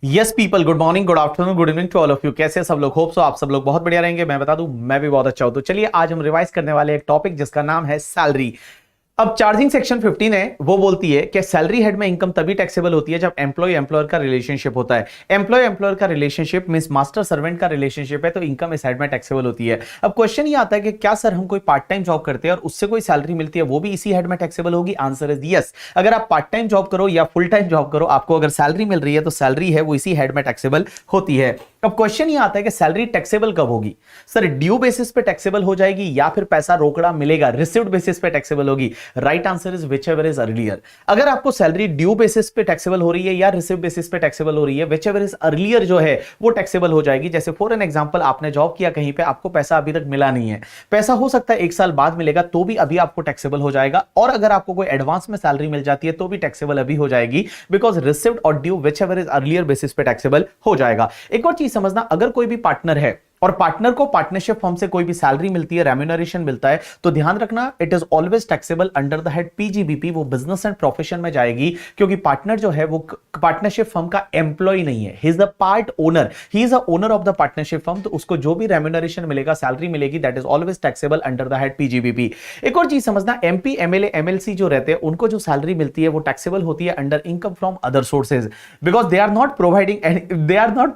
Yes people, good morning, good afternoon, good evening to all of you. कैसे सब लोग? Hope so आप सब लोग बहुत बढ़िया रहेंगे। मैं बता दूं, मैं भी बहुत अच्छा हूं। तो चलिए आज हम रिवाइज करने वाले एक टॉपिक जिसका नाम है सैलरी। अब चार्जिंग सेक्शन 15 है, वो बोलती है कि सैलरी हेड में इनकम तभी टैक्सेबल होती है जब एम्प्लॉय एम्प्लॉयर का रिलेशनशिप होता है। एम्प्लॉय एम्प्लॉयर का रिलेशनशिप मींस मास्टर सर्वेंट का रिलेशनशिप है, तो इनकम इस हेड में टैक्सेबल होती है। अब क्वेश्चन ये आता है कि क्या सर हम कोई पार्ट टाइम जॉब करते हैं और उससे कोई सैलरी मिलती है, वो भी इसी हेड में टैक्सेबल होगी? Answer is yes. अगर आप पार्ट टाइम जॉब करो या फुल टाइम जॉब करो, आपको अगर सैलरी मिल रही है तो सैलरी है वो इसी हेड में टैक्सेबल होती है। अब क्वेश्चन ये आता है कि सैलरी टैक्सेबल कब होगी? सर ड्यू बेसिस पे टैक्सेबल हो जाएगी या फिर पैसा रोकड़ा मिलेगा रिसीव्ड बेसिस पे टैक्सेबल होगी? Right answer is whichever is earlier। अगर आपको सैलरी ड्यू बेसिस पे टैक्सेबल हो रही है या रिसीव बेसिस पे टैक्सेबल हो रही है, whichever is earlier जो है वो टैक्सेबल हो जाएगी। जैसे फॉर एन एग्जांपल, आपने जॉब किया कहीं पे, आपको पैसा अभी तक मिला नहीं है, पैसा हो सकता है 1 साल बाद मिलेगा, तो भी अभी आपको टैक्सेबल हो जाएगा। और अगर आपको कोई एडवांस में सैलरी मिल जाती है तो भी टैक्सेबल अभी हो जाएगी, बिकॉज रिसीव्ड और due whichever is earlier basis पे टैक्सेबल हो जाएगा। एक और चीज समझना, अगर कोई भी पार्टनर है और पार्टनर को पार्टनरशिप फर्म से कोई भी सैलरी मिलती है, रेम्यूनरेशन मिलता है, तो ध्यान रखना it is always taxable under the head PGBP. वो बिजनेस एंड प्रोफेशन में जाएगी, क्योंकि पार्टनर जो है वो पार्टनरशिप फर्म का एम्प्लॉय नहीं है, he is the part owner, he is the owner of the partnership firm. तो उसको जो भी रेम्यूनरेशन मिलेगा, सैलरी मिलेगी, that is always taxable under the head PGBP. एक और चीज समझना, एमपी एमएलए एमएलसी जो रहते हैं उनको जो सैलरी मिलती है वो टैक्सेबल होती है under income from other sources, because they are not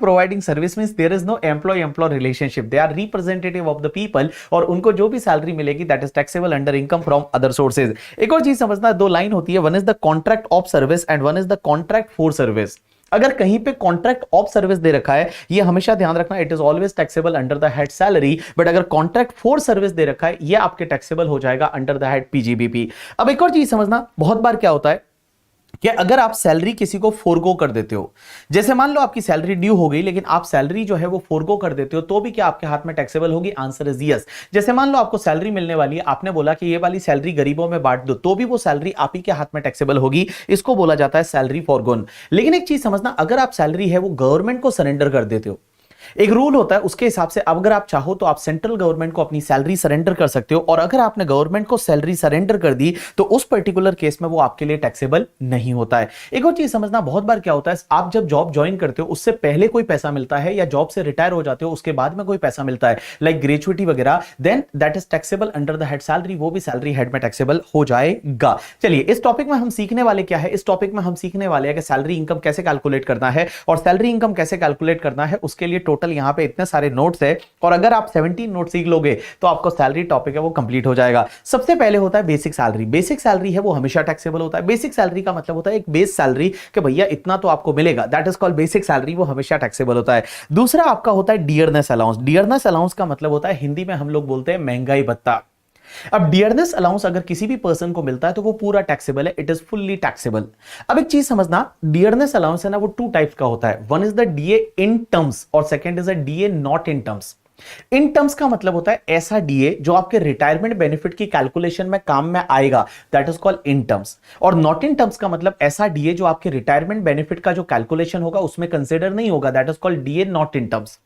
providing service, means there is no employ employ relationship, they are representative of the people, और उनको जो भी सैलरी मिलेगी that is taxable under income from other sources. एक और चीज समझना, दो लाइन होती है, one is the contract of service and one is the contract for service. अगर कहीं पे कॉन्ट्रैक्ट ऑफ सर्विस दे रखा है, ये हमेशा ध्यान रखना, it is always taxable under the head salary, but अगर कॉन्ट्रैक्ट फॉर सर्विस दे रखा है, ये आपके टैक्सेबल हो जाएगा अंडर द हेड पीजीबीपी। अब एक और चीज समझना, बहुत बार क्या होता है कि अगर आप सैलरी किसी को फोरगो कर देते हो, जैसे मान लो आपकी सैलरी ड्यू हो गई लेकिन आप सैलरी जो है वो फोरगो कर देते हो, तो भी क्या आपके हाथ में टैक्सेबल होगी? Answer is yes. जैसे मान लो आपको सैलरी मिलने वाली है, आपने बोला कि ये वाली सैलरी गरीबों में बांट दो, तो भी वो सैलरी आप ही के हाथ में टैक्सेबल होगी। इसको बोला जाता है सैलरी फॉरगोन। लेकिन एक चीज समझना, अगर आप सैलरी है वो गवर्नमेंट को सरेंडर कर देते हो, एक रूल होता है उसके हिसाब से, अगर आप चाहो तो आप सेंट्रल गवर्नमेंट को अपनी सैलरी सरेंडर कर सकते हो, और अगर आपने गवर्नमेंट को सैलरी सरेंडर कर दी तो उस पर्टिकुलर केस में वो आपके लिए टैक्सेबल नहीं होता है। एक और चीज समझना, बहुत बार क्या होता है, आप जब जॉब ज्वाइन करते हो उससे पहले कोई पैसा मिलता है, या जॉब से रिटायर हो जाते हो उसके बाद में कोई पैसा मिलता है, लाइक ग्रेचुइटी वगैरह, then that is taxable under the head salary, वो भी सैलरी हेड में टैक्सेबल हो जाएगा। चलिए इस टॉपिक में हम सीखने वाले क्या है, इस टॉपिक में हम सीखने वाले हैं कि सैलरी इनकम कैसे कैलकुलेट करना है, और सैलरी इनकम कैसे कैलकुलेट करना है उसके लिए टोटल यहां पे इतने सारे नोट्स है, और अगर आप 17 नोट सीख लोगे तो आपको सैलरी टॉपिक है वो कंप्लीट हो जाएगा। सबसे पहले होता है बेसिक सैलरी। बेसिक सैलरी है वो हमेशा टैक्सेबल होता है। बेसिक सैलरी का मतलब होता है एक बेस सैलरी कि भैया इतना तो आपको मिलेगा, that is called basic salary, वो हमेशा टैक्सेबल होता है। दूसरा आपका होता है डियरनेस अलाउंस। डियरनेस अलाउंस का मतलब होता है, हिंदी में हम लोग बोलते हैं महंगाई भत्ता। अब डियरनेस अलाउंस अगर किसी भी पर्सन को मिलता है तो वो पूरा टैक्सेबल है, इट इज फुल्ली टैक्सेबल। अब एक चीज समझना, डियरनेस अलाउंस है ना वो 2 टाइप का होता है, one is the DA in terms और second is a DA not in terms. In terms का मतलब होता है ऐसा डीए जो आपके रिटायरमेंट बेनिफिट की कैलकुलेशन में काम में आएगा, that is called in terms. और नॉट इन टर्म्स का मतलब ऐसा डीए जो आपके रिटायरमेंट बेनिफिट का जो कैलकुलेशन होगा उसमें कंसिडर नहीं होगा, that is called DA not in terms.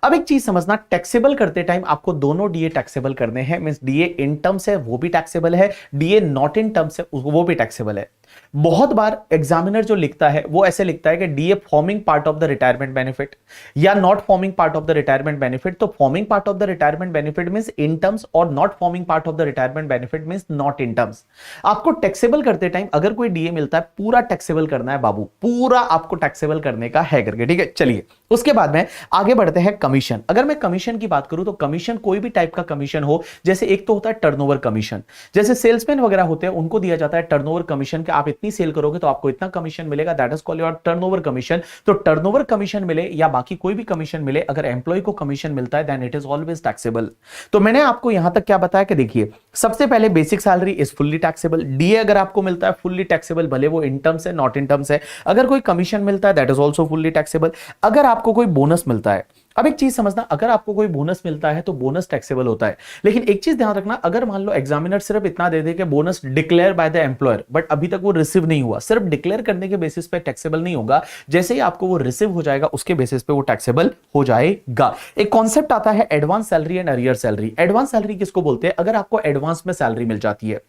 अब एक चीज समझना, टैक्सेबल करते टाइम आपको दोनों डीए टैक्सेबल करने हैं, मींस डीए इन टर्म्स है वो भी टैक्सेबल है, डीए नॉट इन टर्म्स है वो भी टैक्सेबल है। बहुत बार एग्जामिनर जो लिखता है वो ऐसे लिखता है कि DA forming part of the retirement benefit या not forming part of the retirement benefit. तो forming part of the retirement benefit means in terms और not forming part of the retirement benefit means not in terms. आपको taxable करते time अगर कोई DA मिलता है, पूरा टैक्सेबल करना है बाबू, पूरा आपको टैक्सेबल करने का है करके, ठीक है। चलिए उसके बाद में आगे बढ़ते हैं कमीशन। अगर मैं कमीशन की बात करूं तो कमीशन कोई भी टाइप का कमीशन हो, जैसे एक तो होता है टर्नओवर कमीशन, जैसे सेल्समैन वगैरह होते हैं उनको दिया जाता है टर्नओवर कमीशन, कि आप इतनी सेल करोगे तो आपको इतना कमीशन मिलेगा, that is called your turnover commission. तो टर्नओवर कमीशन मिले या बाकी कोई भी कमीशन मिले, अगर एम्प्लॉय को कमीशन मिलता है then it is always taxable. तो मैंने आपको यहां तक क्या बताया कि देखिए, सबसे पहले basic salary is fully taxable, DA अगर आपको मिलता है फुल्ली टैक्सेबल, भले वो इन टर्म्स है नॉट इन टर्म्स है। अगर कोई कमीशन मिलता है that is also fully taxable. अगर आपको कोई बोनस मिलता है, अब एक चीज समझना, अगर आपको कोई बोनस मिलता है तो बोनस टैक्सेबल होता है, लेकिन एक चीज ध्यान रखना, अगर मान लो एग्जामिनर सिर्फ इतना दे दे कि bonus declare by the employer, but अभी तक वो रिसीव नहीं हुआ, सिर्फ डिक्लेयर करने के बेसिस पे टैक्सेबल नहीं होगा, जैसे ही आपको वो रिसीव हो जाएगा उसके बेसिस पे वो टैक्सेबल हो जाएगा। एक कॉन्सेप्ट आता है advance salary and arrear salary. Advance salary किसको बोलते हैं? अगर आपको एडवांस में सैलरी मिल जाती है,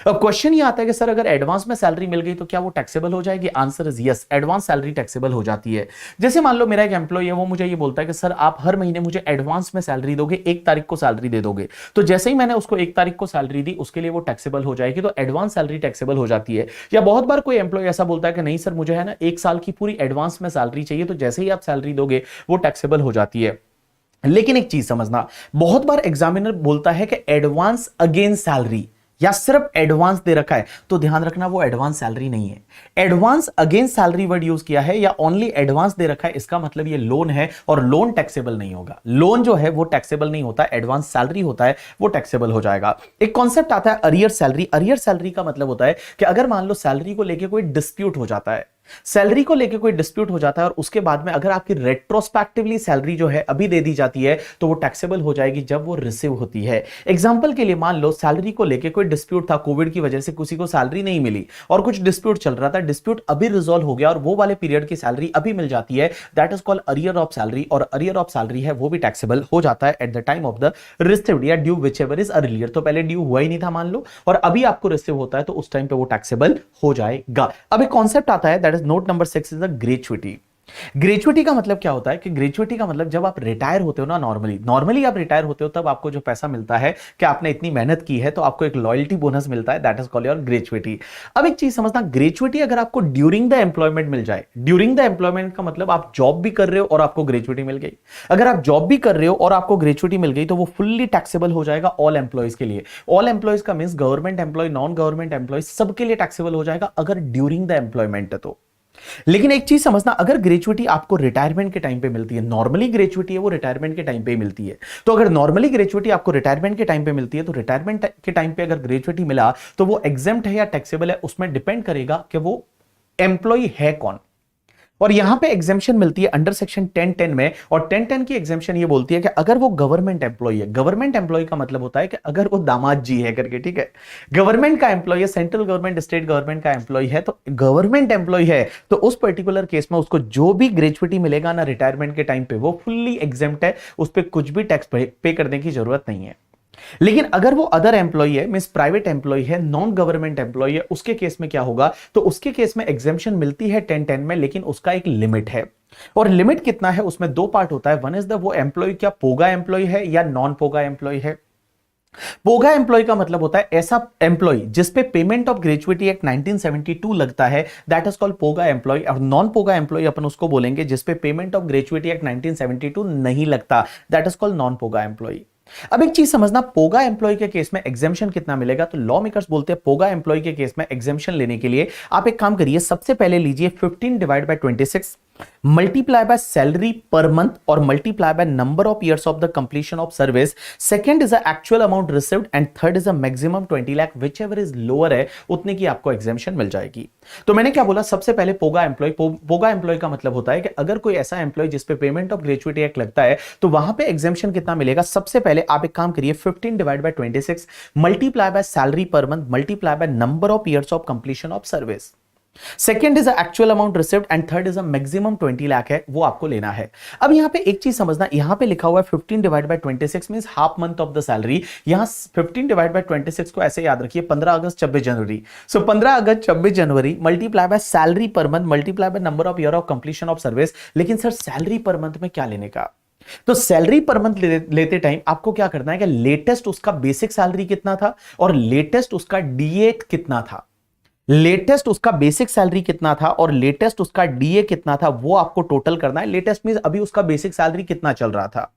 अब क्वेश्चन ये आता है कि सर अगर एडवांस में सैलरी मिल गई तो क्या वो टैक्सेबल हो जाएगी? Answer is yes, advance salary taxable हो जाती है। जैसे मान लो मेरा एक एम्प्लॉय है, वो मुझे ये बोलता है कि सर आप हर महीने मुझे एडवांस में सैलरी दोगे, 1 तारीख को सैलरी दे दोगे। तो जैसे ही मैंने उसको 1 तारीख को सैलरी दी, उसके लिए वो टैक्सेबल हो जाएगी, तो एडवांस सैलरी टैक्सेबल हो जाती है। या बहुत बार कोई एम्प्लॉय ऐसा बोलता है कि नहीं सर मुझे है ना 1 साल की पूरी एडवांस में सैलरी चाहिए, तो जैसे ही आप सैलरी दोगे वो टैक्सेबल हो जाती है। लेकिन एक चीज समझना, बहुत बार एग्जामिनर बोलता है कि एडवांस अगेंस्ट सैलरी या सिर्फ एडवांस दे रखा है, तो ध्यान रखना वो एडवांस सैलरी नहीं है। Advance against salary word use किया है या ओनली एडवांस दे रखा है, इसका मतलब ये लोन है और लोन टैक्सेबल नहीं होगा। लोन जो है वो टैक्सेबल नहीं होता, एडवांस सैलरी होता है वो टैक्सेबल हो जाएगा। एक कॉन्सेप्ट आता है अरियर सैलरी। अरियर सैलरी का मतलब होता है कि अगर मान लो सैलरी को लेकर कोई डिस्प्यूट हो जाता है, सैलरी को लेकर कोई डिस्प्यूट हो जाता है और उसके बाद में अगर आपकी रेट्रोस्पेक्टिवली सैलरी जो है अभी दे दी जाती है, तो वो टैक्सेबल हो जाएगी जब वो रिसीव होती है। एग्जांपल के लिए मान लो सैलरी को लेकर कोई डिस्प्यूट था, कोविड की वजह से किसी को सैलरी नहीं मिली और कुछ डिस्प्यूट चल रहा था, डिस्प्यूट अभी रिजॉल्व हो गया और वो वाले पीरियड की सैलरी अभी मिल जाती है, that is called arrear of salary. और अरियर ऑफ सैलरी है वो भी टैक्सेबल हो जाता है at the time of the received या ड्यू व्हिचएवर इज अर्लियर। तो पहले ड्यू हुआ ही नहीं था मान लो और अभी आपको रिसीव होता है, तो उस टाइम पे वो टैक्सेबल हो जाएगा। अब एक कॉन्सेप्ट आता है, that is note number 6 is the gratuity. Gratuity का मतलब क्या होता है कि ग्रेच्युटी का मतलब जब आप रिटायर होते हो ना, नॉर्मली आप रिटायर होते हो तब आपको जो पैसा मिलता है कि आपने इतनी मेहनत की है, तो आपको एक लॉयल्टी बोनस मिलता है, that is called your gratuity. अब एक चीज समझना, ग्रेच्युटी अगर आपको ड्यूरिंग द एम्प्लॉयमेंट मिल जाए, ड्यूरिंग द एम्प्लॉयमेंट का मतलब आप जॉब भी कर रहे हो और आपको ग्रेच्युटी मिल गई। अगर आप जॉब भी कर रहे हो और आपको ग्रेच्युटी मिल गई, तो वो फुल्ली टैक्सेबल हो जाएगा ऑल एम्प्लॉयज के लिए। ऑल एम्प्लॉयज का means government employ, non government employ, सबके लिए टैक्सेबल हो जाएगा अगर ड्यूरिंग द एम्प्लॉयमेंट है तो। लेकिन एक चीज समझना, अगर ग्रेच्युटी आपको रिटायरमेंट के टाइम पे मिलती है, नॉर्मली ग्रेच्युटी है वो रिटायरमेंट के टाइम पे मिलती है, तो अगर नॉर्मली ग्रेच्युटी आपको रिटायरमेंट के टाइम पे मिलती है, तो रिटायरमेंट के टाइम पे अगर ग्रेच्युटी मिला तो वो एग्जेम्प्ट है या टैक्सेबल है, उसमें डिपेंड करेगा कि वो एम्प्लॉय है कौन। और यहां पे एग्जेम्पशन मिलती है अंडर सेक्शन 10(10) में, और 10(10) की एग्जेम्पशन ये बोलती है कि अगर वो गवर्नमेंट एम्प्लॉय है, गवर्नमेंट एम्प्लॉय का मतलब होता है कि अगर वो दामाद जी है करके, ठीक है, गवर्नमेंट का एम्प्लॉय है, सेंट्रल गवर्नमेंट स्टेट गवर्नमेंट का एम्प्लॉय है, तो गवर्नमेंट एम्प्लॉय है, तो उस पर्टिकुलर केस में उसको जो भी ग्रेच्युटी मिलेगा ना रिटायरमेंट के टाइम पे, वो फुल्ली एग्जेम्प्ट है, उस पर कुछ भी टैक्स पे करने की जरूरत नहीं है। लेकिन अगर वो अदर एम्प्लॉय है, मींस प्राइवेट एम्प्लॉय है, नॉन गवर्नमेंट एम्प्लॉय है, उसके केस में क्या होगा, तो उसके केस में एग्जेम्पशन मिलती है 10(10) में, लेकिन उसका एक लिमिट है। और लिमिट कितना है, उसमें 2 पार्ट होता है। वन इज द वो एम्प्लॉय क्या पोगा एम्प्लॉय है या नॉन पोगा एम्प्लॉय है। पोगा एम्प्लॉय का मतलब होता है ऐसा एम्प्लॉय जिसपे पेमेंट ऑफ ग्रेच्युटी एक्ट 1972 लगता है, दैट इज कॉल्ड पोगा एम्प्लॉय। और नॉन पोगा एम्प्लॉय अपन उसको बोलेंगे जिसपे पेमेंट ऑफ ग्रेच्युटी एक्ट 1972 नहीं लगता, that is called non POGA employ. अब एक चीज समझना, पोगा एम्प्लॉय के केस में एग्जेम्पशन कितना मिलेगा, तो लॉ मेकर्स बोलते हैं पोगा एम्प्लॉय के केस में एग्जेम्पशन लेने के लिए आप एक काम करिए, सबसे पहले लीजिए 15 divide by 26 multiply by salary per month और multiply by number of years of the completion of service. Second is the actual amount received and third is the maximum 20 lakh, whichever is lower है उतने की आपको exemption मिल जाएगी। तो मैंने क्या बोला, सबसे पहले पोगा एम्प्लॉय। पोगा एम्प्लॉय का मतलब होता है कि अगर कोई ऐसा एम्प्लॉय जिसपे पेमेंट ऑफ ग्रेच्युटी एक्ट लगता है, तो वहां पे एग्जेम्पशन कितना मिलेगा। सबसे पहले आप एक काम करिए, 15 divide by 26 multiply by salary per month multiply by number of years of completion of service. Second is actual amount received and third is maximum 20 lakh है, वो आपको लेना है। अब यहां पे एक चीज समझना, यहां पे लिखा हुआ है 15 divide by 26 means half month of the salary. यहां 15 डिवाइड बाय 26 को ऐसे याद रखिए, 15 अगस्त 26 जनवरी। सो 15 अगस्त 26 जनवरी multiply by salary per month multiply by number of year of completion of service. लेकिन सर सैलरी पर मंथ में क्या लेने का, तो सैलरी पर मंथ लेते टाइम आपको क्या करना है कि लेटेस्ट उसका बेसिक सैलरी कितना था और लेटेस्ट उसका डीए कितना था। लेटेस्ट उसका बेसिक सैलरी कितना था और लेटेस्ट उसका डीए कितना था, वो आपको टोटल करना है। लेटेस्ट मींस अभी उसका बेसिक सैलरी कितना चल रहा था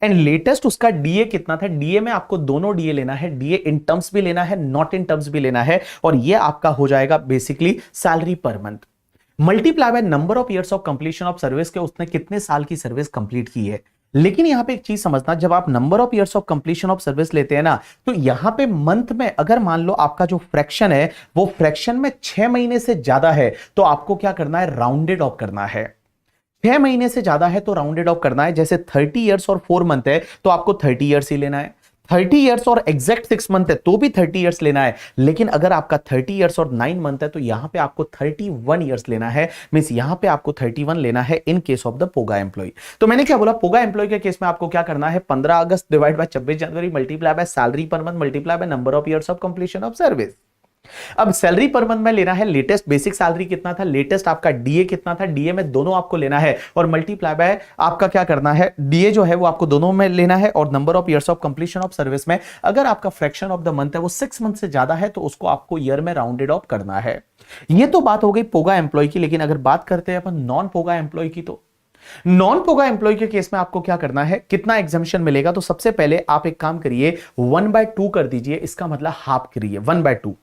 एंड लेटेस्ट उसका डीए कितना था। डीए में आपको दोनों डीए लेना है, डीए इन टर्म्स भी लेना है, नॉट इन टर्म्स भी लेना है, और ये आपका हो जाएगा basically salary per month. Multiply by number of years of completion of service के उसने कितने साल की सर्विस कंप्लीट की है। लेकिन यहां पे एक चीज समझना, जब आप number of years of completion of service लेते हैं ना, तो यहां पे मंथ में अगर मान लो आपका जो फ्रैक्शन है वो फ्रैक्शन में 6 महीने से ज्यादा है, तो आपको क्या करना है, राउंडेड ऑफ करना है। 6 महीने से ज्यादा है तो राउंडेड ऑफ करना है। जैसे 30 ईयर्स और 4 मंथ है तो आपको 30 ईयर्स ही लेना है। 30 ईयर्स और एग्जैक्ट 6 मंथ है तो भी 30 ईयर्स लेना है, लेकिन अगर आपका 30 ईयर्स और 9 मंथ है तो यहां पे आपको 31 ईयर्स लेना है। मींस यहां पे आपको 31 लेना है in case of the POGA employ. तो मैंने क्या बोला, पोगा एम्प्लॉय के केस में आपको क्या करना है, 15 अगस्त डिवाइड बाय 26 जनवरी multiply by salary per month multiply by number of years of completion of service. अब सैलरी पर मंथ में लेना है लेटेस्ट बेसिक सैलरी कितना था, लेटेस्ट आपका डीए कितना था, डीए में दोनों आपको लेना है और मल्टीप्लाई बाय आपका क्या करना है, डीए जो है वो आपको दोनों में लेना है और number of years of completion of service में अगर आपका फ्रैक्शन ऑफ द मंथ है वो 6 मंथ से ज्यादा है तो उसको आपको ईयर में राउंडेड ऑफ करना है। ये तो बात हो गई पोगा एम्प्लॉय की। लेकिन अगर बात करते हैं अपन नॉन पोगा एम्प्लॉय की, तो नॉन पोगा एम्प्लॉय के केस में आपको क्या करना है, कितना एग्जामिशन मिलेगा, तो सबसे पहले आप एक काम करिए 1/2 कर दीजिए, इसका मतलब हाफ करिए 1/2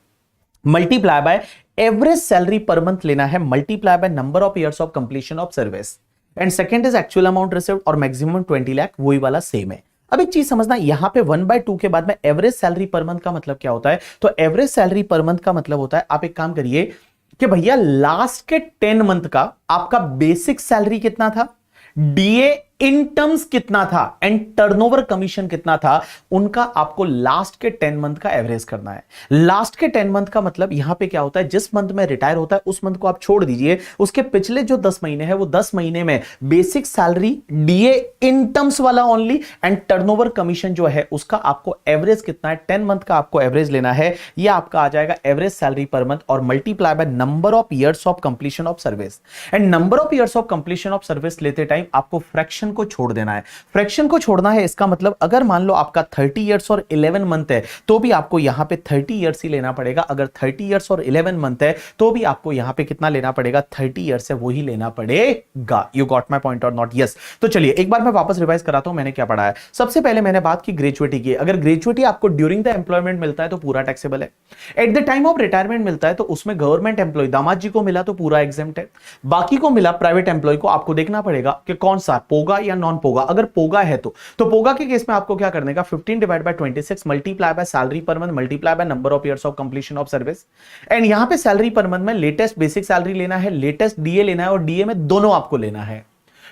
multiply by average salary per month लेना है multiply by number of years of completion of service and second is actual amount received और मैक्सिमम 20 लाख, वही वाला सेम है। अब एक चीज समझना, यहां पे 1/2 के बाद में एवरेज सैलरी पर मंथ का मतलब क्या होता है, तो एवरेज सैलरी पर मंथ का मतलब होता है, आप एक काम करिए कि भैया लास्ट के 10 मंथ का आपका बेसिक सैलरी कितना था, डीए इन टर्म्स कितना था एंड टर्नओवर कमीशन कितना था, उनका आपको लास्ट के 10 मंथ का एवरेज करना है। लास्ट के 10 मंथ का मतलब यहां पे क्या होता है, जिस मंथ में रिटायर होता है उस मंथ को आप छोड़ दीजिए, उसके पिछले जो 10 महीने हैं वो 10 महीने में basic salary DA in terms वाला ओनली एंड टर्नओवर कमीशन जो है उसका आपको एवरेज कितना है, 10 मंथ का आपको एवरेज लेना है। यह आपका आ जाएगा एवरेज सैलरी पर मंथ और multiply by number of years of completion of service and number of years of completion of service लेते टाइम आपको फ्रैक्शन को छोड़ देना है। फ्रैक्शन को छोड़ना है इसका मतलब अगर मान लो आपका 30 इयर्स और 11 मंथ है तो भी आपको यहां पे 30 इयर्स ही लेना पड़ेगा। अगर 30 इयर्स और 11 मंथ है तो भी आपको यहां पे कितना लेना पड़ेगा, 30 इयर्स है वो ही लेना पड़ेगा। यू गॉट माय पॉइंट और नॉट? यस। तो चलिए एक बार मैं वापस रिवाइज कराता हूं मैंने क्या पढ़ा है। सबसे पहले मैंने बात की ग्रेजुएटी की। अगर ग्रेजुएटी आपको ड्यूरिंग द एम्प्लॉयमेंट मिलता है तो पूरा टैक्सेबल है। At the time of retirement मिलता है तो उसमें गवर्नमेंट एम्प्लॉय दामाद जी को मिला तो पूरा एग्जेम्प्ट है, बाकी को मिला प्राइवेट एम्प्लॉय को आपको देखना पड़ेगा कि कौन सा पोगा या नॉन पोगा। अगर पोगा है तो पोगा के केस में आपको क्या करने का, 15 divide by 26 multiply by salary per month multiply by number of years of completion of service and यहां पे सैलरी पर मंथ में लेटेस्ट बेसिक सैलरी लेना है, लेटेस्ट डीए लेना है और डीए में दोनों आपको लेना है।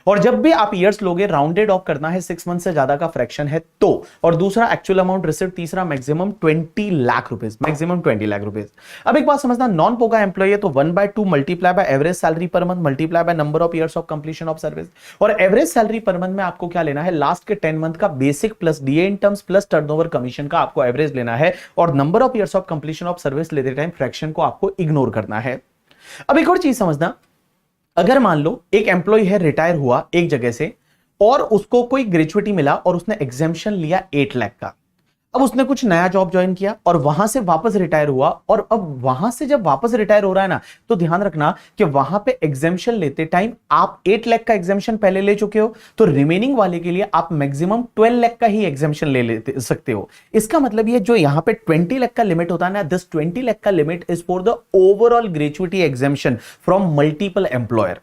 और जब भी आप ईयर्स लोगे राउंडेड ऑफ करना है, 6 मंथ से ज्यादा का फ्रैक्शन है तो, और दूसरा एक्चुअल अमाउंट रिसीव, तीसरा maximum 20 lakh rupees, maximum 20 lakh rupees. अब एक बात समझना, नॉन पोगा एम्प्लॉय है तो 1/2 multiply by average salary per month multiply by number of years of completion of service और एवरेज सैलरी पर मंथ में आपको क्या लेना है, लास्ट के 10 मंथ का basic plus DA in terms plus turnover commission का आपको एवरेज लेना है और number of years of completion of service लेते टाइम फ्रैक्शन को आपको इग्नोर करना है। अब एक और चीज समझना, अगर मान लो एक एम्प्लॉय है रिटायर हुआ एक जगह से और उसको कोई ग्रेजुएटी मिला और उसने एग्जेम्पशन लिया 8 लाख का, अब उसने कुछ नया जॉब ज्वाइन किया और वहां से वापस रिटायर हुआ और अब वहां से जब वापस रिटायर हो रहा है ना, तो ध्यान रखना कि वहां पे एग्जेम्पशन लेते टाइम आप 8 लाख का एग्जेम्पशन पहले ले चुके हो तो रिमेनिंग वाले के लिए आप मैक्सिमम 12 लाख का ही एग्जेम्पशन ले सकते हो। इसका मतलब ये जो यहां पे 20 लाख का लिमिट होता है ना, दिस 20 लाख का limit is for the overall gratuity exemption from multiple employer.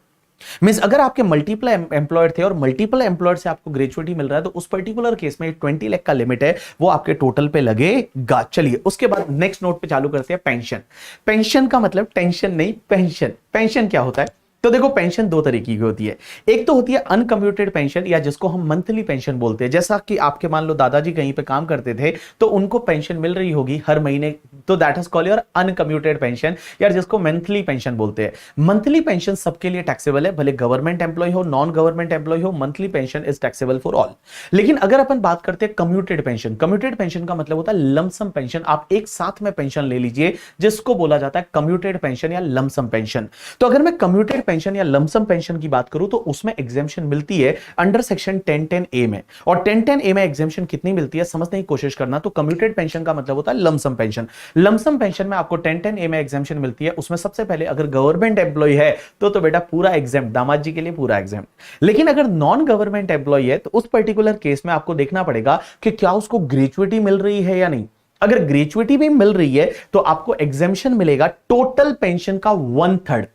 Means अगर आपके मल्टीपल एम्प्लॉयर थे और मल्टीपल एम्प्लॉयर से आपको ग्रेजुएटी मिल रहा है तो उस पर्टिकुलर केस में 20 लाख का लिमिट है वो आपके टोटल पे लगेगा। चलिए उसके बाद नेक्स्ट नोट पे चालू करते हैं पेंशन। पेंशन का मतलब टेंशन नहीं, पेंशन। पेंशन क्या होता है, तो देखो पेंशन दो तरीके की होती है। एक तो होती है अनकम्प्यूटेड पेंशन या जिसको हम मंथली पेंशन बोलते हैं। जैसा कि आपके मान लो दादाजी कहीं पे काम करते थे तो उनको पेंशन मिल रही होगी हर महीने, तो that is called your uncomputed pension या जिसको मंथली पेंशन बोलते हैं। मंथली पेंशन सबके लिए टैक्सेबल है, भले गवर्नमेंट एम्प्लॉय हो नॉन गवर्नमेंट एम्प्लॉय हो, monthly pension is taxable for all. लेकिन अगर अपन बात करते हैं कम्प्यूटेड पेंशन, कम्प्यूटेड पेंशन का मतलब होता है लमसम पेंशन। आप एक साथ में पेंशन ले लीजिए जिसको बोला जाता है कम्प्यूटेड पेंशन या लमसम पेंशन। तो अगर मैं कम्प्यूटेड पेंशन या लमसम पेंशन की बात करूं तो उसमें एग्जेम्पशन मिलती है अंडर सेक्शन 1010A में। और 1010A में एग्जेम्पशन कितनी मिलती है समझने की कोशिश करना। तो कम्प्यूटेड पेंशन का मतलब होता है लमसम पेंशन। लमसम पेंशन में आपको 1010A में एग्जेम्पशन मिलती है। उसमें सबसे पहले अगर गवर्नमेंट एम्प्लॉय है तो बेटा पूरा एग्जाम, दामाद जी के लिए पूरा एग्जाम। लेकिन अगर नॉन गवर्नमेंट एम्प्लॉय है तो उस पर्टिकुलर केस में आपको देखना पड़ेगा कि क्या उसको ग्रेजुएटी मिल रही है या नहीं। अगर ग्रेजुएटी भी मिल रही है तो आपको एग्जेम्पशन मिलेगा टोटल पेंशन का 1/3।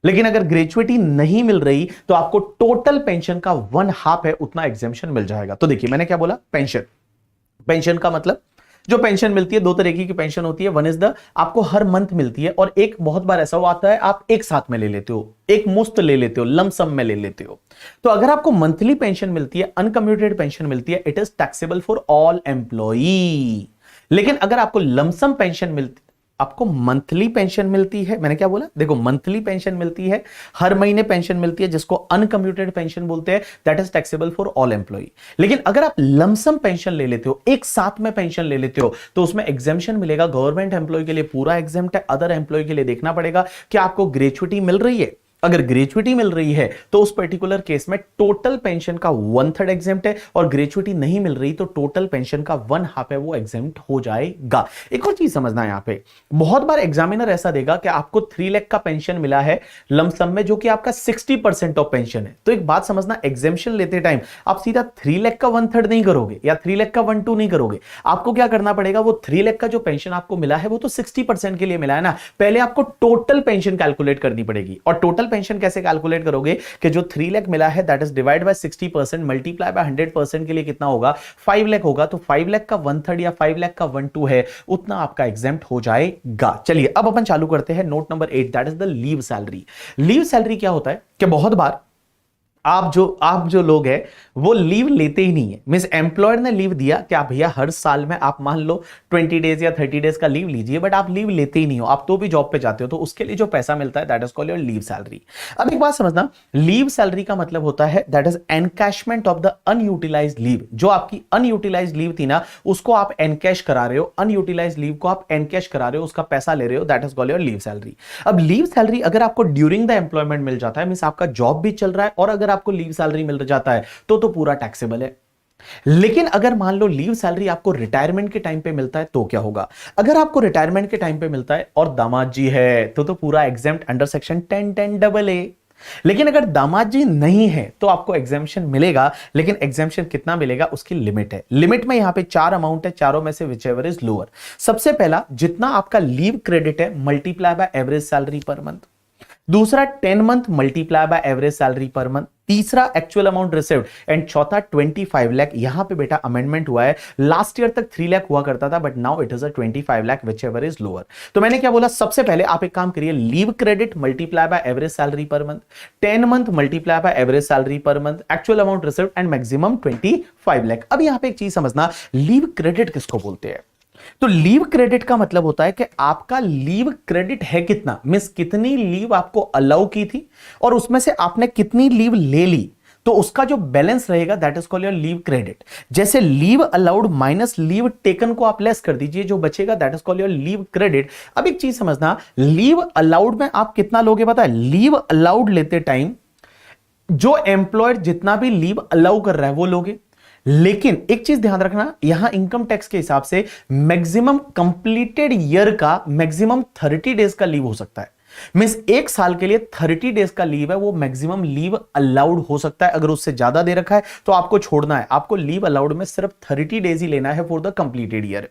लेकिन अगर ग्रेजुएटी नहीं मिल रही तो आपको टोटल पेंशन का 1/2 है उतना एग्जेम्पशन मिल जाएगा। तो देखिए मैंने क्या बोला, पेंशन। पेंशन का मतलब जो पेंशन मिलती है, दो तरीके की पेंशन होती है। वन इज द आपको हर मंथ मिलती है, और एक बहुत बार ऐसा आता है आप एक साथ में ले लेते हो, एक मुश्त ले लेते हो, लमसम में ले लेते हो। तो अगर आपको मंथली पेंशन मिलती है, अनकम्प्यूटेड पेंशन मिलती है, it is taxable for all employee. लेकिन अगर आपको लमसम पेंशन मिलती, आपको मंथली पेंशन मिलती है, मैंने क्या बोला, देखो मंथली पेंशन मिलती है, हर महीने पेंशन मिलती है, जिसको अनकम्प्यूटेड पेंशन बोलते हैं, that is taxable for all employee. लेकिन अगर आप लमसम पेंशन ले लेते हो, एक साथ में पेंशन ले लेते हो, तो उसमें एग्जेम्पशन मिलेगा। गवर्नमेंट एम्प्लॉय के लिए पूरा एग्जेम्प्ट है, अदर एम्प्लॉय के लिए देखना पड़ेगा कि आपको ग्रेच्युटी मिल रही है। अगर ग्रेच्युटी मिल रही है तो उस पर्टिकुलर केस में टोटल पेंशन का 1/3 एग्जेम्प्ट है, और ग्रेच्युटी नहीं मिल रही तो टोटल पेंशन का 1/2 है, वो एग्जेम्प्ट हो जाएगा। एक और चीज समझना है यहां पे, बहुत बार एग्जामिनर ऐसा देगा कि आपको 3 लाख का पेंशन मिला है लमसम में, जो कि आपका 60% ऑफ पेंशन है। तो एक बात समझना, एग्जेम्पशन लेते टाइम आप सीधा 3 लाख का 1/3 नहीं करोगे, या 3 लाख का 1/2 नहीं करोगे। आपको क्या करना पड़ेगा, वो 3 लाख का जो पेंशन आपको मिला है वो तो 60% के लिए मिला है ना, पहले आपको टोटल पेंशन कैलकुलेट करनी पड़ेगी। और टोटल पेंशन कैसे कैलकुलेट करोगे कि जो 3 लाख मिला है that is divide by 60% multiply by 100% के लिए कितना होगा, 5 लाख होगा। तो 5 लाख का 1/3 या 5 लाख का 1/2 है, उतना आपका एग्जेम्प्ट हो जाएगा। चलिए अब अपन चालू करते हैं note number 8, that is the leave salary. Leave salary क्या होता है कि बहुत बार आप जो लोग हैं वो लीव लेते ही नहीं है। मींस एम्प्लॉयर ने लीव दिया कि आप भैया हर साल में आप मान लो 20 डेज या 30 डेज का लीव लीजिए, बट आप लीव लेते ही नहीं हो, आप तो भी जॉब पे जाते हो, तो उसके लिए जो पैसा मिलता है that is called your leave salary. अब एक बात समझना, लीव सैलरी का मतलब होता है that is encashment of the unutilised leave. जो आपकी अनयूटिलाइज्ड लीव थी ना, उसको आप एनकैश करा रहे हो, अनयूटिलाइज्ड लीव को आप एनकैश करा रहे हो, उसका पैसा ले रहे हो, that is called your leave salary. अब लीव सैलरी अगर आपको ड्यूरिंग द एम्प्लॉयमेंट मिल जाता है, मींस आपका जॉब भी चल रहा है और अगर आपको लीव सैलरी मिल जाता है तो पूरा टैक्सेबल है। लेकिन अगर मान लो लीव सैलरी आपको रिटायरमेंट के टाइम पे मिलता है तो क्या होगा, अगर आपको रिटायरमेंट के टाइम पे मिलता है और दामाद जी है तो पूरा एग्जेम्प्ट अंडर सेक्शन 10(10)AA। लेकिन अगर दामाद जी नहीं है तो आपको एग्जेम्पशन मिलेगा, लेकिन एग्जेम्पशन कितना मिलेगा उसकी लिमिट है। लिमिट में यहां पे 4 अमाउंट है, चारों में से विचएवर इज लोअर। सबसे पहला, जितना आपका लीव क्रेडिट है multiply by average salary per month. दूसरा 10 month multiply by average salary per month. तीसरा एक्चुअल अमाउंट रिसीव्ड, एंड चौथा 25 लाख। यहां पे बेटा अमेंडमेंट हुआ है, लास्ट ईयर तक 3 लाख हुआ करता था, but now it is 25 lakh whichever is lower. तो मैंने क्या बोला, सबसे पहले आप एक काम करिए, leave credit multiply by average salary per month, 10 month multiply by average salary per month, actual amount received and maximum 25 lakh. अब यहां पे एक चीज समझना, लीव क्रेडिट किसको बोलते हैं। तो लीव क्रेडिट का मतलब होता है कि आपका लीव क्रेडिट है कितना, मींस कितनी लीव आपको अलाउ की थी और उसमें से आपने कितनी लीव ले ली, तो उसका जो बैलेंस रहेगा that is called your leave credit. जैसे leave allowed minus leave taken को आप लेस कर दीजिए, जो बचेगा that is called your leave credit. अब एक चीज समझना, लीव अलाउड में आप कितना लोगे पता है, लीव अलाउड लेते टाइम जो एम्प्लॉयर जितना भी लीव अलाउ कर रहा है वो लोगे। लेकिन एक चीज ध्यान रखना, यहां इनकम टैक्स के हिसाब से मैक्सिमम कंप्लीटेड ईयर का मैक्सिमम 30 डेज का लीव हो सकता है। मींस एक साल के लिए 30 डेज का लीव है, वो मैक्सिमम लीव अलाउड हो सकता है। अगर उससे ज्यादा दे रखा है तो आपको छोड़ना है, आपको लीव अलाउड में सिर्फ 30 डेज ही लेना है फॉर द कंप्लीटेड ईयर।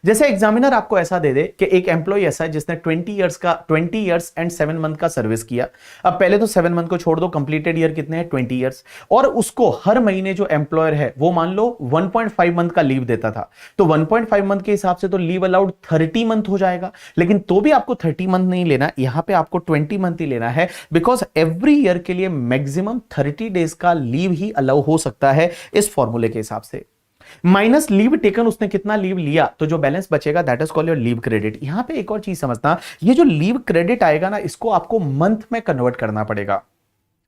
जैसे एग्जामिनर आपको ऐसा दे दे कि एक एम्प्लॉय ऐसा है जिसने 20 इयर्स एंड 7 मंथ का सर्विस किया। अब पहले तो 7 मंथ को छोड़ दो, कंप्लीटेड ईयर कितने हैं 20 इयर्स, और उसको हर महीने जो एम्प्लॉयर है वो मान लो 1.5 मंथ का लीव देता था, तो 1.5 मंथ के हिसाब से तो लीव अलाउड 30 मंथ हो जाएगा। लेकिन तो भी आपको 30 मंथ नहीं लेना, यहां पे आपको 20 मंथ ही लेना है, बिकॉज एवरी ईयर के लिए मैक्सिमम 30 डेज का लीव ही अलाउ हो सकता है इस फॉर्मूले के हिसाब से। माइनस लीव टेकन, उसने कितना लीव लिया तो जो बैलेंस बचेगा that is called your leave credit. यहां पे एक और चीज समझना, ये जो लीव क्रेडिट आएगा ना, इसको आपको मंथ में कन्वर्ट करना पड़ेगा।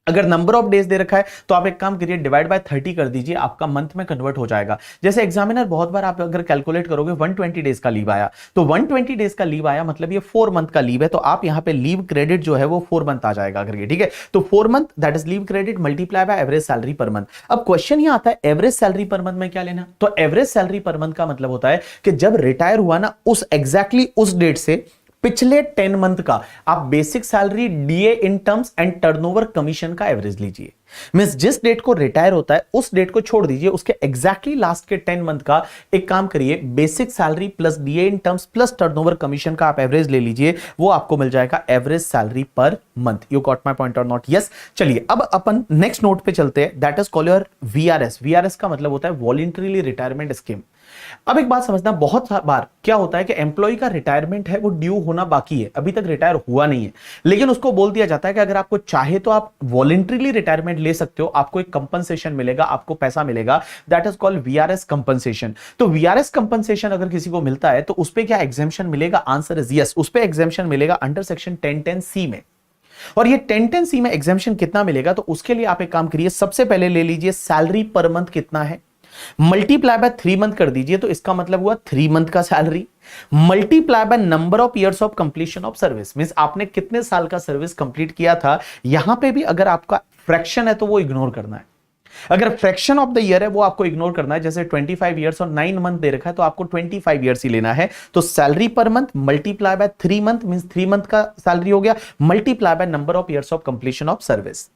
अगर नंबर ऑफ डेज दे रखा है तो आप एक काम करिए, डिवाइड बाय 30 कर दीजिए, आपका मंथ में कन्वर्ट हो जाएगा। जैसे एग्जामिनर बहुत बार आप अगर कैलकुलेट करोगे 120 डेज का लीव आया, तो 120 डेज का लीव आया मतलब ये 4 मंथ का लीव है, तो आप यहां पे लीव क्रेडिट जो है वो 4 मंथ आ जाएगा करके, ठीक है। तो 4 month that is leave credit multiply by average salary per month. अब क्वेश्चन ये आता है एवरेज सैलरी पर मंथ में क्या लेना, तो एवरेज सैलरी पर मंथ का मतलब होता है कि जब रिटायर हुआ ना उस एग्जैक्टली उस डेट से पिछले 10 मंथ का आप basic salary, DA in terms and turnover commission का एवरेज लीजिए। मींस जिस डेट को रिटायर होता है उस डेट को छोड़ दीजिए, उसके एग्जैक्टली लास्ट के 10 मंथ का एक काम करिए, basic salary plus DA in terms plus turnover commission का आप एवरेज ले लीजिए, वो आपको मिल जाएगा average salary per month. You got my point और नॉट? यस। चलिए अब अपन नेक्स्ट नोट पे चलते हैं, that is called your VRS. VRS का मतलब होता है वॉलंटरीली रिटायरमेंट स्कीम। अब एक बात समझना, बहुत बार क्या होता है कि एम्प्लॉय का रिटायरमेंट है वो ड्यू होना बाकी है, अभी तक रिटायर हुआ नहीं है, लेकिन उसको बोल दिया जाता है कि अगर आपको चाहे तो आप वॉलंटरीली रिटायरमेंट ले सकते हो, आपको एक कंपनसेशन मिलेगा, आपको पैसा मिलेगा, that is called VRS compensation. तो वीआरएस कंपनसेशन अगर किसी को मिलता है तो उस पर क्या एग्जेम्पशन मिलेगा? आंसर इज यस, उस पर एग्जेम्पशन मिलेगा अंडर सेक्शन 1010C में। और ये 1010C में एग्जेम्पशन कितना मिलेगा? तो उसके लिए आप एक काम करिए, सबसे पहले ले लीजिए सैलरी पर मंथ कितना है, मल्टीप्लाई बाय 3 मंथ कर दीजिए, तो इसका मतलब हुआ 3 मंथ का salary, multiply by number of years of completion of service, means आपने कितने साल का सर्विस कंप्लीट किया था। यहां पे भी अगर आपका फ्रैक्शन है तो वो इग्नोर करना है, अगर फ्रैक्शन ऑफ द ईयर है वो आपको इग्नोर करना है। जैसे 25 ईयर्स और 9 मंथ दे रखा है तो आपको 25 ईयर्स ही लेना है। तो salary per month multiply bye 3 month means 3 month का सैलरी हो गया, multiply by number of years of completion of service.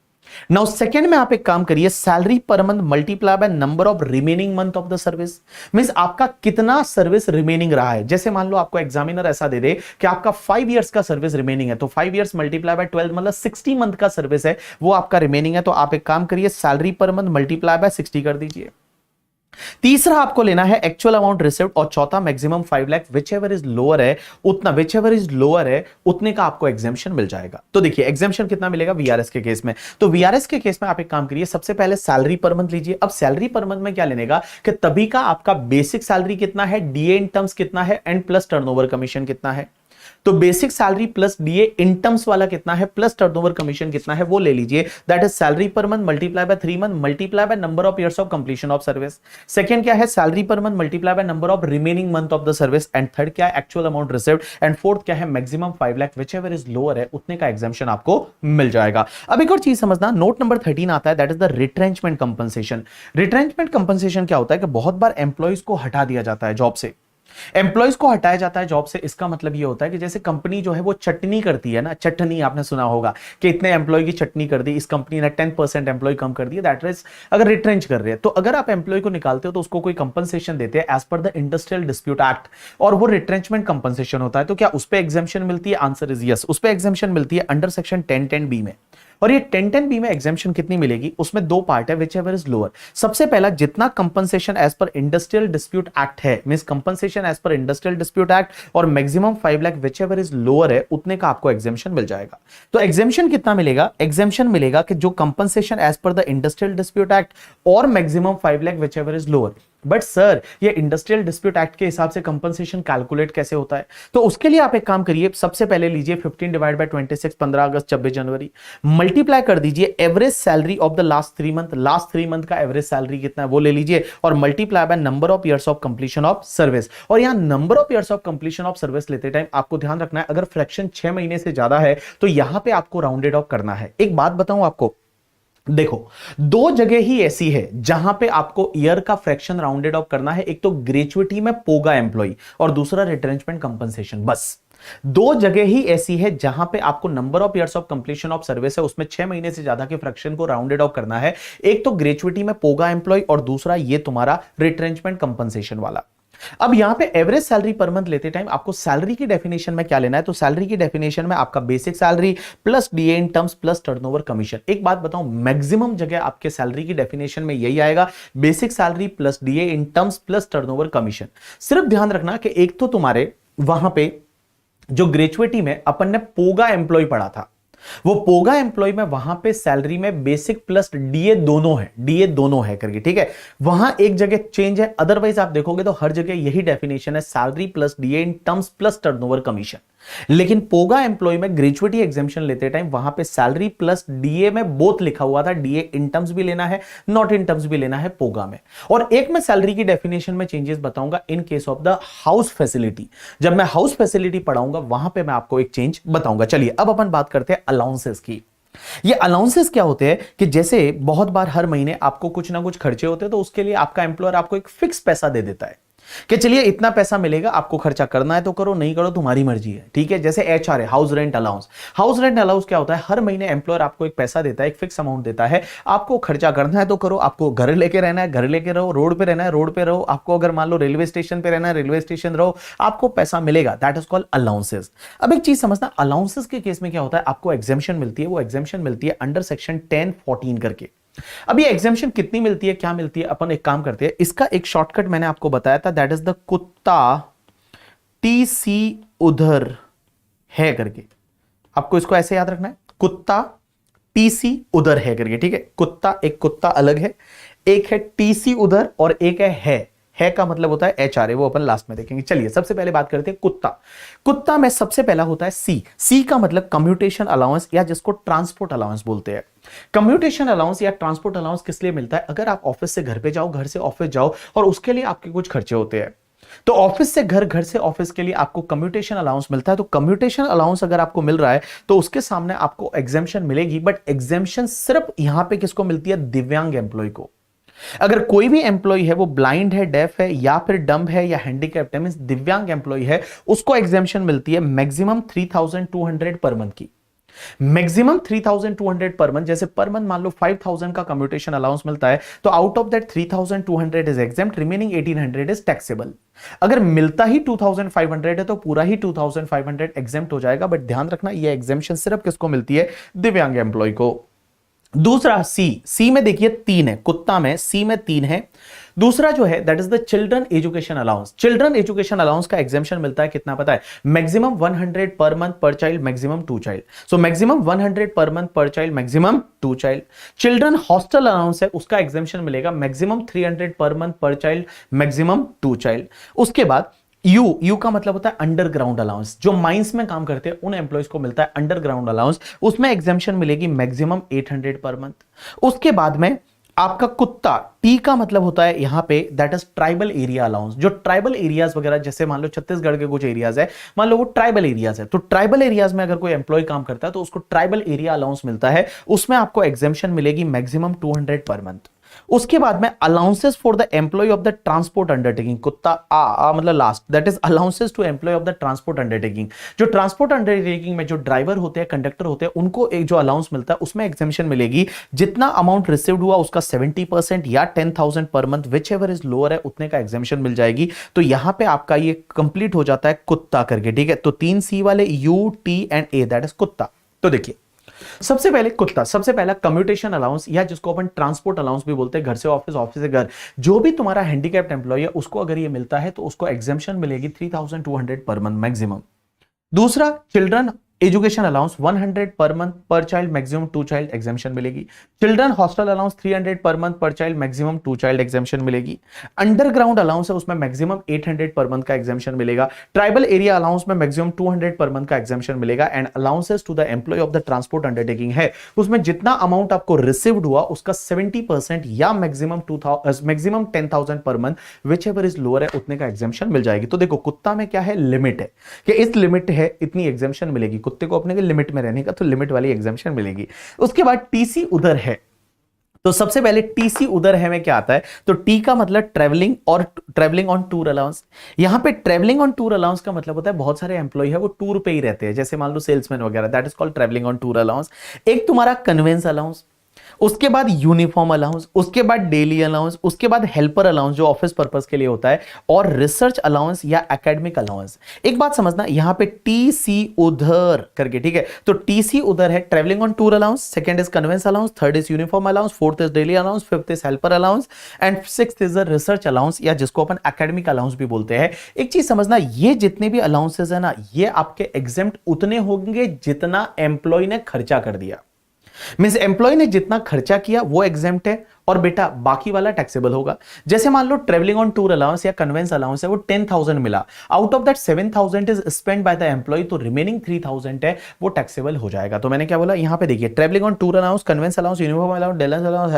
Now second में आप एक काम करिए, salary per month multiply by number of remaining month of the service, means आपका कितना सर्विस रिमेनिंग रहा है। जैसे मान लो आपको एग्जामिनर ऐसा दे दे कि आपका 5 इयर्स का सर्विस रिमेनिंग है, तो 5 इयर्स मल्टीप्लाई बाय 12 मतलब 60 मंथ का सर्विस है वो आपका रिमेनिंग है। तो आप एक काम करिए, salary per month multiply bye 60 कर दीजिए। तीसरा आपको लेना है एक्चुअल अमाउंट रिसीव्ड, और चौथा maximum 5 lakh, whichever is lower है उतना, विचएवर इज लोअर है उतने का आपको एग्जेम्पशन मिल जाएगा। तो देखिए एग्जेम्पशन कितना मिलेगा वीआरएस के केस में, तो वीआरएस के केस में आप एक काम करिए, सबसे पहले सैलरी पर मंथ लीजिए। अब सैलरी पर मंथ में क्या लेने का कि तभी का आपका बेसिक सैलरी कितना है, डीए इन टर्म्स कितना है, एंड प्लस टर्नओवर कमीशन कितना है। तो basic salary plus DA in terms वाला कितना है, प्लस टर्नओवर कमीशन कितना है, वो ले लीजिए। That is salary per month multiply bye 3 month multiply by number of years of completion of service. Second क्या है, salary per month multiply by number of remaining month of the service, and third क्या है, actual amount received, and fourth क्या है, maximum 5 lakh, whichever is lower है उतने का exemption आपको मिल जाएगा। अब एक और चीज समझना, नोट नंबर 13 आता है, that is the retrenchment compensation. Retrenchment compensation क्या होता है कि बहुत बार एम्प्लॉइज को हटा दिया जाता है जॉब से, एम्प्लॉइज को हटाया जाता है जॉब से। इसका मतलब ये होता है कि जैसे कंपनी जो है वो चटनी करती है ना, चटनी आपने सुना होगा कि इतने एम्प्लॉय की चटनी कर दी, इस कंपनी ने 10% एम्प्लॉय कम कर दिया, दैट इज अगर रिट्रेंच कर रहे हैं। तो अगर आप एम्प्लॉय को निकालते हो तो उसको कोई कंपनसेशन देते हैं as per the industrial dispute act, और वो रिट्रेंचमेंट कंपनसेशन होता है। तो क्या उस पर एग्जेम्पशन मिलती है? आंसर इज यस, उस पर एग्जेम्पशन मिलती है अंडर सेक्शन 1010B में। और ये 1010B में एग्जेम्पशन कितनी मिलेगी, उसमें दो पार्ट है, व्हिचएवर इज लोअर। सबसे पहला, जितना compensation as per industrial dispute act है, means compensation as per industrial dispute act और maximum 5 lakh, whichever is lower है उतने का आपको एग्जेम्पशन मिल जाएगा। तो एग्जेम्पशन कितना मिलेगा? एग्जेम्पशन मिलेगा कि जो compensation as per the industrial dispute act और maximum 5 lakh, whichever is lower. But sir ये इंडस्ट्रियल डिस्प्यूट एक्ट के हिसाब से कंपनसेशन कैलकुलेट कैसे होता है? तो उसके लिए आप एक काम करिए, सबसे पहले लीजिए 15 डिवाइड बाय 26, 15 अगस्त 26 जनवरी, मल्टीप्लाई कर दीजिए average salary of the last 3 month, last 3 month का एवरेज सैलरी कितना है वो ले लीजिए, और multiply by number of years of completion of service. और यहां number of years of completion of service लेते टाइम आपको ध्यान रखना है, अगर फ्रैक्शन 6 महीने से ज्यादा है तो यहां पे आपको राउंडेड ऑफ करना है। एक बात बताऊं आपको, देखो दो जगह ही ऐसी है जहां पे आपको ईयर का फ्रैक्शन राउंडेड ऑफ करना है, एक तो ग्रेचुइटी में पोगा एम्प्लॉय और दूसरा रिट्रेंचमेंट कंपनसेशन। बस दो जगह ही ऐसी है जहां पे आपको number of years of completion of service है उसमें 6 महीने से ज्यादा के फ्रैक्शन को राउंडेड ऑफ करना है, एक तो ग्रेचुइटी में पोगा एम्प्लॉय और दूसरा ये तुम्हारा रिट्रेंचमेंट कंपनसेशन वाला। अब यहां पे एवरेज सैलरी पर मंथ लेते टाइम आपको सैलरी की डेफिनेशन में क्या लेना है, तो सैलरी की डेफिनेशन में आपका basic salary plus DA in terms plus turnover commission. एक बात बताऊं, मैक्सिमम जगह आपके सैलरी की डेफिनेशन में यही आएगा, basic salary plus DA in terms plus turnover commission. सिर्फ ध्यान रखना कि एक तो तुम्हारे वहां पे जो ग्रेचुइटी में अपन ने पोगा एम्प्लॉय पढ़ा था, वो पोगा एम्प्लॉय में वहां पे सैलरी में बेसिक प्लस डीए दोनों है, डीए दोनों है करके, ठीक है। वहां एक जगह चेंज है, अदरवाइज आप देखोगे तो हर जगह यही डेफिनेशन है, salary plus DA in terms plus turnover commission. लेकिन पोगा एम्प्लॉय में ग्रेचुइटी एग्जेम्पशन लेते टाइम वहां पे सैलरी प्लस डीए में बोथ लिखा हुआ था, डीए इन टर्म्स भी लेना है, नॉट इन टर्म्स भी लेना है पोगा में। और एक मैं सैलरी की डेफिनेशन में चेंजेस बताऊंगा इन case of the house facility, जब मैं हाउस फैसिलिटी पढ़ाऊंगा वहां पे मैं आपको एक चेंज बताऊंगा। चलिए अब अपन बात करते हैं अलाउंसेस की। ये अलाउंसेस क्या होते हैं कि जैसे बहुत बार हर महीने आपको कुछ ना कुछ खर्चे होते हैं, तो उसके लिए आपका एम्प्लॉयर आपको एक फिक्स पैसा दे देता है कि चलिए इतना पैसा मिलेगा, आपको खर्चा करना है तो करो, नहीं करो तुम्हारी मर्जी है, ठीक है। जैसे एचआर है, house rent allowance. House rent allowance क्या होता है, हर महीने एम्प्लॉयर आपको एक पैसा देता है, एक फिक्स अमाउंट देता है, आपको खर्चा करना है तो करो, आपको घर लेके रहना है घर लेके रहो, रोड पे रहना है रोड पे रहो, आपको अगर मान लो रेलवे स्टेशन पे रहना है रेलवे स्टेशन रहो, आपको पैसा मिलेगा, दैट इज कॉल्ड अलाउंसेस। अब एक चीज समझना, अलाउंसेस के केस में क्या होता है, आपको एग्जेम्पशन मिलती है, वो एग्जेम्पशन मिलती है अंडर सेक्शन 1014 करके। अब ये एग्जामिशन कितनी मिलती है, क्या मिलती है, अपन एक काम करते हैं, इसका एक शॉर्टकट मैंने आपको बताया था, दैट इज द कुत्ता टीसी उधर है करके। आपको इसको ऐसे याद रखना है, कुत्ता टीसी उधर है करके, ठीक है। कुत्ता, एक कुत्ता अलग है, एक है टीसी उधर और एक है का मतलब होता है एचआरए, वो अपन लास्ट में देखेंगे। चलिए सबसे पहले बात करते हैं कुत्ता। कुत्ता में सबसे पहला होता है सी का मतलब कम्यूटेशन अलाउंस या जिसको ट्रांसपोर्ट अलाउंस बोलते हैं। कम्यूटेशन अलाउंस या ट्रांसपोर्ट अलाउंस किस लिए मिलता है, अगर आप ऑफिस से घर पे जाओ, घर से ऑफिस जाओ और उसके लिए आपके कुछ खर्चे होते हैं, तो ऑफिस से घर, घर से ऑफिस के लिए आपको कम्यूटेशन अलाउंस मिलता है। तो कम्यूटेशन अलाउंस अगर आपको मिल रहा है तो उसके सामने आपको एग्जेम्पशन मिलेगी, बट एग्जेम्पशन सिर्फ यहां पे किसको मिलती है, दिव्यांग एम्प्लॉय को। अगर कोई भी एम्प्लॉय है वो ब्लाइंड है, डेफ है या फिर डम्ब है या हैंडीकैप्ड है, मींस दिव्यांग एम्प्लॉय है, उसको एग्जेम्पशन मिलती है मैक्सिमम 3200 पर मंथ की। मैक्सिमम 3200 पर मंथ। जैसे पर मंथ मान लो 5000 का कम्यूटेशन अलाउंस मिलता है, तो out of that 3200 is exempt, remaining 1800 is taxable. अगर मिलता ही 2500 है तो पूरा ही 2500 एग्जेम्प्ट हो जाएगा। बट ध्यान रखना ये एग्जेम्पशन सिर्फ किसको मिलती है, दिव्यांग एम्प्लॉय को। दूसरा सी में देखिए 3 है, कुत्ता में सी में 3 है। दूसरा जो है that is the children education allowance. Children education allowance का एग्जेम्पशन मिलता है कितना पता है, maximum 100 per month per child, maximum 2 child. So maximum 100 per month per child, maximum 2 child. Children hostel allowance है, उसका एग्जेम्पशन मिलेगा maximum 300 per month per child, maximum 2 child. उसके बाद यू का मतलब होता है अंडरग्राउंड अलाउंस, जो माइंस में काम करते हैं उन एम्प्लॉयज को मिलता है अंडरग्राउंड अलाउंस, उसमें एग्जेम्पशन मिलेगी मैक्सिमम 800 पर मंथ। उसके बाद में आपका कुत्ता, टी का मतलब होता है यहां पे that is tribal area allowance. जो ट्राइबल एरियाज वगैरह, जैसे मान लो छत्तीसगढ़ के कुछ एरियाज है, मान लो वो ट्राइबल एरियाज है, तो ट्राइबल एरियाज में अगर कोई एम्प्लॉय काम करता है तो उसको ट्राइबल एरिया अलाउंस मिलता है, उसमें आपको एग्जेम्पशन मिलेगी मैक्सिमम 200 पर मंथ। उसके बाद में allowances for the employ of the transport undertaking, कुत्ता आ मतलब last, that is allowances to employ of the transport undertaking. जो ट्रांसपोर्ट अंडरटेकिंग में जो ड्राइवर होते हैं, कंडक्टर होते हैं, उनको एक जो अलाउंस मिलता है उसमें एग्जेम्पशन मिलेगी, जितना अमाउंट रिसीव्ड हुआ उसका 70% या 10,000 per month, which ever is lower है उतने का एग्जेम्पशन मिल जाएगी। तो यहां पे आपका ये कंप्लीट हो जाता है कुत्ता करके, ठीक है। तो 3 सी वाले U T and A, that is कुत्ता। तो देखिए सबसे पहले कुत्ता, सबसे पहला कम्यूटेशन अलाउंस या जिसको अपन ट्रांसपोर्ट अलाउंस भी बोलते हैं, घर से ऑफिस, ऑफिस से घर, जो भी तुम्हारा हैंडीकैप्ड एम्प्लॉय है उसको अगर ये मिलता है तो उसको एग्जेम्पशन मिलेगी 3200 पर मंथ मैक्सिमम। दूसरा children education allowance 100 per month per child, maximum 2 child exemption मिलेगी। Children hostel allowance 300 per month per child, maximum 2 child exemption मिलेगी। अंडरग्राउंड अलाउंस है, उसमें मैक्सिमम 800 पर मंथ का एग्जेम्पशन मिलेगा। ट्राइबल एरिया अलाउंस में maximum 200 per month का exemption मिलेगा। And allowances to the employ of the transport undertaking है, उसमें जितना अमाउंट आपको रिसीव्ड हुआ उसका 70% या maximum 10,000 per month, which ever is lower है उतने का एग्जेम्पशन मिल जाएगी। तो देखो कुत्ता में क्या है, लिमिट है कि इस लिमिट है इतनी एग्जेम्पशन मिलेगी, कुत्ते को अपने के लिमिट में रहने का, तो लिमिट वाली एग्जेम्पशन मिलेगी। उसके बाद टीसी उधर है, तो सबसे पहले टीसी उधर है में क्या आता है, तो टी का मतलब ट्रेवलिंग और ट्रेवलिंग ऑन टूर अलाउंस। यहां पे ट्रेवलिंग ऑन टूर अलाउंस का मतलब होता है बहुत सारे एम्प्लॉय है वो टूर पे ही रहते हैं, जैसे मान लो सेल्समैन वगैरह, that is called travelling on tour allowance. एक तुम्हारा कन्वेंस अलाउंस, उसके बाद यूनिफॉर्म अलाउंस, उसके बाद डेली अलाउंस, उसके बाद हेल्पर अलाउंस जो ऑफिस पर्पस के लिए होता है, और रिसर्च अलाउंस या एकेडमिक अलाउंस। एक बात समझना, यहां पे टीसी उधर करके, ठीक है, तो टीसी उधर है travelling on tour allowance, second is convince allowance, third is uniform allowance, fourth is daily allowance, fifth is helper allowance and sixth is research allowance या जिसको अपन एकेडमिक अलाउंस भी बोलते हैं। एक चीज समझना, ये जितने भी अलाउंसेस है ना, ये आपके एग्जेम्प्ट उतने होंगे जितना एम्प्लॉय ने खर्चा कर दिया। मींस एम्प्लॉय ने जितना खर्चा किया वो एग्जेम्प्ट है, और बेटा बाकी वाला टैक्सेबल होगा। जैसे मान लो ट्रेवलिंग ऑन टूर अलाउंस या कन्वेंस अलाउंस है, वो 10,000 मिला, out of that 7,000 is spend by the employ, तो रिमेनिंग 3,000 है वो टैक्सेबल हो जाएगा। तो मैंने क्या बोला, यहां पे देखिए travelling on tour allowance, conveyance allowance, uniform allowance, daily allowance,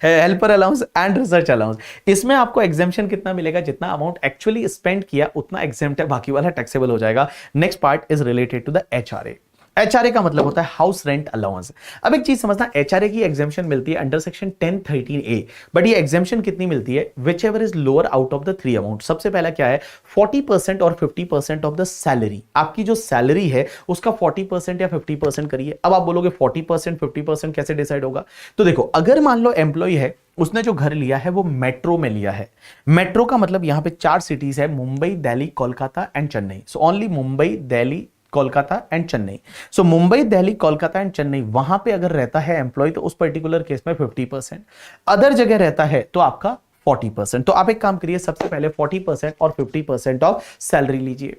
helper allowance and research allowance. इसमें आपको एग्जेम्पशन कितना मिलेगा, जितना अमाउंट एक्चुअली स्पेंड किया उतना एग्जेम्प्ट है, बाकी वाला टैक्सेबल हो जाएगा। Next part is related to the HRA. HRA का मतलब होता है हाउस रेंट अलाउंस। अब एक चीज समझना, एचआरए की एग्जेम्पशन मिलती है अंडर सेक्शन 1013A, बट ये एग्जेम्पशन कितनी मिलती है, which ever is lower out of the 3 amount. सबसे पहला क्या है, 40% और 50% ऑफ द सैलरी। आपकी जो सैलरी है उसका 40% या 50% करिए। अब आप बोलोगे 40% 50% कैसे डिसाइड होगा, तो देखो अगर मान लो एम्प्लॉय है, उसने जो घर लिया है वो मेट्रो में लिया है। मेट्रो का मतलब यहां पे 4 सिटीज है, Mumbai, Delhi, Kolkata and Chennai. So only Mumbai, Delhi, Kolkata and Chennai. So Mumbai, Delhi, Kolkata and Chennai, वहां पे अगर रहता है एम्प्लॉय तो उस पर्टिकुलर केस में 50%, अदर जगह रहता है तो आपका 40%। तो आप एक काम करिए, सबसे पहले 40% और 50% ऑफ सैलरी लीजिए।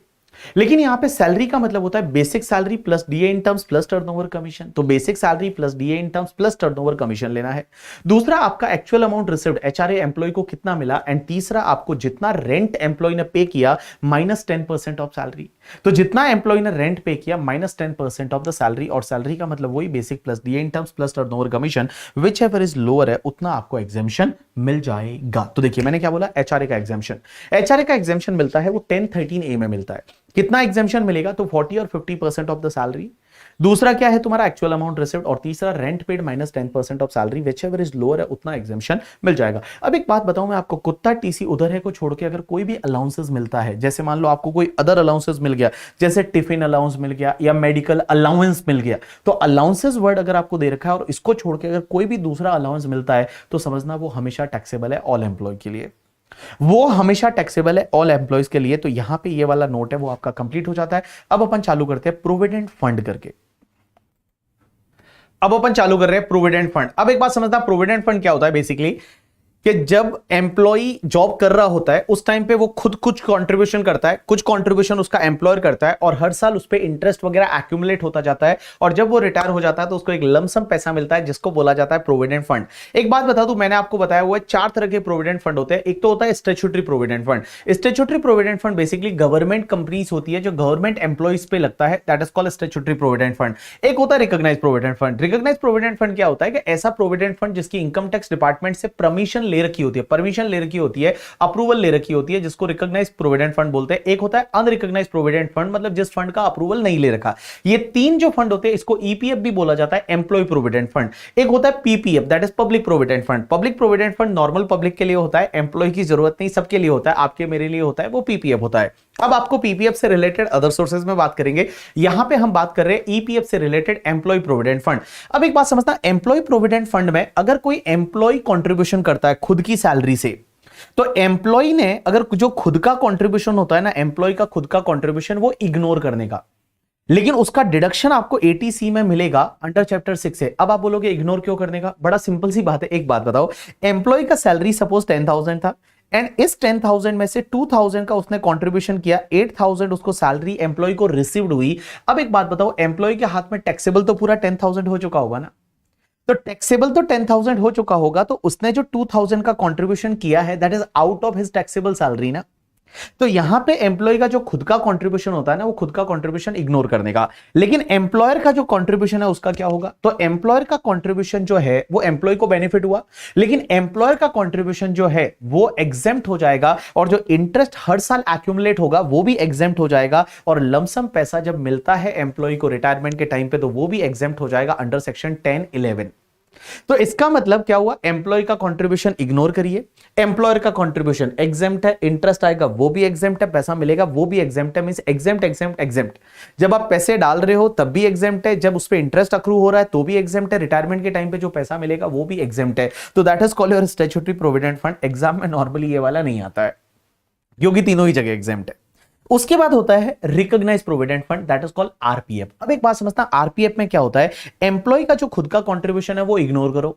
लेकिन यहां पे सैलरी का मतलब होता है basic salary plus DA in terms plus turnover commission. तो basic salary plus DA in terms plus turnover commission लेना है। दूसरा आपका actual amount received HRA employ को कितना मिला, एंड तीसरा आपको जितना रेंट एम्प्लॉय ने पे किया माइनस 10% ऑफ सैलरी। तो जितना एम्प्लॉय ने रेंट पे किया माइनस 10% ऑफ द सैलरी, और सैलरी का मतलब वही basic plus DA in terms plus turnover commission, which ever is lower है उतना आपको एग्जेम्पशन मिल जाएगा। तो देखिए मैंने क्या बोला, एचआरए का एग्जेम्पशन, एचआरए का एग्जेम्पशन मिलता है वो 1013A में मिलता है। कितना एग्जेम्पशन मिलेगा, तो 40 और 50% ऑफ द सैलरी। दूसरा क्या है तुम्हारा एक्चुअल अमाउंट रिसीव्ड, और तीसरा rent paid minus 10% of salary, which ever is lower है उतना एग्जेम्पशन मिल जाएगा। अब एक बात बताऊं मैं आपको, कुत्ता टीसी उधर है को छोड़ के अगर कोई भी अलाउंसेस मिलता है, जैसे मान लो आपको कोई अदर अलाउंसेस मिल गया, जैसे टिफिन अलाउंस मिल गया या मेडिकल अलाउंस मिल गया, तो अलाउंसेस वर्ड अगर आपको दे रखा है और इसको छोड़ के अगर कोई भी दूसरा अलाउंस मिलता है तो समझना वो हमेशा टैक्सेबल है ऑल एम्प्लॉय के लिए, वो हमेशा टैक्सेबल है ऑल एम्प्लॉयज के लिए। तो यहां पे ये वाला नोट है वो आपका कंप्लीट हो जाता है। अब अपन चालू करते हैं प्रोविडेंट फंड करके। अब अपन चालू कर रहे हैं प्रोविडेंट फंड। अब एक बात समझना, प्रोविडेंट फंड क्या होता है बेसिकली, कि जब एम्प्लॉय जॉब कर रहा होता है उस टाइम पे वो खुद कुछ कंट्रीब्यूशन करता है, कुछ कंट्रीब्यूशन उसका एम्प्लॉयर करता है, और हर साल उस पे इंटरेस्ट वगैरह एक्यूमुलेट होता जाता है, और जब वो रिटायर हो जाता है तो उसको एक लमसम पैसा मिलता है जिसको बोला जाता है प्रोविडेंट फंड। एक बात बता दूं, मैंने आपको बताया हुआ है 4 तरह के प्रोविडेंट फंड होते हैं। एक तो होता है statutory provident fund. Statutory provident fund basically government companies होती है जो गवर्नमेंट एम्प्लॉइज पे लगता है, that is called statutory provident fund. एक होता है recognised provident fund. Recognised provident fund क्या होता है कि ऐसा प्रोविडेंट फंड जिसकी इनकम टैक्स डिपार्टमेंट से परमिशन ले रखी होती है, परमिशन ले रखी होती है, अप्रूवल ले रखी होती है, जिसको रिकॉग्नाइज्ड प्रोविडेंट फंड बोलते हैं। एक होता है अनरिकॉग्नाइज्ड प्रोविडेंट फंड, मतलब जिस फंड का अप्रूवल नहीं ले रखा। ये 3 जो फंड होते हैं इसको ईपीएफ भी बोला जाता है, एम्प्लॉय प्रोविडेंट फंड। एक होता है PPF, that is public provident fund. Public provident fund normal public के लिए होता है, एम्प्लॉय की जरूरत नहीं, सबके लिए होता है, आपके मेरे लिए होता है, वो पीपीएफ होता है। अब आपको पीपीएफ से रिलेटेड अदर सोर्सेज में बात करेंगे, यहां पे हम बात कर रहे हैं ईपीएफ से रिलेटेड एम्प्लॉय प्रोविडेंट फंड। अब एक बात समझना, एम्प्लॉय प्रोविडेंट फंड में अगर कोई एम्प्लॉय कंट्रीब्यूशन करता है खुद की सैलरी से, तो एम्प्लॉय ने अगर जो खुद का कंट्रीब्यूशन होता है ना, एम्प्लॉय का खुद का कंट्रीब्यूशन वो इग्नोर करने का, लेकिन उसका डिडक्शन आपको एटीसी में मिलेगा अंडर चैप्टर 6 से। अब आप बोलोगे इग्नोर क्यों करने का, बड़ा सिंपल सी बात है। एक बात बताओ, एम्प्लॉय का सैलरी सपोज 10,000 था, एंड इस 10,000 में से 2,000 का उसने कंट्रीब्यूशन किया, 8,000 उसको सैलरी एम्प्लॉय को रिसीव्ड हुई। अब एक बात बताओ, एम्प्लॉय के हाथ में टैक्सेबल तो पूरा 10,000 हो चुका होगा ना, तो टैक्सेबल तो 10,000 हो चुका होगा, तो उसने जो 2,000 का कंट्रीब्यूशन किया है that is out of his taxable salary ना। तो यहां पे एम्प्लॉय का जो खुद का कंट्रीब्यूशन होता है ना, वो खुद का कंट्रीब्यूशन इग्नोर करने का। लेकिन एम्प्लॉयर का जो कंट्रीब्यूशन है उसका क्या होगा, तो एम्प्लॉयर का कंट्रीब्यूशन जो है वो एम्प्लॉय को बेनिफिट हुआ, लेकिन एम्प्लॉयर का कंट्रीब्यूशन जो है वो एग्जेम्प्ट हो जाएगा, और जो इंटरेस्ट हर साल एक्यूमुलेट होगा वो भी एग्जेम्प्ट हो जाएगा, और लमसम पैसा जब मिलता है एम्प्लॉय को रिटायरमेंट के टाइम पे तो वो भी एग्जेम्प्ट हो जाएगा अंडर सेक्शन 10(11). तो इसका मतलब क्या हुआ, एम्प्लॉय का कंट्रीब्यूशन इग्नोर करिए, एम्प्लॉयर का कंट्रीब्यूशन एग्जेम्प्ट है, इंटरेस्ट आएगा वो भी एग्जेम्प्ट है, पैसा मिलेगा वो भी एग्जेम्प्ट है, मींस एग्जेम्प्ट एग्जेम्प्ट एग्जेम्प्ट। जब आप पैसे डाल रहे हो तब भी एग्जेम्प्ट है, जब उस पे इंटरेस्ट अक्रू हो रहा है तो भी एग्जेम्प्ट है, रिटायरमेंट के टाइम पे जो पैसा मिलेगा वो भी एग्जेम्प्ट है। तो that is called your statutory provident fund. Exam में नॉर्मली ये वाला नहीं आता है क्योंकि तीनों ही जगह एग्जेम्प्ट है। उसके बाद होता है recognised provident fund, that is called RPF. अब एक बात समझना, आरपीएफ में क्या होता है, एम्प्लॉय का जो खुद का कंट्रीब्यूशन है वो इग्नोर करो,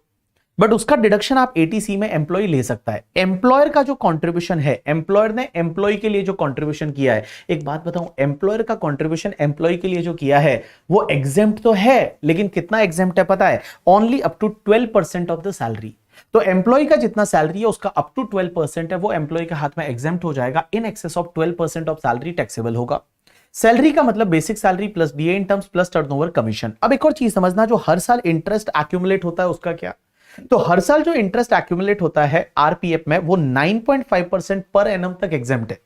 बट उसका डिडक्शन आप एटीसी में एम्प्लॉय ले सकता है। एम्प्लॉयर का जो कंट्रीब्यूशन है, एम्प्लॉयर ने एम्प्लॉय के लिए जो कंट्रीब्यूशन किया है, एक बात बताऊं, एम्प्लॉयर का कंट्रीब्यूशन एम्प्लॉय के लिए जो किया है वो एग्जेम्प्ट तो है, लेकिन कितना एग्जेम्प्ट है पता है, only up to 12% of the salary. तो एम्प्लॉय का जितना सैलरी है उसका अप टू 12% है, वो एम्प्लॉय के हाथ में एग्जेम्प्ट हो जाएगा। इन excess of 12% of salary taxable होगा। सैलरी का मतलब basic salary plus DA in terms plus turnover commission. अब एक और चीज समझना, जो हर साल इंटरेस्ट एक्यूमुलेट होता है उसका क्या, तो हर साल जो इंटरेस्ट एक्यूमुलेट होता है आरपीएफ में वो 9.5% पर एनम तक एग्जेम्प्ट है।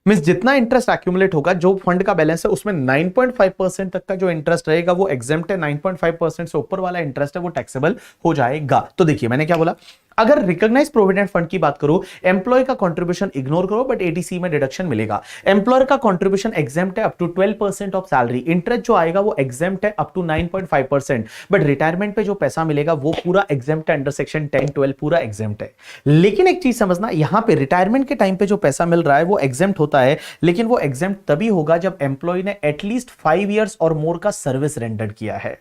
मींस जितना इंटरेस्ट एक्यूमुलेट होगा, जो फंड का बैलेंस है उसमें 9.5% तक का जो इंटरेस्ट रहेगा वो एग्जेम्प्ट है, 9.5% से ऊपर वाला इंटरेस्ट है वो टैक्सेबल हो जाएगा। तो देखिए मैंने क्या बोला, अगर रिकॉग्नाइज प्रोविडेंट फंड की बात करूं, एम्प्लॉय का कंट्रीब्यूशन इग्नोर करो बट एटीसी में डिडक्शन मिलेगा। एम्प्लॉयर का कंट्रीब्यूशन एग्जेम्प्ट है up to 12% of salary, interest जो आएगा वो एग्जेम्प्ट है अप टू 9.5%, बट रिटायरमेंट पे जो पैसा मिलेगा वो पूरा एग्जेम्प्ट है, अंडर सेक्शन 10-12 पूरा एग्जेम्प्ट है। लेकिन एक चीज समझना, यहां पे रिटायरमेंट के टाइम पे जो पैसा मिल रहा है वो एग्जेम्प्ट होता है, लेकिन वो एग्जेम्प्ट तभी होगा जब एम्प्लॉय ने एटलीस्ट 5 इयर्स और मोर का सर्विस रेंडर किया है।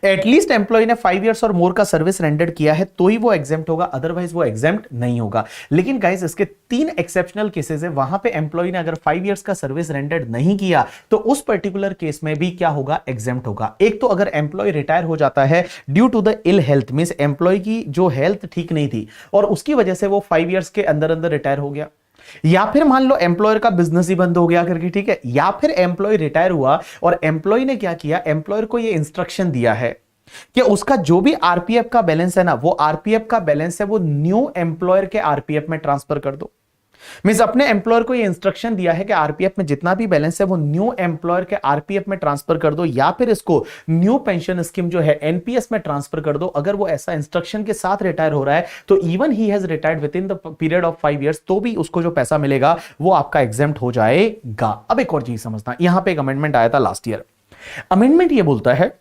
एटलीस्ट एम्प्लॉय ने 5 इयर्स और मोर का सर्विस रेंडर किया है तो ही वो एग्जेम्प्ट होगा, अदरवाइज वो एग्जेम्प्ट नहीं होगा। लेकिन गाइस इसके 3 एक्सेप्शनल केसेस है, वहां पे एम्प्लॉय ने अगर 5 इयर्स का सर्विस रेंडर नहीं किया तो उस पर्टिकुलर केस में भी क्या होगा, एग्जेम्प्ट होगा। एक तो अगर एम्प्लॉय रिटायर हो जाता है due to the ill health, means employ की जो हेल्थ ठीक नहीं थी और उसकी वजह से वो 5 इयर्स के अंदर अंदर रिटायर हो गया, या फिर मान लो एम्प्लॉयर का बिजनेस ही बंद हो गया करके, ठीक है, या फिर एम्प्लॉय रिटायर हुआ और एम्प्लॉय ने क्या किया, एम्प्लॉयर को ये इंस्ट्रक्शन दिया है कि उसका जो भी आरपीएफ का बैलेंस है ना, वो आरपीएफ का बैलेंस है वो न्यू एम्प्लॉयर के आरपीएफ में ट्रांसफर कर दो। मींस अपने एम्प्लॉयर को ये इंस्ट्रक्शन दिया है कि आरपीएफ में जितना भी बैलेंस है वो न्यू एम्प्लॉयर के आरपीएफ में ट्रांसफर कर दो, या फिर इसको न्यू पेंशन स्कीम जो है एनपीएस में ट्रांसफर कर दो। अगर वो ऐसा इंस्ट्रक्शन के साथ रिटायर हो रहा है तो even he has retired with in the period of 5 years, तो भी उसको जो पैसा मिलेगा वो आपका एग्जेम्प्ट हो जाएगा। अब एक और चीज समझना, यहां पर एक अमेंडमेंट आया था लास्ट ईयर। अमेंडमेंट ये बोलता है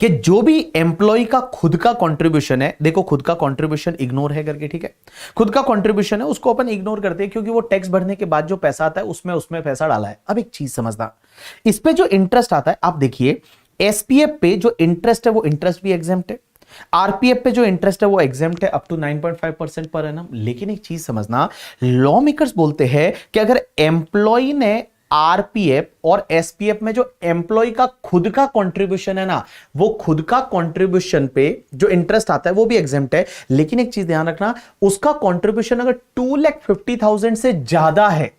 कि जो भी एम्प्लॉय का खुद का कंट्रीब्यूशन है, देखो खुद का कंट्रीब्यूशन इग्नोर है करके, ठीक है, खुद का कंट्रीब्यूशन है उसको अपन इग्नोर करते हैं क्योंकि वो टैक्स भरने के बाद जो पैसा आता है उसमें पैसा डाला है। अब एक चीज समझना, इस पे जो इंटरेस्ट आता है, आप देखिए एसपीएफ पे जो इंटरेस्ट है वो इंटरेस्ट भी एग्जेम्प्ट है, आरपीएफ पे जो इंटरेस्ट है वो एग्जेम्प्ट है अप टू 9.5% पर एनम। लेकिन एक चीज समझना, लॉ मेकर्स बोलते हैं कि अगर एम्प्लॉय ने आरपीएफ और एसपीएफ में जो एम्प्लॉय का खुद का कंट्रीब्यूशन है ना, वो खुद का कंट्रीब्यूशन पे जो इंटरेस्ट आता है वो भी एग्जेम्प्ट है। लेकिन एक चीज ध्यान रखना, उसका कंट्रीब्यूशन अगर 2,50,000 से ज्यादा है,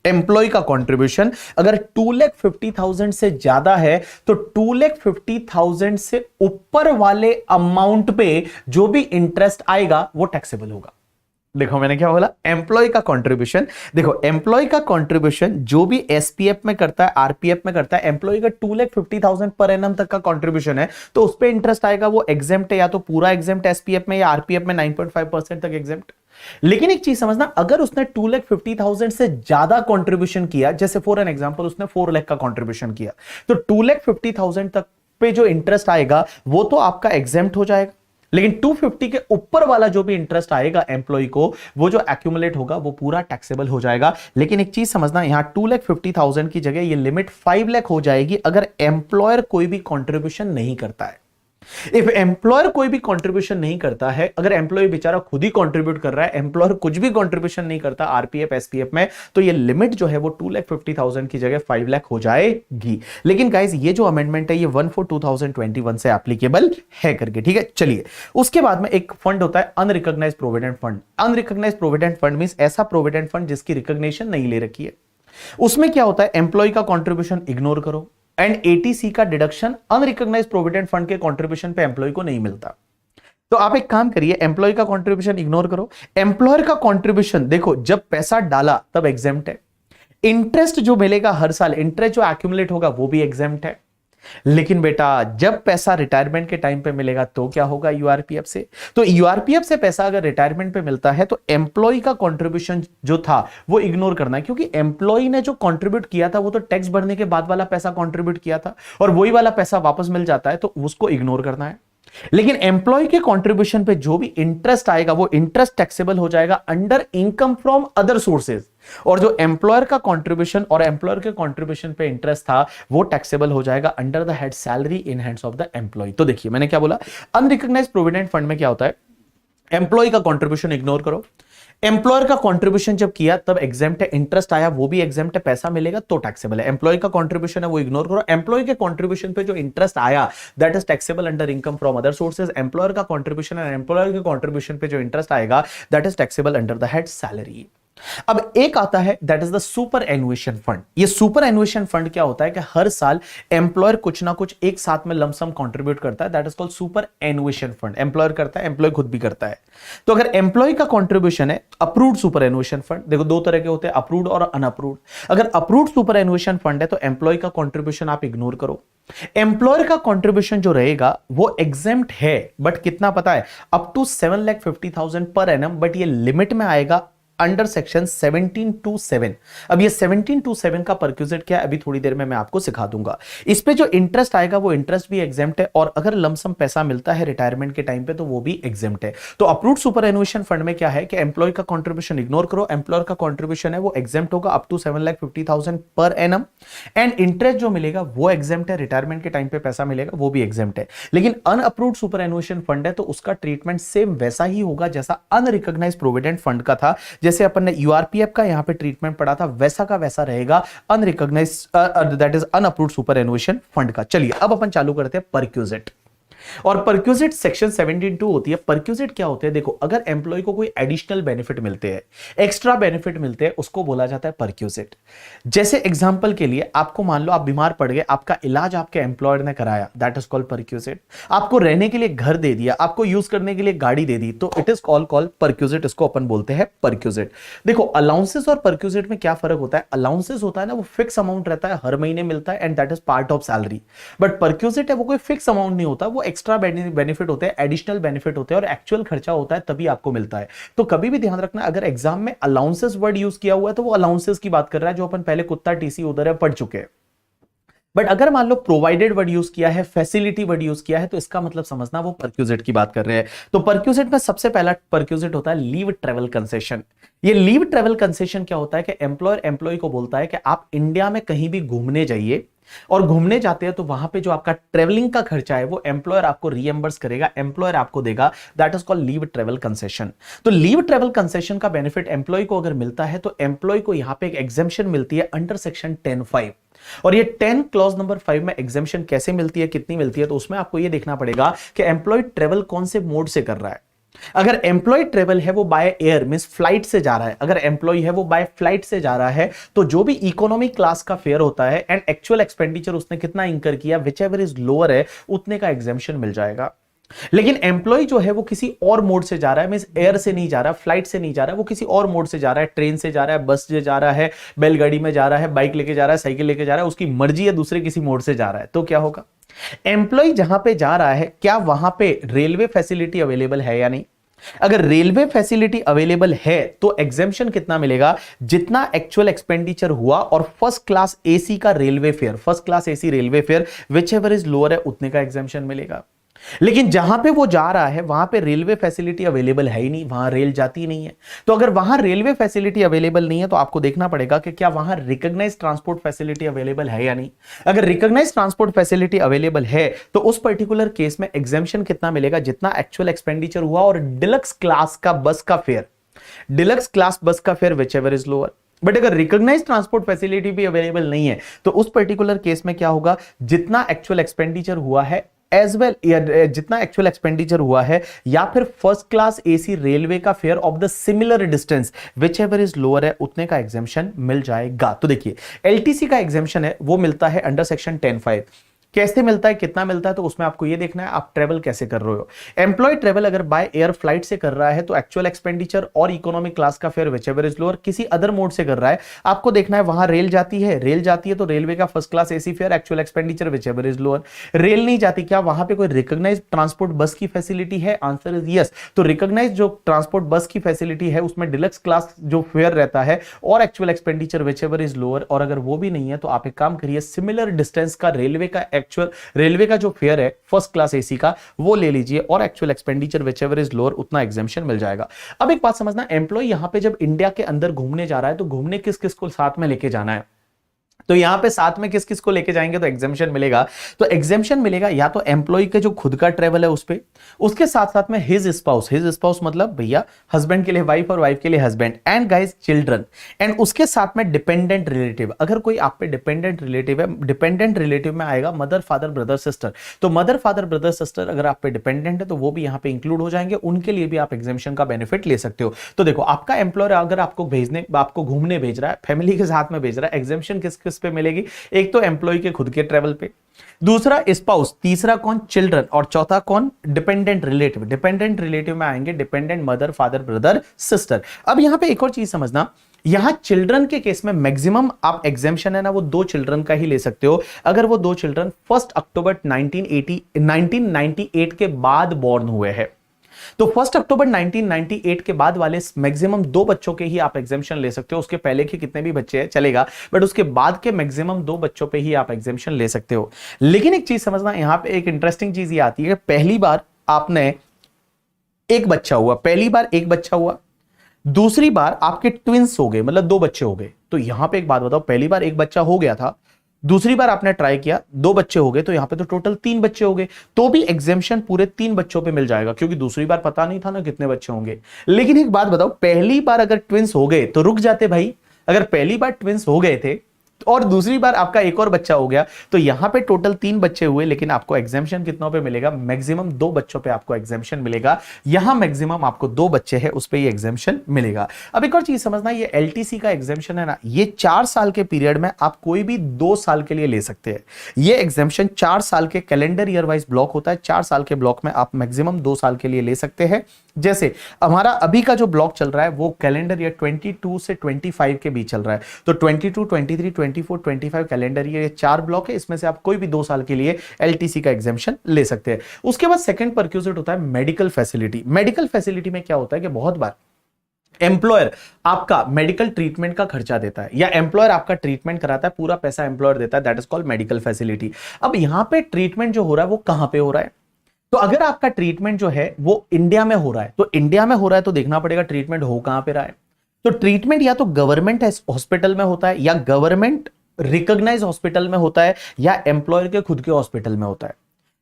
एम्प्लॉय का कंट्रीब्यूशन अगर 2,50,000 से ज्यादा है तो 2,50,000 से ऊपर वाले अमाउंट पे जो भी इंटरेस्ट आएगा वो टैक्सेबल होगा। देखो मैंने क्या बोला, एम्प्लॉय का कंट्रीब्यूशन, देखो एम्प्लॉय का कंट्रीब्यूशन जो भी एसपीएफ में करता है, आरपीएफ में करता है, एम्प्लॉय का 2,50,000 पर एनम तक का कंट्रीब्यूशन है तो उस पे इंटरेस्ट आएगा, वो एग्जेम्प्ट है, या तो पूरा एग्जेम्प्ट एसपीएफ में या आरपीएफ में 9.5% तक एग्जेम्प्ट। लेकिन एक चीज समझना, अगर उसने 2,50,000 से ज्यादा कंट्रीब्यूशन किया, जैसे फॉर एन एग्जांपल उसने 4 लाख का कंट्रीब्यूशन किया, तो 2,50,000 तक पे जो इंटरेस्ट आएगा वो तो आपका एग्जेम्प्ट हो जाएगा। लेकिन 250 के ऊपर वाला जो भी इंटरेस्ट आएगा एम्प्लॉय को, वो जो एक्यूमुलेट होगा वो पूरा टैक्सेबल हो जाएगा। लेकिन एक चीज समझना, यहां 2,50,000 की जगह ये लिमिट 5 लाख हो जाएगी अगर एम्प्लॉयर कोई भी कंट्रीब्यूशन नहीं करता है। इफ एम्प्लॉयर कोई भी कंट्रीब्यूशन नहीं करता है, अगर एम्प्लॉय बेचारा खुद ही कंट्रीब्यूट कर रहा है, एम्प्लॉयर कुछ भी कंट्रीब्यूशन नहीं करता आरपीएफ एसपीएफ में, तो ये लिमिट जो है वो 2,50,000 की जगह 5 लाख हो जाएगी। लेकिन गाइस ये जो अमेंडमेंट है ये 1/4/2021 से एप्लीकेबल है करके, ठीक है। चलिए उसके बाद में एक फंड होता है unrecognised provident fund. Unrecognised provident fund means ऐसा प्रोविडेंट फंड जिसकी रिकॉग्निशन नहीं ले रखी है। उसमें क्या होता है, एम्प्लॉय का कंट्रीब्यूशन इग्नोर करो एंड एटीसी का डिडक्शन अनरिकॉग्नाइज्ड प्रोविडेंट फंड के कंट्रीब्यूशन पे एम्प्लॉय को नहीं मिलता। तो आप एक काम करिए, एम्प्लॉय का कंट्रीब्यूशन इग्नोर करो, एम्प्लॉयर का कंट्रीब्यूशन देखो जब पैसा डाला तब एग्जेम्प्ट है, इंटरेस्ट जो मिलेगा हर साल, इंटरेस्ट जो एक्यूमुलेट होगा वो भी एग्जेम्प्ट है। लेकिन बेटा जब पैसा रिटायरमेंट के टाइम पे मिलेगा तो क्या होगा, यूआरपीएफ से। तो यूआरपीएफ से पैसा अगर रिटायरमेंट पे मिलता है तो एम्प्लॉय का कंट्रीब्यूशन जो था वो इग्नोर करना है, क्योंकि एम्प्लॉय ने जो कंट्रीब्यूट किया था वो तो टैक्स भरने के बाद वाला पैसा कंट्रीब्यूट किया था और वही वाला पैसा वापस मिल जाता है तो उसको इग्नोर करना है। लेकिन एम्प्लॉय के कंट्रीब्यूशन पे जो भी इंटरेस्ट आएगा वो इंटरेस्ट टैक्सेबल हो जाएगा under income from other sources, और जो एम्प्लॉयर का कंट्रीब्यूशन और एम्प्लॉयर के कंट्रीब्यूशन पे इंटरेस्ट था वो टैक्सेबल हो जाएगा under the head salary in hands of the employ. तो देखिए मैंने क्या बोला, अनरिकॉग्नाइज्ड प्रोविडेंट फंड में क्या होता है, एम्प्लॉय का कंट्रीब्यूशन इग्नोर करो, एम्प्लॉयर का कंट्रीब्यूशन जब किया तब एग्जेम्प्ट है, इंटरेस्ट आया वो भी एग्जेम्प्ट है, पैसा मिलेगा तो टैक्सेबल है। एम्प्लॉय का कंट्रीब्यूशन है वो इग्नोर करो, एम्प्लॉय के कंट्रीब्यूशन पे जो इंटरेस्ट आया that is taxable under income from other sources. Employer का कंट्रीब्यूशन है, एम्प्लॉयर के कंट्रीब्यूशन पे जो इंटरेस्ट आएगा that is taxable under the head salary. अब एक आता है that is the superannuation fund. ये सुपर एनुएशन फंड क्या होता है कि हर साल एम्प्लॉयर कुछ ना कुछ एक साथ में लमसम कंट्रीब्यूट करता है, that is called superannuation fund. Employer करता है, एम्प्लॉय खुद भी करता है। तो अगर एम्प्लॉय का कंट्रीब्यूशन है अप्रूव्ड सुपर एनुएशन फंड, देखो दो तरह के होते हैं, अप्रूव्ड और अनअप्रूव्ड। अगर अप्रूव्ड सुपर एनुएशन फंड है तो एम्प्लॉय का कंट्रीब्यूशन आप इग्नोर करो। एम्प्लॉयर का कंट्रीब्यूशन जो रहेगा वो एग्जेम्प्ट है, बट कितना पता है, up to 7,50,000 per annum, but ये लिमिट में आएगा अंडर सेक्शन 1727। अब ये 1727 का परक्यूजिट क्या है अभी थोड़ी देर में मैं आपको सिखा दूंगा। इस पे जो इंटरेस्ट आएगा वो इंटरेस्ट भी एग्जेम्प्ट है, और अगर लमसम पैसा मिलता है रिटायरमेंट के टाइम पे तो वो भी एग्जेम्प्ट है। तो अप्रूव्ड सुपर एनुएशन फंड में क्या है कि एम्प्लॉय का कंट्रीब्यूशन इग्नोर करो, एम्प्लॉयर का कंट्रीब्यूशन है वो एग्जेम्प्ट होगा up to 7,50,000 per annum, and interest जो मिलेगा वो एग्जेम्प्ट है, रिटायरमेंट के टाइम पे पैसा मिलेगा वो भी एग्जेम्प्ट है। लेकिन अनअप्रूव्ड सुपर एनुएशन फंड है तो उसका ट्रीटमेंट सेम वैसा ही होगा जैसा अनरिकॉग्नाइज्ड प्रोविडेंट फंड का था। जैसे अपन ने यूआरपीएफ का यहां पे ट्रीटमेंट पढ़ा था वैसा का वैसा रहेगा unrecognised that is unapproved superannuation fund का। चलिए अब अपन चालू करते हैं परक्यूजिट। और परक्यूजिट सेक्शन 17(2) होती है। परक्यूजिट क्या होते हैं, देखो अगर एम्प्लॉय को कोई एडिशनल बेनिफिट मिलते हैं, एक्स्ट्रा बेनिफिट मिलते हैं, उसको बोला जाता है परक्यूजिट। जैसे एग्जांपल के लिए आपको मान लो आप बीमार पड़ गए, आपका इलाज आपके एम्प्लॉयर ने कराया, दैट इज कॉल्ड परक्यूजिट। आपको रहने के लिए घर दे दिया, आपको यूज करने के लिए गाड़ी दे दी, तो इट इज कॉल्ड परक्यूजिट। इसको अपन बोलते हैं परक्यूजिट। देखो अलाउंसेस और परक्यूजिट में क्या फर्क होता है, अलाउंसेस होता है ना वो फिक्स अमाउंट रहता है, हर महीने मिलता है and that is part of salary. But perquisite है वो कोई फिक्स अमाउंट नहीं होता, वो एक्स्ट्रा बेनिफिट होते हैं, एडिशनल बेनिफिट होते हैं, और एक्चुअल खर्चा होता है तभी आपको मिलता है। तो कभी भी ध्यान रखना अगर एग्जाम में अलाउंसेस वर्ड यूज किया हुआ है तो वो अलाउंसेस की बात कर रहा है, जो अपन पहले कुत्ता टीसी उधर है पढ़ चुके हैं। बट अगर मान लो प्रोवाइडेड वर्ड यूज किया है, फैसिलिटी वर्ड यूज किया है, तो इसका मतलब समझना वो परक्यूजिट की बात कर रहे हैं। तो परक्यूजिट में सबसे पहला परक्यूजिट होता है लीव ट्रेवल कंसेशन। ये लीव ट्रेवल कंसेशन क्या होता है कि एम्प्लॉयर एम्प्लॉय को बोलता है कि आप इंडिया में कहीं भी घूमने जाइए, और घूमने जाते हैं तो वहां पे जो आपका ट्रेवलिंग का खर्चा है वो एम्प्लॉयर आपको रीएम्बर्स करेगा, एम्प्लॉयर आपको देगा, that is called leave travel concession. तो लीव ट्रेवल कंसेशन का बेनिफिट एम्प्लॉय को अगर मिलता है तो एम्प्लॉय को यहां पे एक एग्जेम्पशन मिलती है अंडर सेक्शन 10(5). और ये 10 क्लॉज नंबर 5 में एग्जेम्पशन कैसे मिलती है, कितनी मिलती है, तो उसमें आपको ये देखना पड़ेगा कि एम्प्लॉय ट्रेवल कौन से मोड से कर रहा है। अगर एम्प्लॉय ट्रेवल है वो बाय एयर मींस फ्लाइट से जा रहा है, अगर एम्प्लॉय है वो बाय फ्लाइट से जा रहा है, तो जो भी इकोनॉमी क्लास का फेयर होता है एंड एक्चुअल एक्सपेंडिचर उसने कितना इंकर किया, विच एवर इज लोअर है, उतने का एग्जेम्पशन मिल जाएगा। लेकिन एम्प्लॉय जो है वो किसी और मोड से जा रहा है, मींस एयर से नहीं जा रहा, फ्लाइट से नहीं जा रहा, वो किसी और मोड से जा रहा है, ट्रेन से जा रहा है, बस से जा रहा है, बैलगाड़ी में जा रहा है, बाइक लेके जा रहा है, साइकिल लेके जा रहा है, उसकी मर्जी है, दूसरे किसी मोड से जा रहा है, तो क्या होगा, एम्प्लॉय जहां पे जा रहा है क्या वहां पे रेलवे फैसिलिटी अवेलेबल है या नहीं। अगर रेलवे फैसिलिटी अवेलेबल है तो एग्जेम्पशन कितना मिलेगा, जितना एक्चुअल एक्सपेंडिचर हुआ, और फर्स्ट क्लास एसी का railway fair, first class AC railway fair which ever is lower है, उतने का एग्जेम्पशन मिलेगा। लेकिन जहां पे वो जा रहा है वहां पे रेलवे फैसिलिटी अवेलेबल है ही नहीं, वहां रेल जाती नहीं है। तो अगर वहां रेलवे फैसिलिटी अवेलेबल नहीं है तो आपको देखना पड़ेगा कि क्या वहां रिकॉग्नाइज्ड ट्रांसपोर्ट फैसिलिटी अवेलेबल है या नहीं। अगर रिकॉग्नाइज्ड ट्रांसपोर्ट फैसिलिटी अवेलेबल है तो उस पर्टिकुलर केस में एग्जेम्पशन कितना मिलेगा, जितना एक्चुअल एक्सपेंडिचर हुआ, और डिलक्स क्लास का बस का फेयर, डिलक्स क्लास बस का fair which ever is lower. But अगर रिकॉग्नाइज्ड ट्रांसपोर्ट फैसिलिटी भी अवेलेबल नहीं है तो उस पर्टिकुलर केस में क्या होगा, जितना एक्चुअल एक्सपेंडिचर हुआ है एज वेल जितना एक्चुअल एक्सपेंडिचर हुआ है, या फिर फर्स्ट क्लास एसी रेलवे का fair of the similar distance which ever is lower है, उतने का एग्जेम्पशन मिल जाएगा। तो देखिए एलटीसी का एग्जेम्पशन है वो मिलता है अंडर सेक्शन 10(5). कैसे मिलता है, कितना मिलता है, तो उसमें आपको ये देखना है आप ट्रेवल कैसे कर रहे हो। एम्प्लॉय ट्रेवल अगर बाय एयर फ्लाइट से कर रहा है तो एक्चुअल एक्सपेंडिचर और इकोनॉमिक क्लास का fair which ever is lower, किसी अदर मोड से कर रहा है, आपको देखना है वहां रेल जाती है, रेल जाती है तो रेलवे का first class AC fair, actual expenditure which ever is lower. Rail नहीं जाती, क्या वहां पे कोई रिकॉग्नाइज्ड ट्रांसपोर्ट बस की फैसिलिटी है, आंसर इज यस। तो रिकॉग्नाइज्ड जो ट्रांसपोर्ट बस की फैसिलिटी है उसमें डिलक्स क्लास जो फेयर रहता है और actual expenditure which ever is lower, और अगर वो भी नहीं है तो आप एक काम करिए, सिमिलर डिस्टेंस का रेलवे का एक्चुअल रेलवे का जो फेयर है फर्स्ट क्लास एसी का वो ले लीजिए, और actual expenditure which ever is lower, उतना एग्जेम्पशन मिल जाएगा। अब एक बात समझना, एम्प्लॉय यहां पे जब इंडिया के अंदर घूमने जा रहा है तो घूमने किस किस को साथ में लेके जाना है। तो यहां पे साथ में किस किस को लेके जाएंगे तो एग्जामेशन मिलेगा। तो एग्जामेशन मिलेगा या तो एम्प्लॉय के जो खुद का ट्रेवल है उस पे, उसके साथ साथ में हिज स्पाउस मतलब भैया हस्बैंड के लिए वाइफ और वाइफ के लिए husband, and guys children, and उसके साथ में डिपेंडेंट रिलेटिव। अगर कोई आप पे डिपेंडेंट रिलेटिव है, डिपेंडेंट रिलेटिव में आएगा मदर फादर ब्रदर सिस्टर, तो मदर फादर ब्रदर सिस्टर अगर आप पे डिपेंडेंट है तो वो भी यहां पे इंक्लूड हो जाएंगे, उनके लिए भी आप एग्जामेशन का बेनिफिट ले सकते हो। तो देखो आपका एम्प्लॉयर अगर आपको घूमने भेज रहा है, फैमिली के साथ में भेज रहा है, एग्जामेशन किस किस पे मिलेगी, एक तो एम्प्लॉय के खुद के ट्रेवल पे, दूसरा स्पाउस, तीसरा कौन चिल्ड्रन, और चौथा कौन डिपेंडेंट रिलेटिव। डिपेंडेंट रिलेटिव में आएंगे dependent mother father brother sister. अब यहां पे एक और चीज समझना, यहां चिल्ड्रन के केस में मैक्सिमम आप एग्जामेशन है ना वो 2 चिल्ड्रन का ही ले सकते हो, अगर वो 2 चिल्ड्रन 1 अक्टूबर 1998 के बाद बॉर्न हुए हैं। तो 1 अक्टूबर 1998 के बाद वाले मैक्सिमम 2 बच्चों के ही आप एग्जामेशन ले सकते हो, उसके पहले के कितने भी बच्चे हैं चलेगा, बट उसके बाद के मैक्सिमम 2 बच्चों पे ही आप एग्जामेशन ले सकते हो। लेकिन एक चीज समझना, यहां पे एक इंटरेस्टिंग चीज ये आती है कि पहली बार आपने एक बच्चा हुआ, पहली बार एक बच्चा हुआ, दूसरी बार आपके ट्विंस हो गए, मतलब 2 बच्चे हो गए। तो यहां पे एक बात बताओ, पहली बार एक बच्चा हो गया था, दूसरी बार आपने ट्राई किया 2 बच्चे हो गए, तो यहां पे तो टोटल 3 बच्चे हो गए, तो भी एग्जामेशन पूरे 3 बच्चों पे मिल जाएगा, क्योंकि दूसरी बार पता नहीं था ना कितने बच्चे होंगे। लेकिन एक बात बताओ, पहली बार अगर ट्विंस हो गए तो रुक जाते भाई, अगर पहली बार ट्विंस हो गए थे और दूसरी बार आपका एक और बच्चा हो गया, तो यहां पे टोटल 3 बच्चे हुए, लेकिन आपको एग्जामेशन कितनों पे मिलेगा, मैक्सिमम 2 बच्चों पे आपको एग्जामेशन मिलेगा। यहां मैक्सिमम आपको 2 बच्चे हैं उस पे ये एग्जामेशन मिलेगा। अब एक और चीज समझना, ये एलटीसी का एग्जामेशन है ना, ये 4 साल के पीरियड में आप कोई भी 2 साल के लिए ले सकते हैं। ये एग्जामेशन 4 साल के कैलेंडर ईयर वाइज ब्लॉक होता है, 4 साल के ब्लॉक में आप मैक्सिमम 2 साल के लिए ले सकते हैं। जैसे हमारा अभी का जो ब्लॉक चल रहा है वो कैलेंडर ईयर 22 से 25 के बीच चल रहा है, तो 22, 23, 24, 25 कैलेंडर ईयर, ये 4 ब्लॉक है, इसमें से आप कोई भी 2 साल के लिए एलटीसी का एग्जामेशन ले सकते हैं। उसके बाद सेकंड परक्यूजिट होता है मेडिकल फैसिलिटी। मेडिकल फैसिलिटी में क्या होता है कि बहुत बार एम्प्लॉयर आपका मेडिकल ट्रीटमेंट का खर्चा देता है, या एम्प्लॉयर आपका ट्रीटमेंट कराता है, पूरा पैसा एम्प्लॉयर देता है, that is called medical facility. अब यहां पे ट्रीटमेंट जो हो रहा है वो कहां पे हो रहा है, तो अगर आपका ट्रीटमेंट जो है वो इंडिया में हो रहा है, तो इंडिया में हो रहा है तो देखना पड़ेगा ट्रीटमेंट हो कहां पे रहा है। तो ट्रीटमेंट या तो गवर्नमेंट हॉस्पिटल में होता है, या गवर्नमेंट रिकॉग्नाइज हॉस्पिटल में होता है, या एम्प्लॉयर के खुद के हॉस्पिटल में होता है।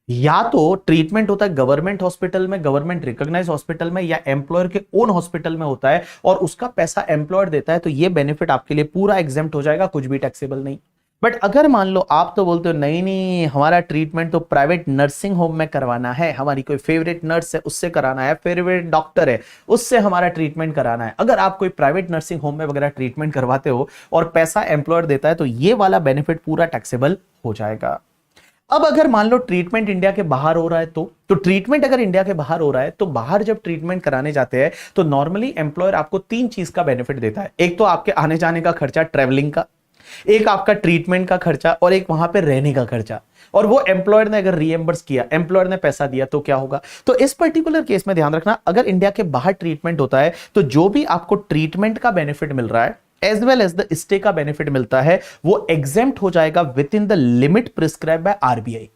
या तो ट्रीटमेंट होता है गवर्नमेंट हॉस्पिटल में, गवर्नमेंट रिकॉग्नाइज हॉस्पिटल में, या एम्प्लॉयर के ओन हॉस्पिटल में होता है और उसका पैसा एम्प्लॉयर देता है, तो ये बेनिफिट आपके लिए पूरा एग्जेम्प्ट हो जाएगा, कुछ भी टैक्सेबल नहीं। बट अगर मान लो आप तो बोलते हो नहीं नहीं हमारा ट्रीटमेंट तो प्राइवेट नर्सिंग होम में करवाना है, हमारी कोई फेवरेट नर्स है उससे कराना है, फेवरेट डॉक्टर है उससे हमारा ट्रीटमेंट कराना है, अगर आप कोई प्राइवेट नर्सिंग होम में वगैरह ट्रीटमेंट करवाते हो और पैसा एम्प्लॉयर देता है, तो ये वाला बेनिफिट पूरा टैक्सेबल हो जाएगा। अब अगर मान लो ट्रीटमेंट इंडिया के बाहर हो रहा है, तो ट्रीटमेंट अगर इंडिया के बाहर हो रहा है, तो बाहर जब ट्रीटमेंट कराने जाते हैं तो नॉर्मली एम्प्लॉयर आपको 3 चीज का बेनिफिट देता है। एक तो आपके आने जाने का खर्चा ट्रेवलिंग का, एक आपका ट्रीटमेंट का खर्चा, और एक वहां पे रहने का खर्चा। और वो एम्प्लॉयर ने अगर रीएम्बर्स किया, एम्प्लॉयर ने पैसा दिया, तो क्या होगा। तो इस पर्टिकुलर केस में ध्यान रखना, अगर इंडिया के बाहर ट्रीटमेंट होता है तो जो भी आपको ट्रीटमेंट का बेनिफिट मिल रहा है as well as the stay का बेनिफिट मिलता है, वो एग्जेम्प्ट हो जाएगा within the limit prescribe by RBI.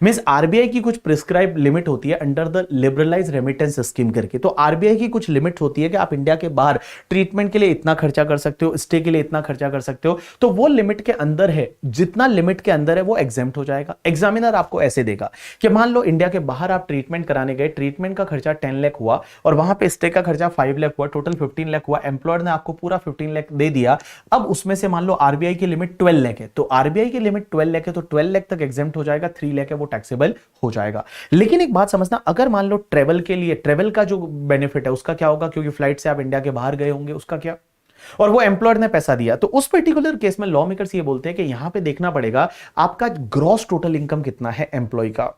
Means RBI की कुछ प्रिस्क्राइब लिमिट होती है under the liberalise remittance scheme करके। तो आरबीआई की कुछ लिमिट होती है कि आप इंडिया के बाहर ट्रीटमेंट के लिए इतना खर्चा कर सकते हो, स्टे के लिए इतना खर्चा कर सकते हो, तो वो लिमिट के अंदर है, जितना लिमिट के अंदर है वो एग्जेम्प्ट हो जाएगा। एग्जामिनर आपको ऐसे देगा कि मान लो इंडिया के बाहर आप ट्रीटमेंट कराने गए, ट्रीटमेंट का खर्चा 10 लाख हुआ और वहां पे स्टे का खर्चा 5 लाख हुआ, टोटल 15 लाख हुआ, एम्प्लॉयर ने आपको पूरा 15 लाख दे दिया। अब उसमें से मान लो आरबीआई की लिमिट 12 लाख है, तो आरबीआई की लिमिट 12 लाख है, तो 12 लाख तक एग्जेम्प्ट हो जाएगा, 3 लाख है वो टैक्सेबल हो जाएगा। लेकिन एक बात समझना, अगर मान लो ट्रेवल के लिए, ट्रेवल का जो बेनिफिट है उसका क्या होगा, क्योंकि फ्लाइट से आप इंडिया के बाहर गए होंगे, उसका क्या, और वो एम्प्लॉयर ने पैसा दिया, तो उस पर्टिकुलर केस में लॉ मेकर्स ये बोलते हैं कि यहां पे देखना पड़ेगा आपका ग्रॉस टोटल इनकम कितना है एम्प्लॉय का।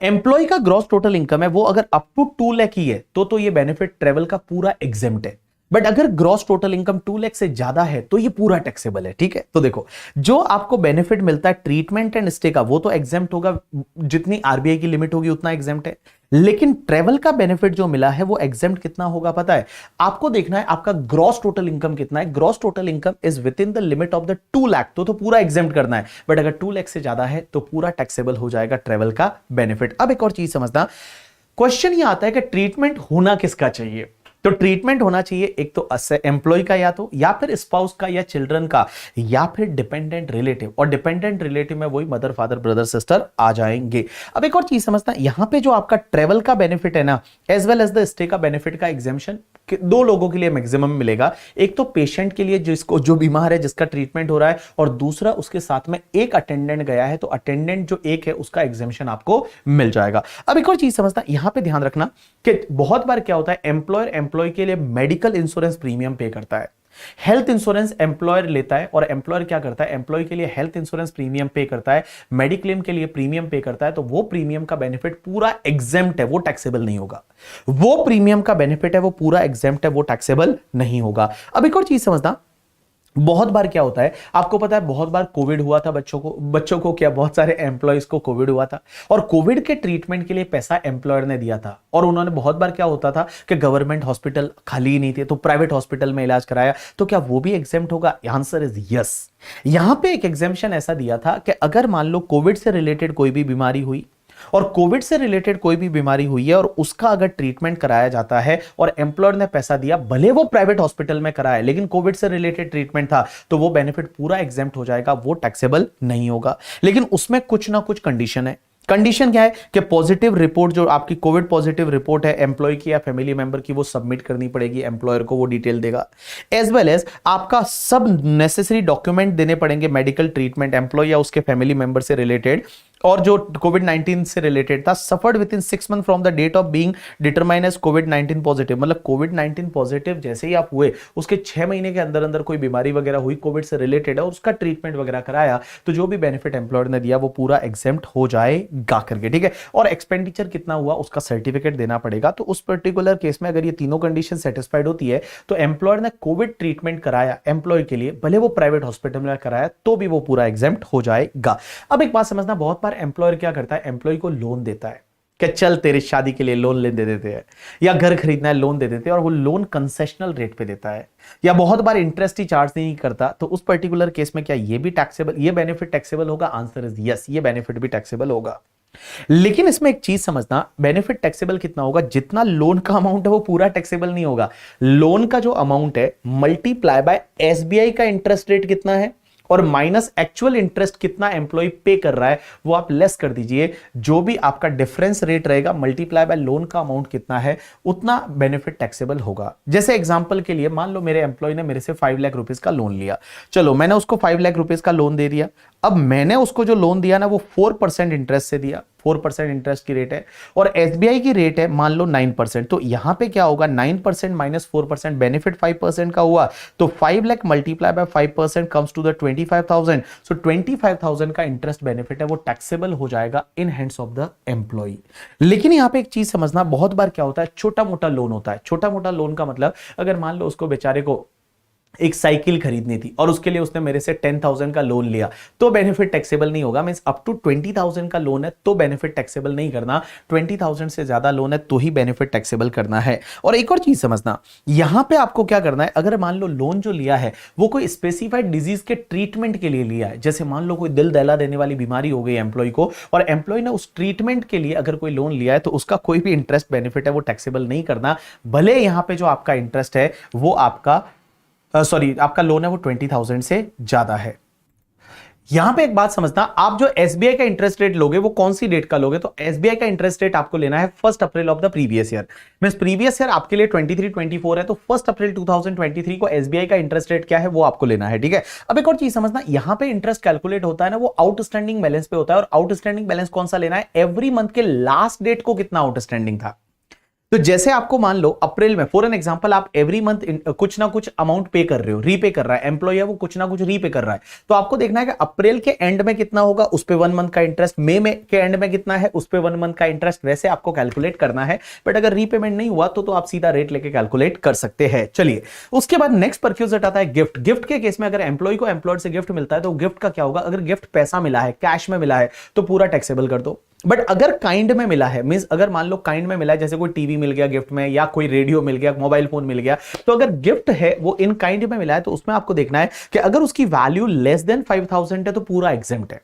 एम्प्लॉय का ग्रॉस टोटल इनकम है वो अगर अप टू 2 लाख ही है तो ये बेनिफिट ट्रेवल का पूरा एग्जेम्प्ट है। बट अगर ग्रॉस टोटल इनकम 2 लाख से ज्यादा है तो ये पूरा टैक्सेबल है। ठीक है, तो देखो जो आपको बेनिफिट मिलता है ट्रीटमेंट एंड स्टे का वो तो एग्जेम्प्ट होगा, जितनी आरबीआई की लिमिट होगी उतना एग्जेम्प्ट है। लेकिन ट्रेवल का बेनिफिट जो मिला है वो एग्जेम्प्ट कितना होगा पता है आपको, देखना है आपका ग्रॉस टोटल इनकम कितना है। Gross total income is with in the limit of the 2 lakh, तो पूरा एग्जेम्प्ट करना है। बट अगर 2 लाख से ज्यादा है तो पूरा टैक्सेबल हो जाएगा ट्रेवल का बेनिफिट। अब एक और चीज समझना, क्वेश्चन ये आता है कि ट्रीटमेंट होना किसका चाहिए। तो ट्रीटमेंट होना चाहिए एक तो एम्प्लॉय का या फिर स्पाउस का या चिल्ड्रन का या फिर डिपेंडेंट रिलेटिव, और डिपेंडेंट रिलेटिव में वही मदर फादर ब्रदर सिस्टर आ जाएंगे। अब एक और चीज समझना, यहां पे जो आपका ट्रेवल का बेनिफिट है ना, as well as the stay का बेनिफिट का एग्जाम्पशन दो लोगों के लिए मैक्सिमम मिलेगा। एक तो पेशेंट के लिए जिसको जो बीमार है, जिसका ट्रीटमेंट हो रहा है, और दूसरा उसके साथ में एक अटेंडेंट गया है, तो अटेंडेंट जो एक है उसका एग्जाम्पशन आपको मिल जाएगा। अब एक और चीज समझना, यहां पे ध्यान रखना कि बहुत बार क्या होता है, एम्प्लॉयर एम्प्लॉय के लिए मेडिकल इंश्योरेंस प्रीमियम पे करता है, हेल्थ इंश्योरेंस एम्प्लॉयर लेता है, और एम्प्लॉयर क्या करता है, एम्प्लॉय के लिए हेल्थ इंश्योरेंस प्रीमियम पे करता है, मेडिक्लेम के लिए प्रीमियम पे करता है। तो वो प्रीमियम का बेनिफिट पूरा एग्जेम्प्ट है, वो टैक्सेबल नहीं होगा। वो प्रीमियम का बेनिफिट है वो पूरा एग्जेम्प्ट है, वो टैक्सेबल नहीं होगा। अब एक और चीज समझना, बहुत बार क्या होता है, आपको पता है बहुत बार कोविड हुआ था बच्चों को क्या, बहुत सारे एम्प्लॉयज को कोविड हुआ था, और कोविड के ट्रीटमेंट के लिए पैसा एम्प्लॉयर ने दिया था, और उन्होंने बहुत बार क्या होता था कि गवर्नमेंट हॉस्पिटल खाली ही नहीं थे, तो प्राइवेट हॉस्पिटल में इलाज कराया, तो क्या वो भी एग्जेम्प्ट होगा? Answer is yes. यहां पे एक एग्जेम्पशन ऐसा दिया था कि अगर मान लो कोविड से रिलेटेड कोई भी बीमारी हुई, और कोविड से रिलेटेड कोई भी बीमारी हुई है और उसका अगर ट्रीटमेंट कराया जाता है और एम्प्लॉयर ने पैसा दिया, भले वो प्राइवेट हॉस्पिटल में कराया लेकिन कोविड से रिलेटेड ट्रीटमेंट था, तो वो बेनिफिट पूरा एग्जेम्प्ट हो जाएगा, वो टैक्सेबल नहीं होगा। लेकिन उसमें कुछ ना कुछ कंडीशन है। कंडीशन क्या है कि पॉजिटिव रिपोर्ट, जो आपकी कोविड पॉजिटिव रिपोर्ट है एम्प्लॉय की या फैमिली मेंबर की, वो सबमिट करनी पड़ेगी एम्प्लॉयर को, वो डिटेल देगा। एज वेल एज आपका सब नेसेसरी डॉक्यूमेंट देने पड़ेंगे, मेडिकल ट्रीटमेंट एम्प्लॉय या उसके फैमिली मेंबर से रिलेटेड, और जो कोविड-19 से रिलेटेड था, suffered within 6 month from the date of being determine as कोविड-19 पॉजिटिव, मतलब कोविड-19 पॉजिटिव जैसे ही आप हुए उसके 6 महीने के अंदर अंदर कोई बीमारी वगैरह हुई कोविड से रिलेटेड है और उसका ट्रीटमेंट वगैरह कराया, तो जो भी बेनिफिट एम्प्लॉयर ने दिया वो पूरा एग्जेम्प्ट हो जाएगा करके, ठीक है। और एक्सपेंडिचर कितना हुआ उसका सर्टिफिकेट देना पड़ेगा। तो उस पर्टिकुलर केस में अगर ये तीनों कंडीशन सेटिस्फाइड होती है, तो एम्प्लॉयर ने कोविड ट्रीटमेंट कराया एम्प्लॉय के लिए, भले वो प्राइवेट हॉस्पिटल में कराया, तो भी वो पूरा एग्जेम्प्ट हो जाएगा। अब एक बात समझना, बहुत एम्प्लॉयर क्या करता है, एम्प्लॉय को लोन देता है कि चल तेरी शादी के लिए लोन ले दे देते हैं, या घर खरीदना है लोन दे देते हैं, और वो लोन कंसेशनल रेट पे देता है, या बहुत बार इंटरेस्ट ही चार्ज नहीं करता, तो उस पर्टिकुलर केस में क्या ये भी टैक्सेबल, ये बेनिफिट टैक्सेबल होगा? आंसर इज यस, ये बेनिफिट भी टैक्सेबल होगा। लेकिन इसमें एक चीज समझना, बेनिफिट टैक्सेबल कितना होगा, जितना लोन का अमाउंट है वो पूरा टैक्सेबल नहीं होगा। लोन का जो अमाउंट है मल्टीप्लाई बाय एसबीआई का इंटरेस्ट रेट कितना है और माइनस एक्चुअल इंटरेस्ट कितना एम्प्लॉय पे कर रहा है, वो आप लेस कर दीजिए। जो भी आपका डिफरेंस रेट रहेगा मल्टीप्लाई बाय लोन का अमाउंट कितना है, उतना बेनिफिट टैक्सेबल होगा। जैसे एग्जांपल के लिए मान लो मेरे एम्प्लॉय ने मेरे से 5 लाख रुपीस का लोन लिया, चलो मैंने उसको 5 लाख रुपीस का लोन दे दिया। अब मैंने उसको जो लोन दिया ना वो 4% इंटरेस्ट से दिया, 4% इंटरेस्ट की रेट है, और एसबीआई की रेट है मान लो 9%। तो यहां पे क्या होगा, 9% माइनस 4%, बेनिफिट 5% का हुआ, तो 5 lakh multiply by 5% comes to the 25,000। So 25,000 का इंटरेस्ट बेनिफिट है वो टैक्सेबल हो जाएगा in hands of the employ. लेकिन यहां पे एक चीज समझना, बहुत बार क्या होता है, छोटा मोटा लोन होता है। छोटा मोटा लोन का मतलब, अगर मान लो उसको बेचारे को एक साइकिल खरीदनी थी और उसके लिए उसने मेरे से 10,000 का लोन लिया, तो बेनिफिट टैक्सेबल नहीं होगा। मींस अप टू 20,000 का लोन है तो बेनिफिट टैक्सेबल नहीं करना, 20,000 से ज्यादा लोन है तो ही बेनिफिट टैक्सेबल करना है। और एक और चीज समझना, यहां पे आपको क्या करना है, अगर मान लो लोन जो लिया है वो कोई स्पेसिफाइड डिजीज के ट्रीटमेंट के लिए लिया है, जैसे मान लो कोई दिल दहला देने वाली बीमारी हो गई एम्प्लॉय को, और एम्प्लॉय ने उस ट्रीटमेंट के लिए अगर कोई लोन लिया है, तो उसका कोई भी इंटरेस्ट बेनिफिट है वो टैक्सेबल नहीं करना, भले यहां पे जो आपका इंटरेस्ट है वो आपका आपका लोन है वो 20,000 से ज्यादा है। यहां पे एक बात समझना, आप जो एसबीआई का इंटरेस्ट रेट लोगे वो कौन सी डेट का लोगे, तो एसबीआई का इंटरेस्ट रेट आपको लेना है 1 अप्रैल of the previous year. Means previous year आपके लिए 23-24 है, तो 1 अप्रैल 2023 को एसबीआई का इंटरेस्ट रेट क्या है वो आपको लेना है, ठीक है। अब एक और चीज समझना, यहां पे इंटरेस्ट कैलकुलेट होता है ना वो आउटस्टैंडिंग बैलेंस पे होता है, और आउटस्टैंडिंग बैलेंस कौन सा लेना है, एवरी मंथ के लास्ट डेट को कितना आउटस्टैंडिंग था। तो जैसे आपको मान लो अप्रैल में फॉर एन एग्जांपल आप एवरी मंथ कुछ ना कुछ अमाउंट पे कर रहे हो, रीपे कर रहा है एम्प्लॉय है वो कुछ ना कुछ रीपे कर रहा है, तो आपको देखना है कि अप्रैल के एंड में कितना होगा, उस पे 1 मंथ का इंटरेस्ट, मई में के एंड में कितना है, उस पे 1 मंथ का इंटरेस्ट, वैसे आपको कैलकुलेट करना है। बट अगर रीपेमेंट नहीं हुआ तो आप सीधा रेट लेके कैलकुलेट कर सकते हैं। चलिए उसके बाद नेक्स्ट परक्यूजिट आता है गिफ्ट। गिफ्ट के केस में अगर एम्प्लॉय को एम्प्लॉयर से गिफ्ट मिलता है तो गिफ्ट का क्या होगा, अगर गिफ्ट पैसा मिला है, कैश में मिला है, तो पूरा टैक्सेबल कर दो। बट अगर काइंड में मिला है, मींस अगर मान लो काइंड में मिला है, जैसे कोई टीवी मिल गया गिफ्ट में, या कोई रेडियो मिल गया, मोबाइल फोन मिल गया, तो अगर गिफ्ट है वो इन काइंड में मिला है, तो उसमें आपको देखना है कि अगर उसकी वैल्यू लेस देन 5,000 है तो पूरा एग्जेम्प्ट है।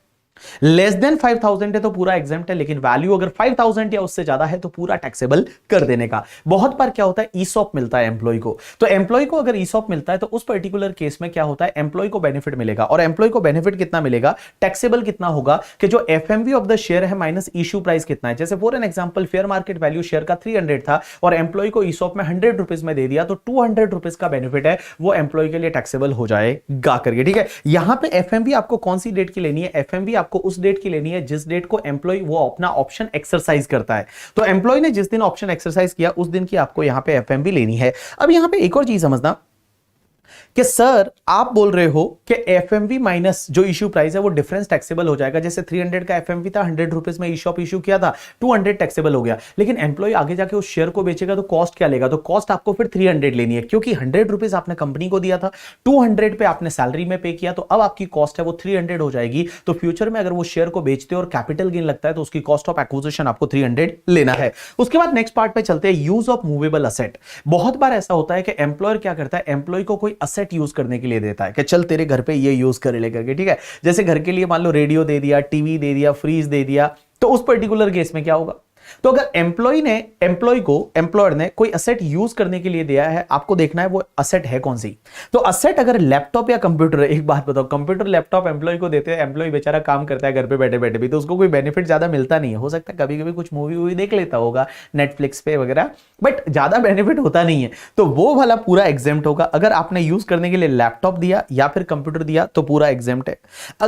लेस देन 5,000 है तो पूरा एग्जाम्प्ट है, लेकिन वैल्यू अगर 5,000 या उससे ज्यादा है तो पूरा टैक्सेबल कर देने का। बहुत बार क्या होता है, ईसॉप मिलता है एम्प्लॉय को, तो एम्प्लॉय को अगर ईसॉप मिलता है तो उस पर्टिकुलर केस में क्या होता है, एम्प्लॉय को बेनिफिट मिलेगा। और एम्प्लॉय को बेनिफिट कितना मिलेगा, टैक्सेबल कितना होगा, कि जो एफएमवी ऑफ द शेयर है माइनस इश्यू प्राइस कितना है। जैसे for an example fair market value share का 300 था और एम्प्लॉय को ईसॉप में 100 रुपीज में दे दिया, तो 200 रुपीज का बेनिफिट है वो एम्प्लॉय के लिए टैक्सेबल हो जाएगा करके। ठीक है, यहां पे एफएमवी आपको कौन सी डेट की लेनी है, एफएमवी आपको उस डेट की लेनी है जिस डेट को एम्प्लॉय वो अपना ऑप्शन एक्सरसाइज करता है। तो एम्प्लॉय ने जिस दिन ऑप्शन एक्सरसाइज किया उस दिन की आपको यहां पे एफएमवी लेनी है। अब यहां पे एक और चीज समझना कि सर आप बोल रहे हो कि एफएमवी माइनस जो इश्यू प्राइस है वो डिफरेंस टैक्सेबल हो जाएगा। जैसे 300 का एफएमवी था, 100 रुपीज में ईशॉप इश्यू किया था, 200 टैक्सेबल हो गया। लेकिन एम्प्लॉय आगे जाके उस शेयर को बेचेगा तो कॉस्ट क्या लेगा, तो कॉस्ट आपको फिर 300 लेनी है, क्योंकि 100 रुपीज आपने कंपनी को दिया था, 200 पे आपने सैलरी में पे किया, तो अब आपकी कॉस्ट है वो 300 हो जाएगी। तो फ्यूचर में अगर वो शेयर को बेचते और कैपिटल गेन लगता है तो उसकी कॉस्ट ऑफ एक्विजिशन आपको 300 लेना है। उसके बाद नेक्स्ट पार्ट पे चलते हैं, यूज ऑफ मूवेबल असेट। बहुत बार ऐसा होता है कि एम्प्लॉयर क्या करता है, एम्प्लॉय को कोई असेट यूज करने के लिए देता है कि चल तेरे घर पे ये यूज कर ले करके। ठीक है, जैसे घर के लिए मान लो रेडियो दे दिया, टीवी दे दिया, फ्रीज दे दिया, तो उस पर्टिकुलर केस में क्या होगा, तो अगर एम्प्लॉयर ने कोई असेट यूज करने के लिए दिया है, आपको देखना है वो असेट है कौन सी। तो असेट अगर लैपटॉप या कंप्यूटर है, एक बात बताओ, कंप्यूटर लैपटॉप एम्प्लॉय को देते हैं, एम्प्लॉय बेचारा काम करता है घर पे बैठे बैठे भी, तो उसको कोई बेनिफिट ज्यादा मिलता नहीं है। हो सकता है कभी कभी कुछ मूवी वूवी देख लेता होगा नेटफ्लिक्स पे वगैरह, बट ज्यादा बेनिफिट होता नहीं है, तो वो वाला पूरा एग्जेम्प्ट होगा। अगर आपने यूज करने के लिए लैपटॉप दिया या फिर कंप्यूटर दिया तो पूरा एग्जेम्प्ट है।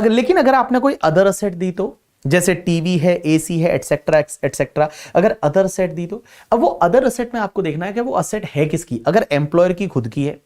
लेकिन अगर आपने कोई अदर असेट दी, तो जैसे टीवी है, एसी है, एटसेट्रा एटसेट्रा, अगर अदर असेट दी, तो अब वो अदर असेट में आपको देखना है कि वो असेट है किसकी। अगर एम्प्लॉयर की खुद की है,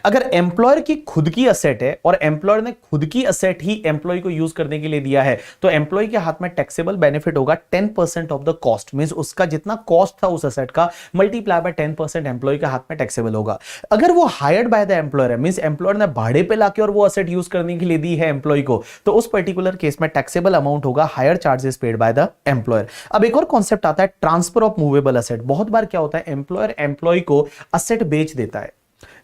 अगर एम्प्लॉयर की खुद की असेट है और एम्प्लॉयर ने खुद की असेट ही एम्प्लॉय को यूज करने के लिए दिया है, तो एम्प्लॉय के हाथ में टैक्सेबल बेनिफिट होगा 10% ऑफ द कॉस्ट, मींस उसका जितना कॉस्ट था उस असेट का मल्टीप्लाई बाय 10% एम्प्लॉय के हाथ में टैक्सेबल होगा। अगर वो हायर्ड बाय द एम्प्लॉयर है, मींस एम्प्लॉयर ने भाड़े पे लाके और वो असेट यूज करने के लिए दी है एम्प्लॉय को, तो उस पर्टिकुलर केस में टैक्सेबल अमाउंट होगा higher charges paid by the employer. अब एक और कॉन्सेप्ट आता है ट्रांसफर ऑफ मूवेबल असेट। बहुत बार क्या होता है, एम्प्लॉयर एम्प्लॉय को असेट बेच देता है।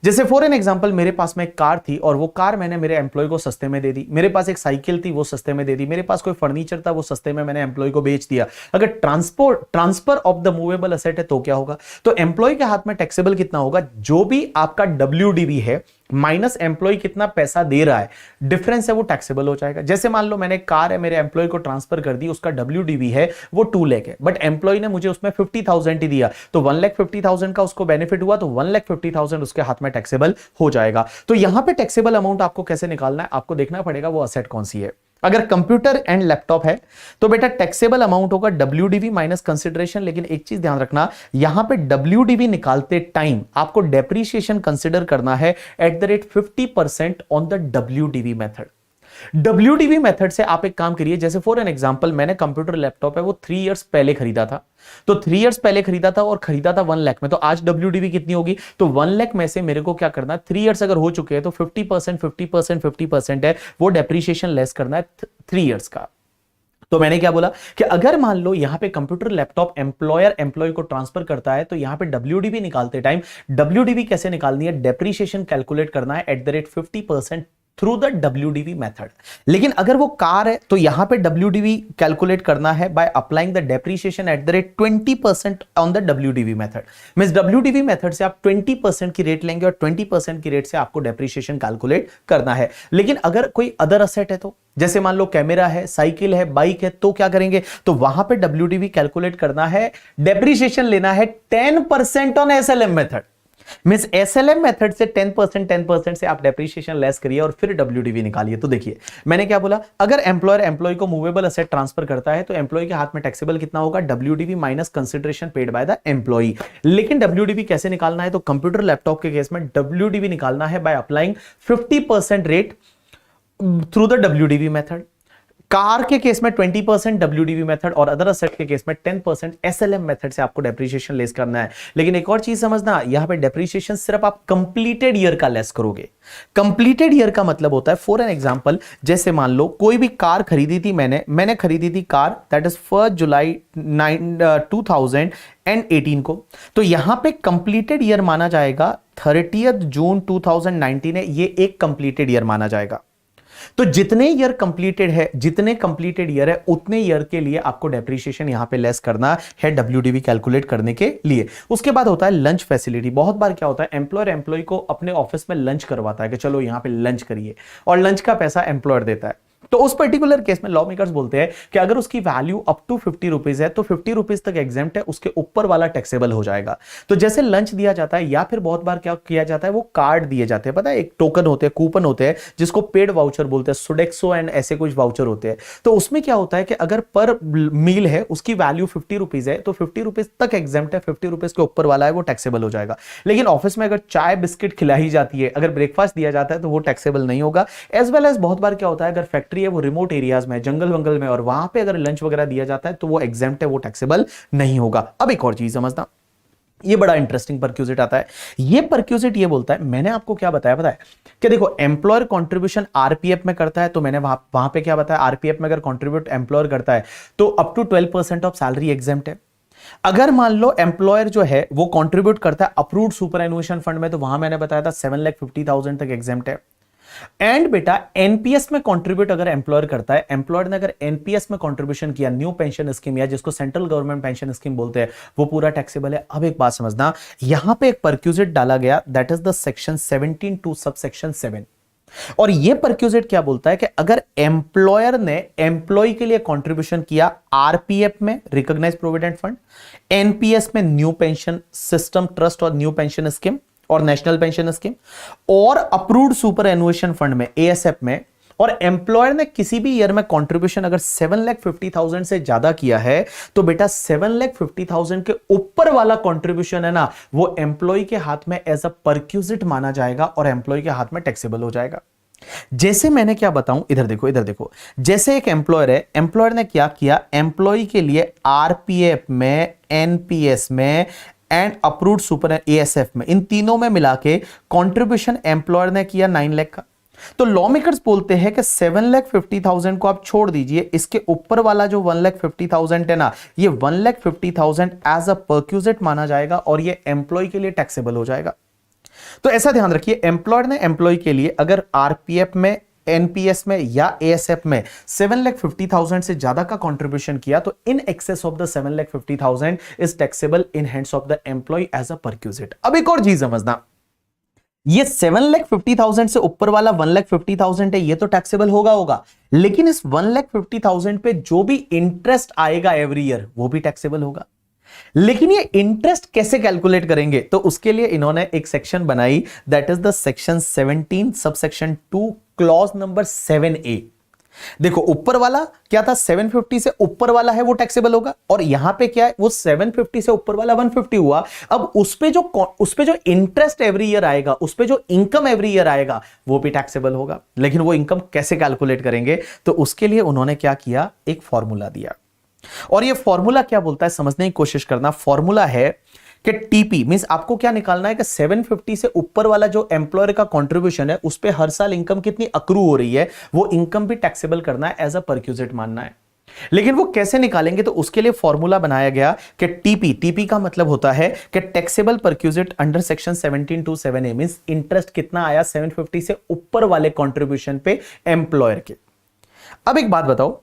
जैसे फॉर एन एग्जांपल मेरे पास में एक कार थी और वो कार मैंने मेरे एम्प्लॉय को सस्ते में दे दी, मेरे पास एक साइकिल थी वो सस्ते में दे दी, मेरे पास कोई फर्नीचर था वो सस्ते में मैंने एम्प्लॉय को बेच दिया। अगर transfer of the movable asset है तो क्या होगा, तो एम्प्लॉय के हाथ में टैक्सेबल कितना होगा, जो भी आपका डब्ल्यूडीवी है माइनस एम्प्लॉय कितना पैसा दे रहा है, डिफरेंस है वो टैक्सेबल हो जाएगा। जैसे मान लो मैंने कार है मेरे एम्प्लॉय को ट्रांसफर कर दी, उसका डब्ल्यूडीवी है वो 2 लाख है, बट एम्प्लॉय ने मुझे उसमें 50,000 ही दिया, तो 1,50,000 का उसको बेनिफिट हुआ, तो 1,50,000 उसके हाथ में टैक्सेबल हो जाएगा। तो यहां पे टैक्सेबल अमाउंट आपको कैसे निकालना है, आपको देखना पड़ेगा वो असेट कौन सी है। अगर कंप्यूटर एंड लैपटॉप है तो बेटा टैक्सेबल अमाउंट होगा डब्ल्यूडीवी माइनस कंसिडरेशन। लेकिन एक चीज ध्यान रखना, यहां पे डब्ल्यूडीवी निकालते टाइम आपको डेप्रीशिएशन कंसिडर करना है at the rate 50% on the WDV method. WDV method से आप एक काम करिए, जैसे फॉर एन एग्जांपल मैंने कंप्यूटर लैपटॉप है वो 3 इयर्स पहले खरीदा था, तो 3 इयर्स पहले खरीदा था और खरीदा था 1 लाख में, तो आज डब्ल्यूडीवी कितनी होगी, तो 1 लाख में से मेरे को क्या करना है, 3 इयर्स अगर हो चुके हैं तो 50% है वो डेप्रीशिएशन लेस करना है 3 इयर्स का। तो मैंने क्या बोला कि अगर मान लो यहां पे कंप्यूटर लैपटॉप एम्प्लॉयर एम्प्लॉय को ट्रांसफर करता है, तो यहां पे डब्ल्यूडीवी निकालते टाइम डब्ल्यूडीवी कैसे निकालनी है, डेप्रीशिएशन कैलकुलेट करना है at the rate 50% through the WDV method. लेकिन अगर वो कार है तो यहां पे डब्ल्यूडीवी कैलकुलेट करना है by applying the depreciation at the rate 20% on the WDV method. Means WDV method से आप 20% की रेट लेंगे और 20% की रेट से आपको डेप्रीशिएशन कैलकुलेट करना है। लेकिन अगर कोई अदर असेट है, तो जैसे मान लो कैमरा है, साइकिल है, बाइक है, तो क्या करेंगे, तो वहां पे डब्ल्यूडीवी कैलकुलेट करना है, डेप्रीशिएशन लेना है 10% on SLM method. Means SLM method से 10% से आप डेप्रीशिएशन लेस करिए और फिर डब्ल्यूडीवी निकालिए। तो देखिए मैंने क्या बोला, अगर एम्प्लॉयर एम्प्लॉय को मूवेबल असेट ट्रांसफर करता है तो एम्प्लॉय के हाथ में टैक्सेबल कितना होगा, WDV minus consideration paid by the employ. लेकिन डब्ल्यूडीवी कैसे निकालना है, तो कंप्यूटर लैपटॉप के केस में डब्ल्यूडीवी निकालना है by applying 50% rate through the WDV method. Car के केस में 20% डब्ल्यूडीवी मेथड और अदर असेट के केस में 10% एसएलएम मेथड से आपको डेप्रीशिएशन लेस करना है। लेकिन एक और चीज समझना, यहां पे डेप्रीशिएशन सिर्फ आप कंप्लीटेड ईयर का लेस करोगे। कंप्लीटेड ईयर का मतलब होता है, फॉर एन एग्जांपल जैसे मान लो कोई भी कार खरीदी थी मैंने खरीदी थी कार दैट इज 1 जुलाई 2018 को, तो यहां पे कंप्लीटेड ईयर माना जाएगा 30 जून 2019 है, ये एक कंप्लीटेड ईयर माना जाएगा। तो जितने ईयर कंप्लीटेड है, जितने कंप्लीटेड ईयर है, उतने ईयर के लिए आपको डेप्रिसिएशन यहां पे लेस करना है डब्ल्यूडीवी कैलकुलेट करने के लिए। उसके बाद होता है लंच फैसिलिटी। बहुत बार क्या होता है, एम्प्लॉयर एम्प्लॉय को अपने ऑफिस में लंच करवाता है कि चलो यहां पे लंच करिए, और लंच का पैसा एम्प्लॉयर देता है। तो उस पर्टिकुलर केस में लॉ मेकर्स बोलते हैं कि अगर उसकी वैल्यू अप टू 50 रुपीज है तो 50 रुपीज तक एग्जेम्प्ट है, उसके ऊपर वाला टैक्सेबल हो जाएगा। तो जैसे लंच दिया जाता है, या फिर बहुत बार क्या किया जाता है, वो कार्ड दिए जाते हैं, पता है, एक टोकन होते हैं, कूपन होते हैं, जिसको पेड वाउचर बोलते हैं, सोडेक्सो एंड ऐसे कुछ वाउचर होते हैं। तो उसमें क्या होता है कि अगर पर मील है उसकी वैल्यू 50 रुपीज है तो 50 रुपीज तक एग्जेम्प्ट है, 50 रुपीज के ऊपर वाला है वो टैक्सेबल हो जाएगा। लेकिन ऑफिस में अगर चाय बिस्किट खिलाई जाती है, अगर ब्रेकफास्ट दिया जाता है, तो वो टैक्सेबल नहीं होगा। एज वेल एज बहुत बार क्या होता है, अगर फैक्ट्री है वो रिमोट एरिया में, जंगल वंगल में, और वहां पे अगर लंच वगैरह दिया जाता है तो वो एग्जेम्प्ट है, वो टैक्सेबल नहीं होगा। अब एक और चीज समझना, ये बड़ा इंटरेस्टिंग परक्यूजिट आता है। ये परक्यूजिट ये बोलता है, मैंने आपको क्या बताया पता है कि देखो एम्प्लॉयर कंट्रीब्यूशन आरपीएफ में करता है, तो मैंने वहां पे क्या बताया, आरपीएफ में अगर कंट्रीब्यूट एम्प्लॉयर करता है तो up to 12% of salary exempt है। अगर मान लो एम्प्लॉयर जो है वो कंट्रीब्यूट करता है अप्रूव्ड सुपरएनुएशन फंड में, तो वहां मैंने बताया था 7,50,000 तक एग्जेम्प्ट है। एंड बेटा एनपीएस में कंट्रीब्यूट अगर एम्प्लॉयर करता है, एम्प्लॉयर ने अगर एनपीएस में कंट्रीब्यूशन किया, न्यू पेंशन स्कीम, या जिसको सेंट्रल गवर्नमेंट पेंशन स्कीम बोलते हैं, वो पूरा टैक्सेबल है। अब एक बात समझना, यहां पे एक परक्यूजिट डाला गया, that is the section 17(2) subsection 7। और ये परक्यूजिट क्या बोलता है कि अगर एम्प्लॉयर ने एम्प्लॉय के लिए कंट्रीब्यूशन किया आरपीएफ में, रिकॉग्नाइज्ड प्रोविडेंट फंड, एनपीएस में, न्यू पेंशन सिस्टम ट्रस्ट और न्यू पेंशन स्कीम और नेशनल पेंशन स्कीम, और अप्रूव्ड सुपर एनुएशन फंड में, एएसएफ में, और एम्प्लॉयर ने किसी भी ईयर में कंट्रीब्यूशन अगर 7,50,000 से ज्यादा किया है, तो बेटा 7,50,000 के ऊपर वाला कंट्रीब्यूशन है ना, वो एम्प्लॉय के हाथ में एज अ परक्यूजिट माना जाएगा और एम्प्लॉय के हाथ में टैक्सेबल हो जाएगा। जैसे मैंने क्या बताऊं, इधर देखो, इधर देखो, जैसे एक एम्प्लॉयर है, एम्प्लॉयर ने क्या किया, एम्प्लॉय के लिए आरपीएफ में, एनपीएस में एंड अप्रूव्ड सुपर एएसएफ में, इन तीनों में मिला के कंट्रीब्यूशन एम्प्लॉयर ने किया 9 लाख का। तो लॉ मेकर्स बोलते हैं कि 7,50,000 को आप छोड़ दीजिए, इसके ऊपर वाला जो 1,50,000 है ना, ये 1,50,000 एज अ परक्यूजिट माना जाएगा और ये एम्प्लॉय के लिए टैक्सेबल हो जाएगा। तो ऐसा ध्यान रखिए, एम्प्लॉयर ने एम्प्लॉय के लिए अगर आरपीएफ में, एनपीएस में या एएसएफ में 7,50,000 से ज्यादा का कंट्रीब्यूशन किया, तो in excess of the 7,50,000 is taxable in hands of the employ as a perquisite. अब एक और चीज समझना, ये 7,50,000 से ऊपर वाला 1,50,000 है, ये तो टैक्सेबल होगा, लेकिन इस 1,50,000 पे जो भी इंटरेस्ट आएगा एवरी ईयर, वो भी टैक्सेबल होगा। लेकिन ये इंटरेस्ट कैसे कैलकुलेट करेंगे, तो उसके लिए इन्होंने एक सेक्शन बनाई, that is the section 17 subsection 2 clause number 7A। देखो ऊपर वाला क्या था, 750 से ऊपर वाला है वो टैक्सेबल होगा, और यहां पे क्या है, वो 750 से ऊपर वाला 150 हुआ। अब उस पे जो इंटरेस्ट एवरी ईयर आएगा, उस पे जो इनकम एवरी ईयर आएगा, वो भी टैक्सेबल होगा। लेकिन वो इनकम कैसे कैलकुलेट करेंगे, तो उसके लिए उन्होंने क्या किया, एक फॉर्मूला दिया। और ये फॉर्मूला क्या बोलता है, समझने की कोशिश करना। फॉर्मूला है कि टीपी मींस आपको क्या निकालना है कि 750 से ऊपर वाला जो एम्प्लॉयर का कंट्रीब्यूशन है, उस पे हर साल इनकम कितनी अक्रू हो रही है, वो इनकम भी टैक्सेबल करना है, एज अ परक्यूजिट मानना है। लेकिन वो कैसे निकालेंगे, तो उसके लिए फॉर्मूला बनाया गया कि टीपी का मतलब होता है कि taxable perquisite under section 17(2)(7A means interest कितना आया 750 से ऊपर वाले कंट्रीब्यूशन पे एम्प्लॉयर के। अब एक बात बताओ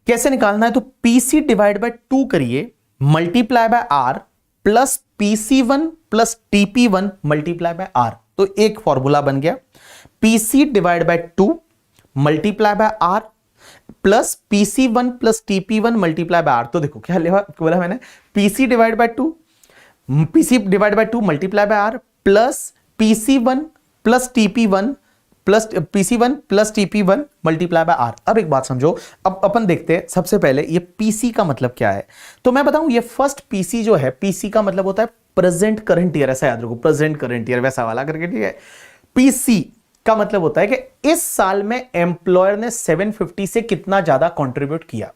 कैसे निकालना है, तो पीसी डिवाइड बाय 2 करिए, multiply by R, plus PC1 plus TP1 multiply by R. तो एक फॉर्मूला बन गया, PC divide by 2 multiply by R plus PC1 plus TP1 multiply by R. तो देखो क्या बोला मैंने, PC divide by 2 multiply by R plus PC1 plus TP1 plus PC1 plus TP1 multiply by R. अब एक बात समझो, अब अपन देखते हैं सबसे पहले ये PC का मतलब क्या है। तो मैं बताऊं, ये फर्स्ट PC जो है, PC का मतलब होता है प्रेजेंट करंट ईयर, ऐसा याद रखो, प्रेजेंट करंट ईयर वैसा वाला करके, ठीक है। PC का मतलब होता है कि इस साल में एम्प्लॉयर ने 750 से कितना ज्यादा कंट्रीब्यूट किया।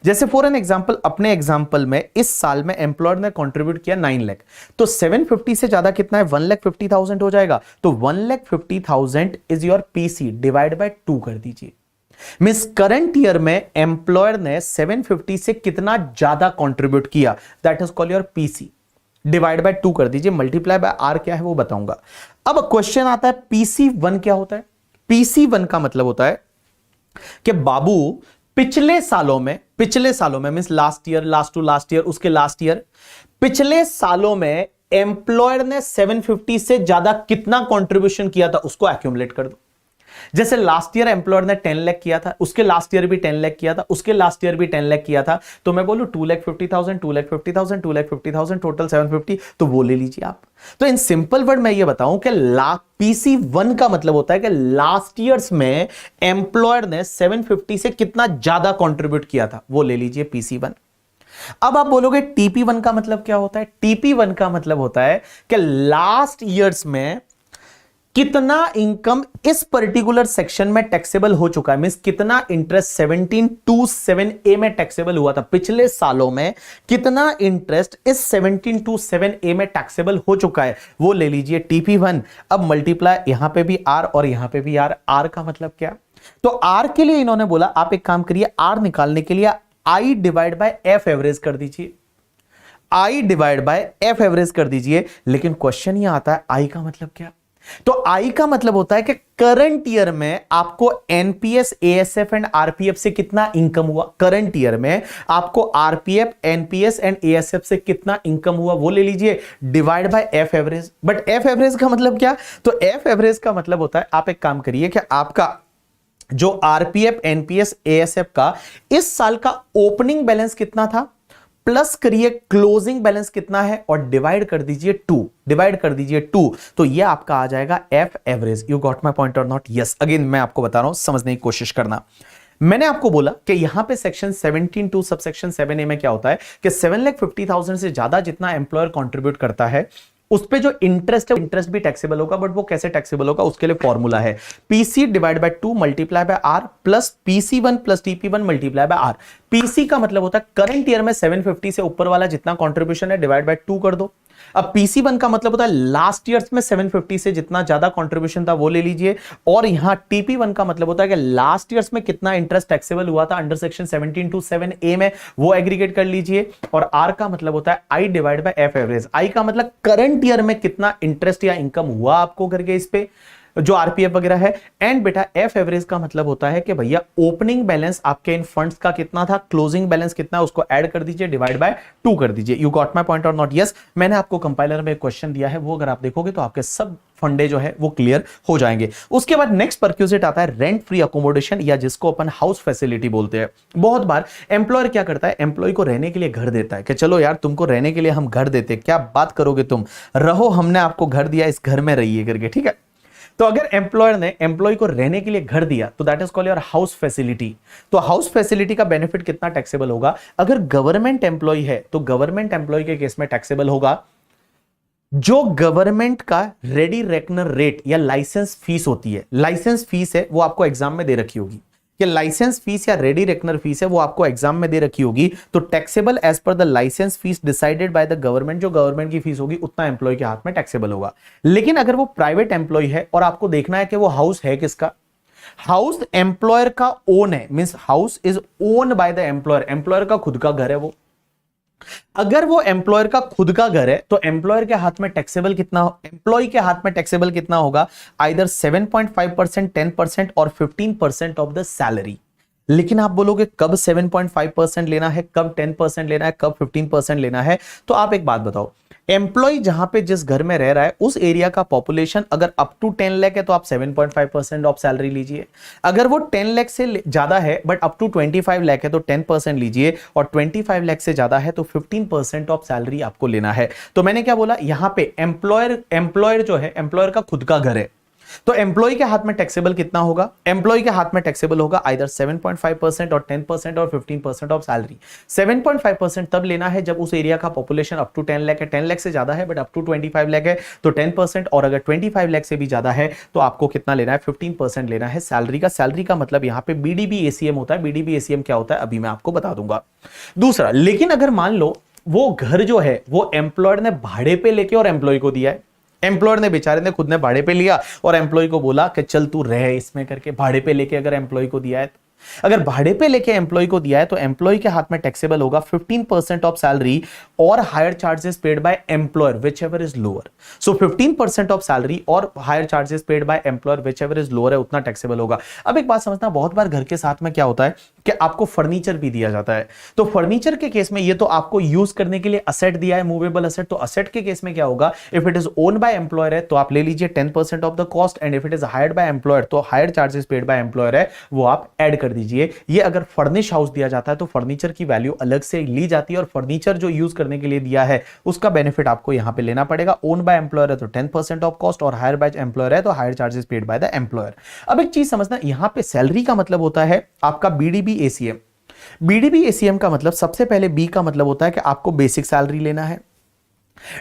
जैसे फॉर एन एग्जांपल, अपने एग्जांपल में इस साल में एम्प्लॉयर ने कंट्रीब्यूट किया 9 लाख, तो 750 से ज्यादा कितना है, 1,50,000 हो जाएगा। तो 1,50,000 is your PC, divide by 2 कर दीजिए। मींस करंट ईयर में एम्प्लॉयर ने 750 से कितना ज्यादा कंट्रीब्यूट किया, that is called your PC, divide by 2 कर दीजिए, मल्टीप्लाई बाय आर क्या है वो बताऊंगा। अब क्वेश्चन आता है PC1 क्या होता है। PC1 का मतलब होता है कि बाबू पिछले सालों में means last year, last to last year, उसके लास्ट ईयर, पिछले सालों में एम्प्लॉयर ने 750 से ज्यादा कितना कंट्रीब्यूशन किया था उसको एक्यूमुलेट कर दो। जैसे लास्ट ईयर एम्प्लॉयर ने 10 लाख किया था, उसके लास्ट ईयर भी 10 लाख किया था, उसके लास्ट ईयर भी 10 लाख किया था, तो मैं बोलूं 2,50,000, 2,50,000, 2,50,000, टोटल 750, तो वो ले लीजिए आप। तो इन सिंपल वर्ड मैं ये बताऊं कि PC1 का मतलब होता है कि लास्ट ईयर्स में एम्प्लॉयर ने 750 से कितना ज्यादा कंट्रीब्यूट किया था, वो ले लीजिए PC1। अब आप बोलोगे TP1 का मतलब क्या होता है? TP1 का मतलब होता है कि लास्ट ईयर्स में कितना इनकम इस पर्टिकुलर सेक्शन में टैक्सेबल हो चुका है, मींस कितना इंटरेस्ट 1727A में टैक्सेबल हुआ था, पिछले सालों में कितना इंटरेस्ट इस 1727A में टैक्सेबल हो चुका है, वो ले लीजिए TP1। अब मल्टीप्लाई यहां पे भी R और यहां पे भी R। R का मतलब क्या? तो R के लिए इन्होंने बोला आप एक काम करिए, R निकालने के लिए I divide by F average कर दीजिए, I divide by F average कर दीजिए। लेकिन क्वेश्चन यह आता है I का मतलब क्या? तो आई का मतलब होता है कि करंट ईयर में आपको एनपीएस, एएसएफ एंड आरपीएफ से कितना इनकम हुआ, करंट ईयर में आपको आरपीएफ, एनपीएस एंड एएसएफ से कितना इनकम हुआ, वो ले लीजिए, divide by F average. But F average का मतलब क्या? तो एफ एवरेज का मतलब होता है, आप एक काम करिए कि आपका जो आरपीएफ, एनपीएस, एएसएफ का इस साल का ओपनिंग बैलेंस कितना था, प्लस करिए क्लोजिंग बैलेंस कितना है और डिवाइड कर दीजिए 2, तो ये आपका आ जाएगा F average. You got my point और नॉट? यस। अगेन मैं आपको बता रहा हूं, समझने की कोशिश करना। मैंने आपको बोला कि यहां पे सेक्शन 17(2) सबसेक्शन 7A में क्या होता है कि 7,50,000 से ज्यादा जितना एम्प्लॉयर कंट्रीब्यूट करता है उस पे जो इंटरेस्ट है, इंटरेस्ट भी टैक्सेबल होगा। बट वो कैसे टैक्सेबल होगा, उसके लिए फॉर्मूला है PC divide by 2 multiply bye R plus PC1 plus TP1 multiply bye R। PC का मतलब होता है करंट ईयर में 750 से ऊपर वाला जितना कंट्रीब्यूशन है डिवाइड बाय 2 कर दो। अब PC1 का मतलब होता है लास्ट ईयर्स में 750 से जितना ज्यादा कंट्रीब्यूशन था वो ले लीजिए, और यहां TP1 का मतलब होता है कि लास्ट ईयर्स में कितना इंटरेस्ट टैक्सेबल हुआ था अंडर सेक्शन 17(2)(7A में, वो एग्रीगेट कर लीजिए। और R का मतलब होता है I divide by F average. I का मतलब करंट ईयर में कितना इंटरेस्ट या इनकम हुआ आपको करके इस पे जो आरपीएफ वगैरह है। एंड बेटा एफ एवरेज का मतलब होता है कि भैया ओपनिंग बैलेंस आपके इन फंड्स का कितना था, क्लोजिंग बैलेंस कितना, उसको ऐड कर दीजिए, डिवाइड बाय 2 कर दीजिए। यू गॉट माय पॉइंट और नॉट? यस। मैंने आपको कंपाइलर में एक क्वेश्चन दिया है, वो अगर आप देखोगे तो आपके सब फंडे जो है वो क्लियर हो जाएंगे। उसके बाद नेक्स्ट परक्यूजिट आता है रेंट फ्री अकोमोडेशन, या जिसको अपन हाउस फैसिलिटी बोलते हैं। बहुत बार एम्प्लॉयर क्या करता है, एम्प्लॉय को रहने के लिए घर देता है कि चलो यार तुमको रहने के लिए हम घर देते, क्या बात करोगे तुम, रहो, हमने आपको घर दिया, इस घर में रहिए करके, ठीक है। तो अगर एम्प्लॉयर ने एम्प्लॉय को रहने के लिए घर दिया तो that is called your house facility. तो हाउस फैसिलिटी का बेनिफिट कितना टैक्सेबल होगा? अगर गवर्नमेंट एम्प्लॉय है तो गवर्नमेंट एम्प्लॉय के केस में टैक्सेबल होगा जो गवर्नमेंट का रेडी रेकनर रेट या लाइसेंस फीस होती है। लाइसेंस फीस है वो आपको एग्जाम में दे रखी होगी, कि लाइसेंस फीस या रेडी रेकनर फीस है वो आपको एग्जाम में दे रखी होगी। तो taxable as per the licence fee decided by the government, जो गवर्नमेंट की फीस होगी उतना एम्प्लॉय के हाथ में टैक्सेबल होगा। लेकिन अगर वो प्राइवेट एम्प्लॉय है और आपको देखना है कि वो हाउस है किसका, हाउस एम्प्लॉयर का ओन है, means house is own by the employer, employer का खुद का घर है वो। अगर वो एम्प्लॉयर का खुद का घर है तो एम्प्लॉयर के हाथ में टैक्सेबल कितना, एम्प्लॉय के हाथ में टैक्सेबल कितना होगा, आइदर 7.5%, 10% और 15% ऑफ द सैलरी। लेकिन आप बोलोगे कब 7.5% लेना है, कब 10% लेना है, कब 15% लेना है? तो आप एक बात बताओ, एम्प्लॉय जहां पे जिस घर में रह रहा है उस एरिया का पॉपुलेशन अगर अप टू 10 लाख है तो आप 7.5% ऑफ सैलरी लीजिए। अगर वो 10 लाख से ज्यादा है बट अप टू 25 लाख है तो 10% लीजिए, और 25 लाख से ज्यादा है तो 15% ऑफ सैलरी आपको लेना है। तो मैंने क्या बोला, यहां पे एम्प्लॉयर जो है, एम्प्लॉयर का खुद का घर है, तो एम्प्लॉय के हाथ में टैक्सेबल कितना होगा, एम्प्लॉय के हाथ में टैक्सेबल होगा आइदर 7.5% और 10% और 15% ऑफ सैलरी। 7.5% तब लेना है जब उस एरिया का पॉपुलेशन अप टू 10 लाख है, 10 लाख से ज्यादा है बट अप टू 25 लाख है तो 10%, और अगर 25 लाख से भी ज्यादा है तो आपको कितना लेना है, 15% लेना है सैलरी का। सैलरी का मतलब यहां पे बीडीबी एसीएम होता है। बीडीबी एसीएम क्या होता है अभी मैं आपको बता दूंगा। दूसरा, लेकिन अगर मान लो वो घर जो है वो एम्प्लॉयर ने भाड़े पे लेके और एम्प्लॉय को दिया है, एम्प्लॉयर ने बेचारे ने खुद ने भाड़े पे लिया और एम्प्लॉय को बोला कि चल तू रह इसमें करके, भाड़े पे लेके अगर एम्प्लॉय को दिया है अगर भाड़े पे लेके एम्प्लॉय को दिया है तो एम्प्लॉय के हाथ में टैक्सेबल होगा 15% ऑफ सैलरी और hire charges paid by employer whichever is lower. So 15% of salary और hire charges paid by employer whichever is lower है, उतना टैक्सेबल होगा। अब एक बात समझना, बहुत बार घर के साथ में क्या होता है कि आपको फर्नीचर भी दिया जाता है। तो फर्नीचर के केस में ये तो आपको यूज करने के लिए असेट दिया है, मूवेबल असेट। तो असेट के केस में क्या होगा, if it is own by employer है तो आप ले लीजिए 10% of the cost, and if it is hired by employer तो hire charges paid by employer है वो आप ऐड कर दीजिए। ये अगर फर्निश हाउस दिया जाता है तो फर्नीचर की वैल्यू अलग से ली जाती है और फर्नीचर जो यूज करने के लिए दिया है उसका बेनिफिट आपको यहां पे लेना पड़ेगा। ओन बाय एम्प्लॉयर है तो 10% ऑफ कॉस्ट और हायर बाय एम्प्लॉयर है तो hire charges paid by the employer. अब एक चीज समझना, यहां पे सैलरी का मतलब होता है आपका बीडीबी एसीएम। बीडीबी एसीएम का मतलब, सबसे पहले बी का मतलब होता है कि आपको बेसिक सैलरी लेना है।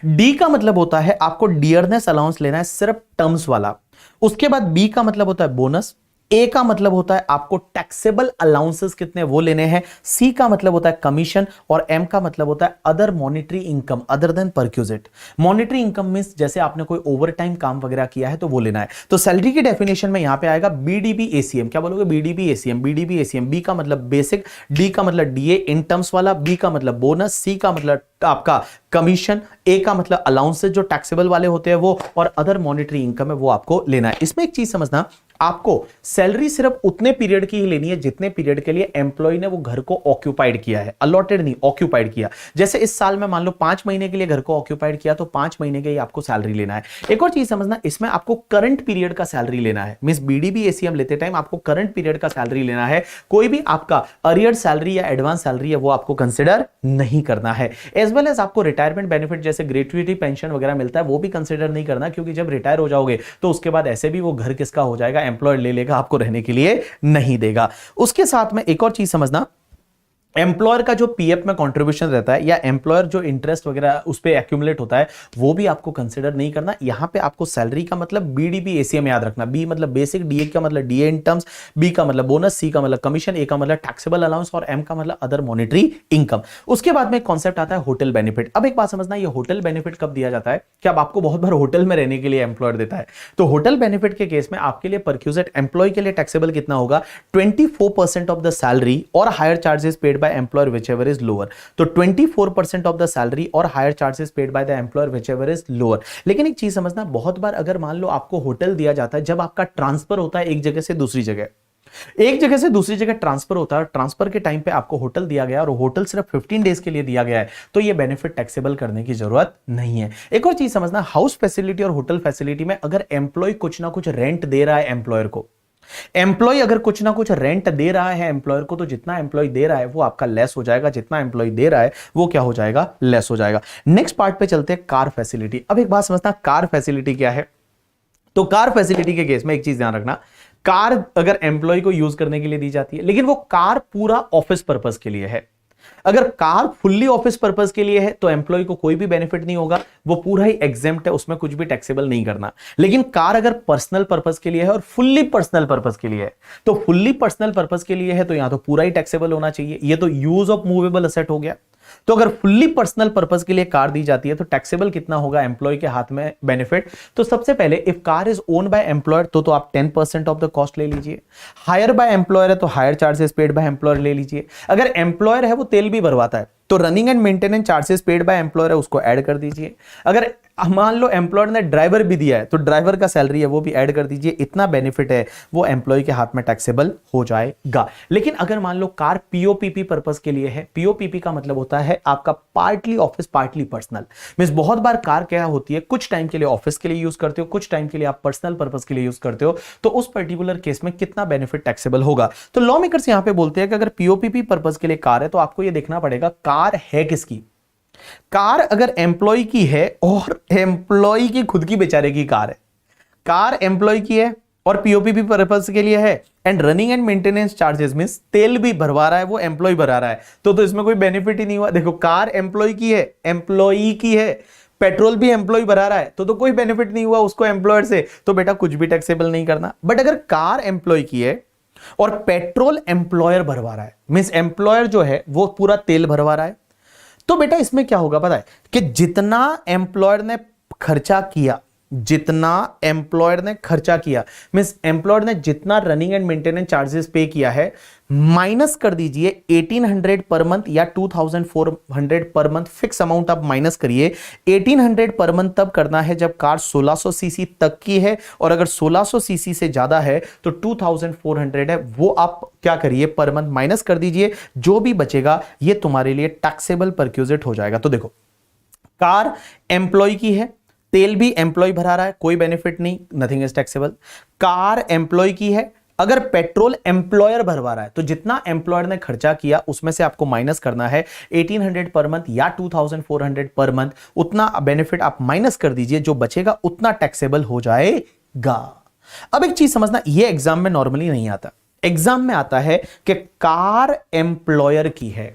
डी का मतलब होता है आपको डियरनेस अलाउंस लेना है, सिर्फ टर्म्स वाला। उसके बाद बी का मतलब होता है बोनस। ए का मतलब होता है आपको टैक्सेबल अलाउंसेस कितने वो लेने हैं। सी का मतलब होता है कमीशन और एम का मतलब होता है other monetary income other than perquisite. Monetary income means जैसे आपने कोई ओवर टाइम काम वगैरह किया है तो वो लेना है। तो सैलरी की डेफिनेशन में यहां पे आएगा बीडीबी एसीएम। क्या बोलोगे, बीडीबी एसीएम। बीडीबी एसीएम, बी का मतलब बेसिक, डी का मतलब डीए इन टर्म्स वाला, बी का मतलब बोनस, सी का मतलब आपका कमीशन, ए का मतलब अलाउंसेस जो टैक्सेबल वाले होते हैं वो, और अदर मॉनिटरी इनकम है वो आपको लेना है। इसमें एक चीज समझना, आपको सैलरी सिर्फ उतने पीरियड की ही लेनी है जितने पीरियड के लिए एम्प्लॉय ने वो घर को ऑक्यूपाइड किया है, अलॉटेड नहीं, ऑक्यूपाइड किया। जैसे इस साल में मान लो 5 महीने के लिए घर को ऑक्यूपाइड किया तो 5 महीने के ही आपको सैलरी लेना है। एक और चीज समझना, इसमें आपको करंट पीरियड का सैलरी लेना है। मींस बीडीबी एसीएम लेते टाइम आपको करंट पीरियड का सैलरी लेना है। कोई भी आपका अरियर सैलरी या एडवांस सैलरी है वो आपको कंसिडर नहीं करना है। एज वेल एज आपको रिटायरमेंट बेनिफिट जैसे ग्रेट्युटी पेंशन वगैरह मिलता है वो भी कंसिडर नहीं करना, क्योंकि जब रिटायर हो जाओगे तो उसके बाद ऐसे भी वो घर किसका हो जाएगा, एम्प्लॉयर ले लेगा, आपको रहने के लिए नहीं देगा। उसके साथ में एक और चीज समझना, एम्प्लॉयर का जो पीएफ में कंट्रीब्यूशन रहता है या एम्प्लॉयर जो इंटरेस्ट वगैरह उस पे एक्यूमुलेट होता है वो भी आपको कंसिडर नहीं करना। यहां पे आपको सैलरी का मतलब बीडीबी एसीएम याद रखना। बी मतलब बेसिक, डी का मतलब डीए इन टर्म्स, बी का मतलब बोनस, सी का मतलब कमीशन, ए का मतलब टैक्सेबल अलाउंस और एम का मतलब अदर मॉनिटरी इनकम। उसके बाद में एक कॉन्सेप्ट आता है होटल बेनिफिट। अब एक बात समझना, ये होटल बेनिफिट कब दिया जाता है कि अब आपको बहुत बार होटल में रहने के लिए एम्प्लॉयर देता है। तो होटल बेनिफिट के केस में आपके लिए परक्यूजेट एम्प्लॉय के लिए टैक्सेबल कितना होगा, 24% ऑफ द सैलरी और hire charges paid by employer whichever is lower। तो 24% ऑफ द सैलरी और hire charges paid by the employer whichever is lower। लेकिन एक चीज समझना, बहुत बार अगर मान लो आपको होटल दिया जाता है जब आपका ट्रांसफर होता है एक जगह से दूसरी जगह, एक जगह से दूसरी जगह ट्रांसफर होता है, ट्रांसफर के टाइम पे आपको होटल दिया गया और होटल सिर्फ 15 डेज के लिए दिया गया है तो ये बेनिफिट टैक्सेबल करने की जरूरत नहीं है। एक और चीज समझना, हाउस फैसिलिटी और होटल फैसिलिटी में अगर एम्प्लॉय कुछ ना कुछ रेंट दे रहा है एम्प्लॉयर को, एम्प्लॉय अगर कुछ ना कुछ रेंट दे रहा है एम्प्लॉयर को, तो जितना एम्प्लॉय दे रहा है वो आपका लेस हो जाएगा, जितना एम्प्लॉय दे रहा है वो क्या हो जाएगा, लेस हो जाएगा। नेक्स्ट पार्ट पे चलते हैं, कार फैसिलिटी। अब एक बात समझना, कार फैसिलिटी क्या है। तो कार फैसिलिटी के केस में एक चीज ध्यान रखना, कार अगर एम्प्लॉय को यूज करने के लिए दी जाती है लेकिन वो कार पूरा ऑफिस पर्पस के लिए है। अगर कार फुल्ली ऑफिस पर्पस के लिए है तो एम्प्लॉय को कोई भी बेनिफिट नहीं होगा, वो पूरा ही एग्जेम्प्ट है, उसमें कुछ भी टैक्सेबल नहीं करना। लेकिन कार अगर पर्सनल पर्पस के लिए है और फुल्ली पर्सनल पर्पस के लिए है, तो फुल्ली पर्सनल पर्पस के लिए है तो यहां तो पूरा ही टैक्सेबल होना चाहिए। ये तो यूज ऑफ मूवेबल असेट हो गया। तो अगर फुल्ली पर्सनल पर्पस के लिए कार दी जाती है तो टैक्सेबल कितना होगा एम्प्लॉय के हाथ में बेनिफिट। तो सबसे पहले if car is own by employer तो आप 10% ऑफ द कॉस्ट ले लीजिए। हायर बाय एम्प्लॉयर है तो hire charges paid by employer ले लीजिए। अगर एम्प्लॉयर है वो तेल भी भरवाता है तो running and maintenance charges paid by employer है उसको ऐड कर दीजिए। अगर मान लो एम्प्लॉयर ने ड्राइवर भी दिया है तो ड्राइवर का सैलरी है वो भी ऐड कर दीजिए। इतना बेनिफिट है वो एम्प्लॉय के हाथ में टैक्सेबल हो जाएगा। लेकिन अगर मान लो कार पीओपीपी पर्पस के लिए है, पीओपीपी का मतलब होता है आपका partly office partly personal. Means बहुत बार कार क्या होती है, कुछ टाइम के लिए ऑफिस के लिए यूज करते हो, कुछ टाइम के लिए आप पर्सनल पर्पस के लिए यूज करते हो, तो उस पर्टिकुलर केस में कितना बेनिफिट टैक्सेबल होगा। तो लॉ मेकर्स यहां पे बोलते हैं कि अगर पीओपीपी पर्पस के लिए कार है तो आपको यह देखना पड़ेगा कार है किसकी। कार अगर एम्प्लॉय की है और एम्प्लॉय की खुद की बेचारे की कार है, कार एम्प्लॉय की है और पीओपीपी पर्पस के लिए है and running and maintenance charges means तेल भी भरवा रहा है वो एम्प्लॉय भरा रहा है, तो इसमें कोई बेनिफिट ही नहीं हुआ। देखो कार एम्प्लॉय की है, एम्प्लॉय की है, पेट्रोल भी एम्प्लॉय भरा रहा है तो कोई बेनिफिट नहीं हुआ उसको एम्प्लॉयर से, तो बेटा कुछ भी टैक्सेबल नहीं करना। बट अगर कार एम्प्लॉय की है और पेट्रोल एम्प्लॉयर भरवा रहा है, मींस एम्प्लॉयर जो है वो पूरा तेल भरवा रहा है, तो बेटा इसमें क्या होगा पता है कि जितना एम्प्लॉयर ने खर्चा किया जितना एम्प्लॉयर ने खर्चा किया, मींस एम्प्लॉयर ने जितना रनिंग एंड मेंटेनेंस चार्जेस पे किया है, माइनस कर दीजिए 1800 पर मंथ या 2400 पर मंथ, फिक्स अमाउंट आप माइनस करिए। 1800 पर मंथ तब करना है जब कार 1600 सीसी तक की है, और अगर 1600 सीसी से ज्यादा है तो 2400 है, वो आप क्या करिए पर मंथ माइनस कर दीजिए। जो भी बचेगा ये तुम्हारे लिए टैक्सेबल परक्यूजिट हो जाएगा। तो देखो, कार एम्प्लॉय की है, तेल भी एम्प्लॉय भरा रहा है, कोई बेनिफिट नहीं, nothing is taxable. Car employ की है, अगर पेट्रोल एम्प्लॉयर भरवा रहा है तो जितना एम्प्लॉयर ने खर्चा किया उसमें से आपको माइनस करना है 1800 पर मंथ या 2400 पर मंथ, उतना बेनिफिट आप माइनस कर दीजिए, जो बचेगा उतना टैक्सेबल हो जाएगा। अब एक चीज समझना, ये एग्जाम में नॉर्मली नहीं आता, एग्जाम में आता है कि कार एम्प्लॉयर की है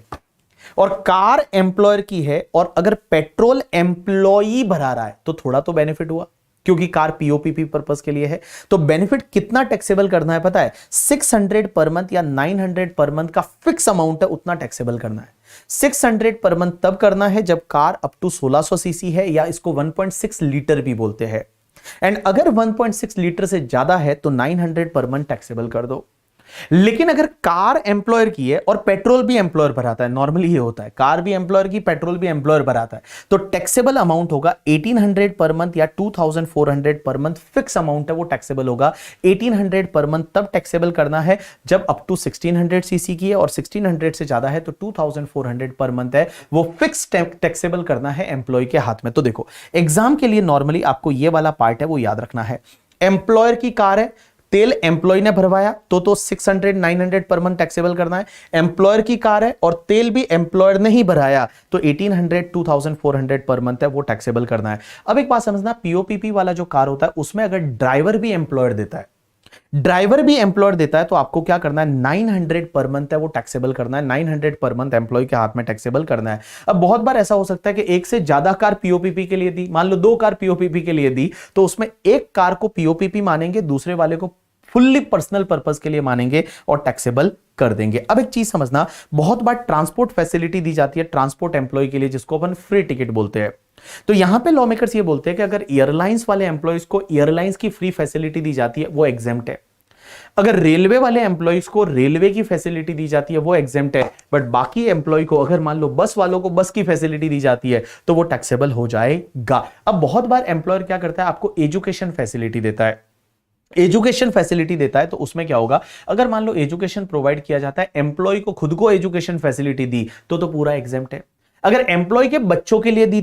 और कार एम्प्लॉयर की है, और अगर पेट्रोल एम्प्लॉई भरा रहा है तो थोड़ा तो बेनिफिट हुआ, क्योंकि कार पीओपीपी पर्पस के लिए है। तो बेनिफिट कितना टैक्सेबल करना है पता है? 600 पर मंथ या 900 पर मंथ का फिक्स अमाउंट है, उतना टैक्सेबल करना है। 600 पर मंथ तब करना है जब कार अप टू 1600 सीसी है, या इसको 1.6 लीटर भी बोलते हैं। एंड अगर 1.6 लीटर से ज्यादा है तो 900 पर मंथ टैक्सेबल कर दो। लेकिन अगर कार एम्प्लॉयर की है और पेट्रोल भी एम्प्लॉयर भराता है, नॉर्मली ये होता है, कार भी एम्प्लॉयर की, पेट्रोल भी एम्प्लॉयर भराता है, तो टैक्सेबल अमाउंट होगा 1800 पर मंथ या 2400 पर मंथ, फिक्स अमाउंट है वो टैक्सेबल होगा। 1800 पर मंथ तब टैक्सेबल करना है जब अप टू 1600 सीसी की है, और 1600 से ज्यादा है तो 2400 पर मंथ है, वो फिक्स टैक्सेबल करना है एम्प्लॉय के हाथ में। तो देखो, एग्जाम के लिए नॉर्मली आपको ये वाला पार्ट है वो याद रखना है। एम्प्लॉयर की कार है, तेल एम्प्लॉय ने भरवाया तो 600 900 पर मंथ टैक्सेबल करना है। एम्प्लॉयर की कार है और तेल भी एम्प्लॉयर ने ही भराया तो 1800 2400 पर मंथ है वो टैक्सेबल करना है। अब एक बात समझना, पीओपीपी वाला जो कार होता है उसमें अगर ड्राइवर भी एम्प्लॉयर देता है, तो आपको क्या करना है, 900 पर मंथ है वो टैक्सेबल करना है। 900 पर मंथ एम्प्लॉय के हाथ में टैक्सेबल करना है। अब बहुत बार ऐसा हो सकता है कि एक से ज्यादा कार पीओपीपी के लिए दी, मान लो 2 कार पीओपीपी के लिए दी, तो उसमें एक कार को पीओपीपी मानेंगे, दूसरे वाले को फुल्ली पर्सनल पर्पस के लिए मानेंगे और टैक्सेबल कर देंगे। अब एक चीज समझना, बहुत बार ट्रांसपोर्ट फैसिलिटी दी जाती है ट्रांसपोर्ट एम्प्लॉय के लिए, जिसको अपन फ्री टिकट बोलते हैं। तो यहां पे लॉ मेकर्स ये बोलते हैं कि अगर एयरलाइंस वाले एम्प्लॉयज को एयरलाइंस की फ्री फैसिलिटी दी जाती है वो एग्जेम्प्ट है। अगर रेलवे वाले एम्प्लॉयज को रेलवे की फैसिलिटी दी जाती है वो एग्जेम्प्ट है। बट बाकी एम्प्लॉय को, अगर मान लो बस वालों को बस की फैसिलिटी दी जाती है तो वो टैक्सेबल हो जाएगा। अब बहुत बार एम्प्लॉयर क्या करता है, आपको एजुकेशन फैसिलिटी देता है, एजुकेशन फैसिलिटी देता है, तो उसमें क्या होगा, अगर मान लो एजुकेशन प्रोवाइड किया जाता है, एम्प्लॉय को खुद को एजुकेशन फैसिलिटी दी तो पूरा एग्जेम्प्ट है। अगर एम्प्लॉय के बच्चों के लिए दी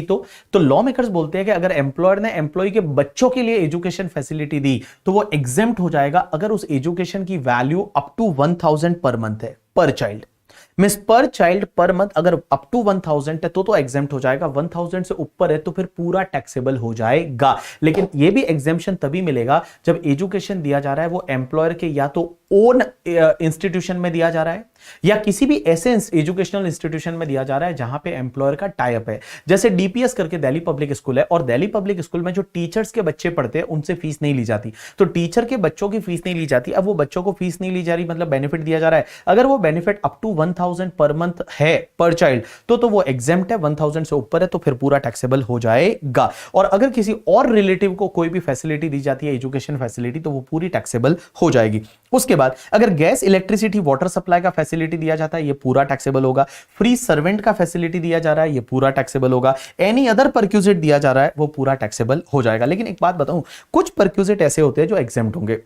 तो लॉ मेकर्स बोलते हैं कि अगर एम्प्लॉयर ने एम्प्लॉय के बच्चों के लिए एजुकेशन फैसिलिटी दी तो वो एग्जेम्प्ट हो जाएगा, अगर उस एजुकेशन की value up to 1000 per month है, पर चाइल्ड। मिस पर चाइल्ड पर मंथ अगर अप टू 1000 है तो एग्जेम्प्ट हो जाएगा, 1000 से ऊपर है तो फिर पूरा टैक्सेबल हो जाएगा। लेकिन यह भी एग्जेम्पशन तभी मिलेगा जब एजुकेशन दिया जा रहा है वो एम्प्लॉयर के या तो ओन इंस्टीट्यूशन में दिया जा रहा है या किसी भी ऐसे एजुकेशनल इंस्टीट्यूशन में दिया जा रहा है जहां पे एम्प्लॉयर का टाई अप है। जैसे डीपीएस करके दिल्ली पब्लिक स्कूल है, और दिल्ली पब्लिक स्कूल में जो टीचर्स के बच्चे पढ़ते हैं उनसे फीस नहीं ली जाती, तो टीचर के बच्चों की फीस नहीं ली जाती। अब वो बच्चों को फीस नहीं ली जा रही, मतलब बेनिफिट दिया जा रहा है, अगर वो benefit up to 1000 per month है पर चाइल्ड तो वो एग्जेम्प्ट है, 1000 से ऊपर है तो फिर पूरा टैक्सेबल हो जाएगा। और अगर किसी और रिलेटिव को कोई भी फैसिलिटी दी जाती है एजुकेशन फैसिलिटी तो वो पूरी टैक्सेबल हो जाएगी। उसके बाद अगर गैस, इलेक्ट्रिसिटी, वाटर सप्लाई का फैसिलिटी दिया जाता है ये पूरा टैक्सेबल होगा। फ्री सर्वेंट का फैसिलिटी दिया जा रहा है ये पूरा टैक्सेबल होगा। एनी अदर परक्यूजिट दिया जा रहा है वो पूरा टैक्सेबल हो जाएगा। लेकिन एक बात बताऊं, कुछ परक्यूजिट ऐसे होते हैं जो एग्जेम्प्ट होंगे।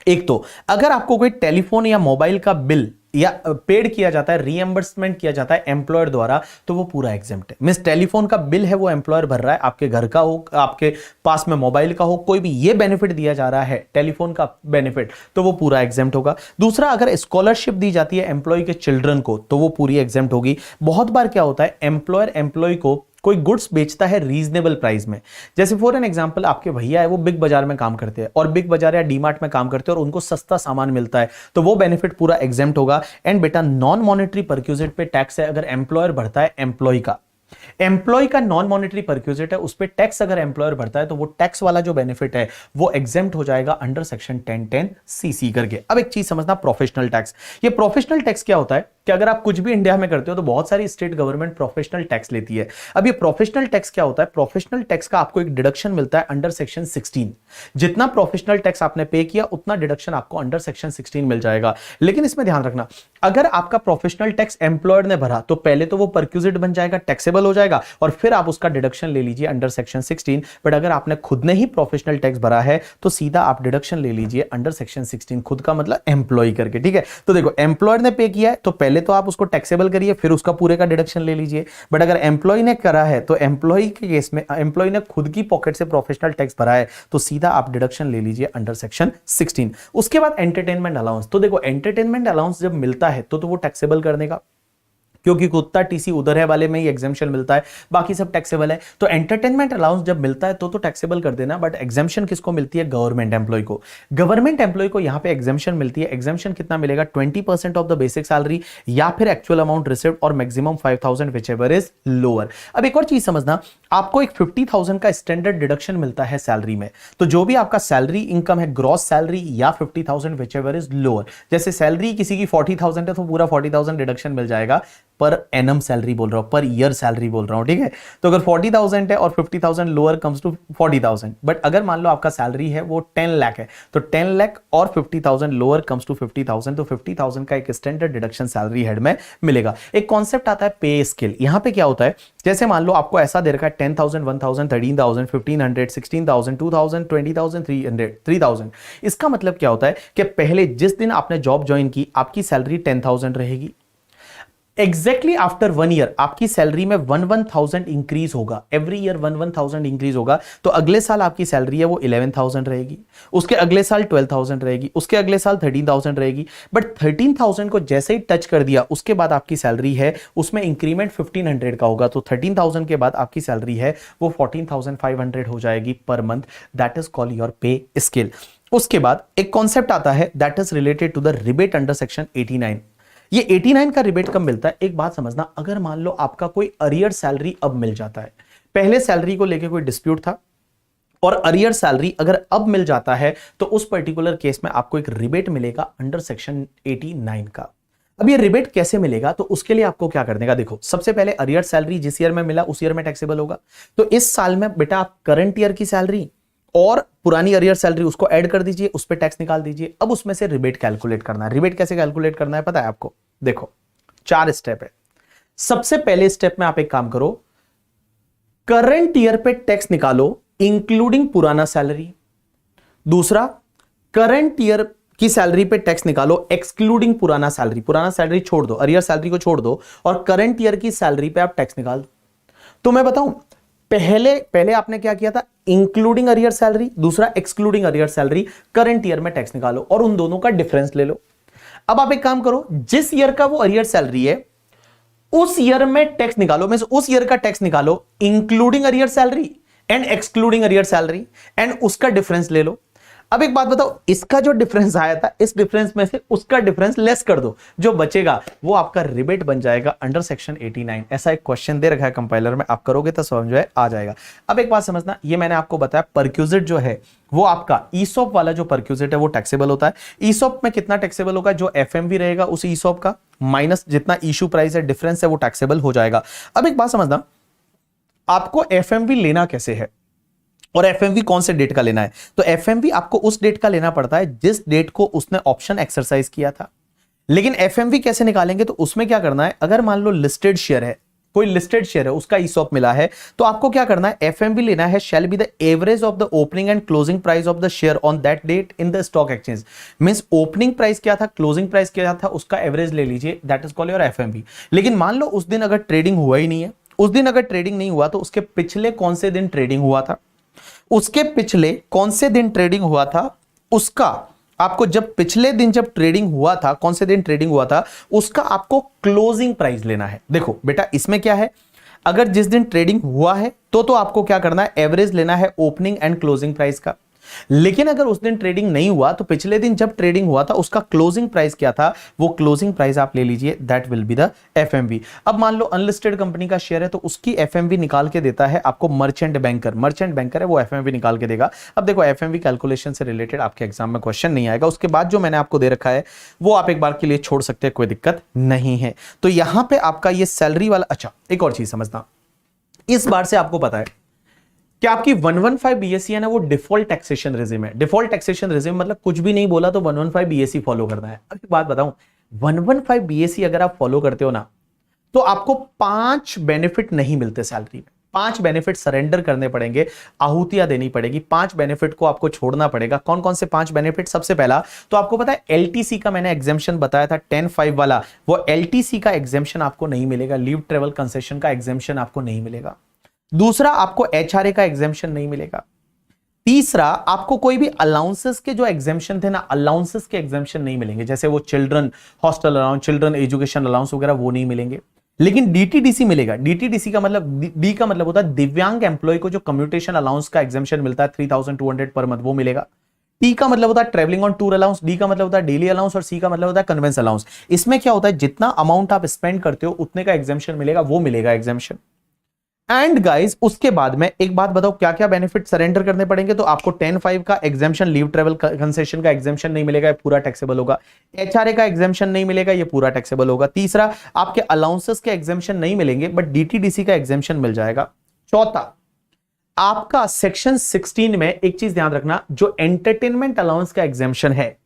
एक तो अगर आपको कोई टेलीफोन या मोबाइल का बिल या पेड किया जाता है, रीएंबर्समेंट किया जाता है एम्प्लॉयर द्वारा, तो वो पूरा एग्जेम्प्ट है। मींस टेलीफोन का बिल है वो एम्प्लॉयर भर रहा है, आपके घर का हो, आपके पास में मोबाइल का हो, कोई भी ये बेनिफिट दिया जा रहा है टेलीफोन का बेनिफिट, तो वो पूरा एग्जेम्प्ट होगा। दूसरा, अगर स्कॉलरशिप दी जाती है एम्प्लॉय के चिल्ड्रन को तो वो पूरी एग्जेम्प्ट होगी। बहुत बार क्या होता है, एम्प्लॉयर एम्प्लॉय को कोई गुड्स बेचता है रीजनेबल प्राइस में। जैसे फॉर एन एग्जांपल, आपके भैया है वो बिग बाजार में काम करते हैं और बिग बाजार या डीमार्ट में काम करते हैं और उनको सस्ता सामान मिलता है, तो वो बेनिफिट पूरा एग्जेम्प्ट होगा। एंड बेटा, नॉन मॉनेटरी परक्यूजिट पे टैक्स है, अगर एम्प्लॉयर भरता है एम्प्लॉय का नॉन मॉनेटरी परक्यूजिट है, उस पे टैक्स अगर एम्प्लॉयर भरता है तो वो टैक्स वाला जो बेनिफिट है वो एग्जेम्प्ट हो जाएगा अंडर सेक्शन 1010 सीसी करके। अब एक चीज समझना, प्रोफेशनल टैक्स। ये प्रोफेशनल टैक्स क्या होता है, कि अगर आप कुछ भी इंडिया में करते हो तो बहुत सारी स्टेट गवर्नमेंट प्रोफेशनल टैक्स लेती है। अब ये प्रोफेशनल टैक्स क्या होता है? प्रोफेशनल टैक्स का आपको एक डिडक्शन मिलता है अंडर सेक्शन 16। जितना प्रोफेशनल टैक्स आपने पे किया उतना डिडक्शन आपको अंडर सेक्शन 16 मिल जाएगा। लेकिन इसमें ध्यान रखना, अगर आपका प्रोफेशनल टैक्स एम्प्लॉयर ने भरा तो पहले तो वो परक्यूजिट बन जाएगा, टैक्सेबल हो जाएगा, और फिर आप उसका डिडक्शन ले लीजिए अंडर सेक्शन 16। बट अगर आपने खुद ने ही प्रोफेशनल टैक्स भरा है तो सीधा आप डिडक्शन ले लीजिए अंडर सेक्शन 16, खुद का मतलब एम्प्लॉय करके। ठीक है, तो देखो एम्प्लॉयर ने पे किया है तो पहले तो आप उसको टैक्सेबल करिए, फिर उसका पूरे का डिडक्शन ले लीजिए। बट अगर एम्प्लॉय ने करा है तो एम्प्लॉय के केस में एम्प्लॉय ने खुद की पॉकेट से प्रोफेशनल टैक्स भरा है तो सीधा आप डिडक्शन ले लीजिए अंडर सेक्शन 16। उसके बाद एंटरटेनमेंट अलाउंस, तो देखो एंटरटेनमेंट अलाउंस जब मिलता है तो वो टैक्सेबल करने का, क्योंकि कुत्ता टीसी उधर है वाले में ही एग्जेम्पशन मिलता है, बाकी सब टैक्सेबल है। तो एंटरटेनमेंट अलाउंस जब मिलता है तो टैक्सेबल कर देना। बट एग्जेम्पशन किसको मिलती है? गवर्नमेंट एम्प्लॉय को। गवर्नमेंट एम्प्लॉय को यहां पे एग्जेम्पशन मिलती है। एग्जेम्पशन कितना मिलेगा? 20% ऑफ द बेसिक सैलरी, या फिर एक्चुअल अमाउंट रिसीव्ड, और मैक्सिमम 5000 व्हिचएवर इज लोअर। अब एक और चीज समझना, आपको एक 50,000 का स्टैंडर्ड डिडक्शन मिलता है सैलरी में। तो जो भी आपका सैलरी इनकम है, ग्रॉस सैलरी या 50,000 व्हिचएवर इज लोअर, जैसे सैलरी किसी की 40,000 है तो पूरा 40,000 डिडक्शन मिल जाएगा। पर एनम सैलरी बोल रहा हूं, पर ईयर सैलरी बोल रहा हूं, ठीक है। तो अगर 40,000 है और 50,000 लोअर कम्स टू 40,000। बट अगर मान लो आपका सैलरी है वो 10 लाख है तो 10 लाख और 50,000 लोअर कम्स टू 50,000, तो 50,000 का एक स्टैंडर्ड डिडक्शन सैलरी हेड में मिलेगा। एक कॉन्सेप्ट आता है पे स्केल। यहां पे क्या होता है, जैसे मान लो आपको ऐसा दे रखा है 10,000, 1,000, 13,000, 1,500, 16,000, 2,000, 20,000, 300, 3,000। इसका मतलब क्या होता है कि पहले जिस दिन आपने जॉब ज्वाइन की आपकी सैलरी 10,000 रहेगी। एग्जैक्टली आफ्टर 1 ईयर आपकी सैलरी में 1,000 इंक्रीज होगा, एवरी ईयर 1,000 इंक्रीज होगा। तो अगले साल आपकी सैलरी है वो 11,000 रहेगी, उसके अगले साल 12,000 रहेगी, उसके अगले साल 13,000 रहेगी। बट 13,000 को जैसे ही टच कर दिया उसके बाद आपकी सैलरी है उसमें इंक्रीमेंट 1,500 का होगा। तो 13,000 के बाद आपकी सैलरी है वो 14,500 हो जाएगी per month. That is called your pay scale. उसके बाद एक कॉन्सेप्ट आता है that is related to the rebate under section 89। ये 89 का रिबेट कब मिलता है? एक बात समझना, अगर मान लो आपका कोई अरियर सैलरी अब मिल जाता है, पहले सैलरी को लेके कोई डिस्प्यूट था और अरियर सैलरी अगर अब मिल जाता है तो उस पर्टिकुलर केस में आपको एक रिबेट मिलेगा अंडर सेक्शन 89 का। अब ये रिबेट कैसे मिलेगा? तो उसके लिए आपको क्या करने का, देखो सबसे पहले अरियर सैलरी जिस ईयर में मिला उस ईयर में टैक्सेबल होगा। तो इस साल में बेटा आप करंट ईयर की सैलरी और पुरानी अरियर सैलरी उसको ऐड कर दीजिए, उस पर टैक्स निकाल दीजिए। अब उसमें से रिबेट कैलकुलेट करना है। रिबेट कैसे कैलकुलेट करना है पता है आपको? देखो 4 स्टेप है। सबसे पहले स्टेप में आप एक काम करो, करंट ईयर पे टैक्स निकालो इंक्लूडिंग पुराना सैलरी। दूसरा, करंट ईयर की सैलरी पे टैक्स निकालो एक्सक्लूडिंग पुराना सैलरी। पुराना सैलरी छोड़ दो, अरियर सैलरी को छोड़ दो और करंट ईयर की सैलरी पे आप टैक्स निकाल दो। तो मैं बताऊं, पहले आपने क्या किया था? इंक्लूडिंग अरियर सैलरी, दूसरा excluding arrear salary. Current year में टैक्स निकालो और उन दोनों का डिफरेंस ले लो। अब आप एक काम करो, जिस ईयर का वो अरियर सैलरी है उस ईयर में टैक्स निकालो, मींस उस ईयर का टैक्स निकालो including arrear salary and excluding arrear salary and उसका डिफरेंस ले लो। अब एक बात बताओ, इसका जो डिफरेंस आया था इस डिफरेंस में से उसका डिफरेंस लेस कर दो, जो बचेगा वो आपका रिबेट बन जाएगा अंडर सेक्शन 89। ऐसा एक क्वेश्चन दे रखा है कंपाइलर में, आप करोगे तो समझ में आ जाएगा। अब एक बात समझना, ये मैंने आपको बताया परक्यूजिट जो है वो आपका ईसॉप वाला जो परक्यूजिट है वो टैक्सेबल होता है। ईसॉप में कितना टैक्सेबल होगा? जो एफएमवी रहेगा उस ईसॉप का माइनस जितना इशू प्राइस है, डिफरेंस है, वो टैक्सेबल हो जाएगा। अब एक बात समझना, आपको एफएमवी लेना कैसे है और एफएमवी कौन से डेट का लेना है? तो एफएमवी आपको उस डेट का लेना पड़ता है जिस डेट को उसने ऑप्शन एक्सरसाइज किया था। लेकिन एफएमवी कैसे निकालेंगे? तो उसमें क्या करना है, अगर मान लो लिस्टेड शेयर है, कोई लिस्टेड शेयर है उसका ईसॉप मिला है, तो आपको क्या करना है? एफएमवी लेना है shall be the average of the opening and closing price of the share on that date in the stock exchange. Means opening price क्या था, क्लोजिंग प्राइस क्या था, उसका एवरेज ले लीजिए, that is called your FMV. लेकिन मान लो उस दिन अगर ट्रेडिंग हुआ ही नहीं है, उस दिन अगर ट्रेडिंग नहीं हुआ तो उसके पिछले कौन से दिन ट्रेडिंग हुआ था, उसके पिछले कौन से दिन ट्रेडिंग हुआ था, उसका आपको जब पिछले दिन जब ट्रेडिंग हुआ था, कौन से दिन ट्रेडिंग हुआ था, उसका आपको क्लोजिंग प्राइस लेना है। देखो बेटा इसमें क्या है, अगर जिस दिन ट्रेडिंग हुआ है तो आपको क्या करना है? एवरेज लेना है ओपनिंग एंड क्लोजिंग प्राइस का। लेकिन अगर उस दिन ट्रेडिंग नहीं हुआ तो पिछले दिन जब ट्रेडिंग हुआ था उसका क्लोजिंग प्राइस क्या था, वो क्लोजिंग प्राइस आप ले लीजिए, that will be the FMV. अब मान लो अनलिस्टेड कंपनी का शेयर है तो उसकी एफएमवी निकाल के देता है आपको मर्चेंट बैंकर है, वो एफएमवी निकाल के देगा। अब देखो एफएमवी कैलकुलेशन से रिलेटेड आपके एग्जाम में क्वेश्चन नहीं आएगा, उसके बाद जो मैंने आपको दे रखा है वो आप एक बार के लिए छोड़ सकते हैं, कोई दिक्कत नहीं है। तो यहां पे आपका ये सैलरी वाला, अच्छा एक और चीज समझना, इस बार से आपको पता है कि आपकी 115 बीएससी है ना, वो डिफॉल्ट टैक्सेशन रेजिम है। डिफॉल्ट टैक्सेशन रेजिम मतलब कुछ भी नहीं बोला तो 115 बीएससी फॉलो करना है। अब एक बात बताऊं, 115 बीएससी अगर आप फॉलो करते हो ना तो आपको 5 बेनिफिट नहीं मिलते सैलरी में। 5 बेनिफिट सरेंडर करने पड़ेंगे, आहुतियां देनी पड़ेगी, 5 बेनिफिट को आपको छोड़ना पड़ेगा। कौन कौन से 5 बेनिफिट? सबसे पहला तो आपको पता है एलटीसी का मैंने एग्जेम्पशन बताया था 10(5) वाला, वो एलटीसी का एग्जेम्पशन आपको नहीं मिलेगा, लीव ट्रेवल कंसेशन का एग्जेम्पशन आपको नहीं मिलेगा। दूसरा, आपको एचआरए का एग्जेम्पशन नहीं मिलेगा। तीसरा, आपको कोई भी अलाउंसेस के जो एग्जेम्पशन थे ना, अलाउंसेस के एग्जेम्पशन नहीं मिलेंगे, जैसे वो children hostel allowance, children education allowance वगैरह, वो नहीं मिलेंगे। लेकिन डीटीडीसी मिलेगा। डीटीडीसी का मतलब, डी का मतलब होता है दिव्यांग एम्प्लॉय को जो कम्यूटेशन अलाउंस का एग्जेम्पशन मिलता है 3200 पर मंथ, वो मिलेगा। टी का मतलब होता है travelling on tour allowance, D का मतलब होता है डेली अलाउंस और सी का मतलब होता है कन्वेंस अलाउंस। इसमें क्या होता है, जितना अमाउंट आप स्पेंड करते हो उतने का एग्जेम्पशन मिलेगा, वो मिलेगा एग्जेम्पशन। एंड गाइस, उसके बाद में एक बात बताओ क्या क्या बेनिफिट सरेंडर करने पड़ेंगे। तो आपको 10(5) का एग्जेम्पशन, लीव ट्रेवल कंसेशन का एग्जेम्पशन नहीं मिलेगा, ये पूरा टैक्सेबल होगा। एचआरए का एग्जेम्पशन नहीं मिलेगा, ये पूरा टैक्सेबल होगा। तीसरा, आपके अलाउंसेस के एग्जेम्पशन नहीं मिलेंगे बट डीटीडीसी का एग्जेम्पशन मिल जाएगा। चौथा, आपका सेक्शन 16 में एक चीज ध्यान रखना, जो एंटरटेनमेंट अलाउंस का एग्जेम्पशन है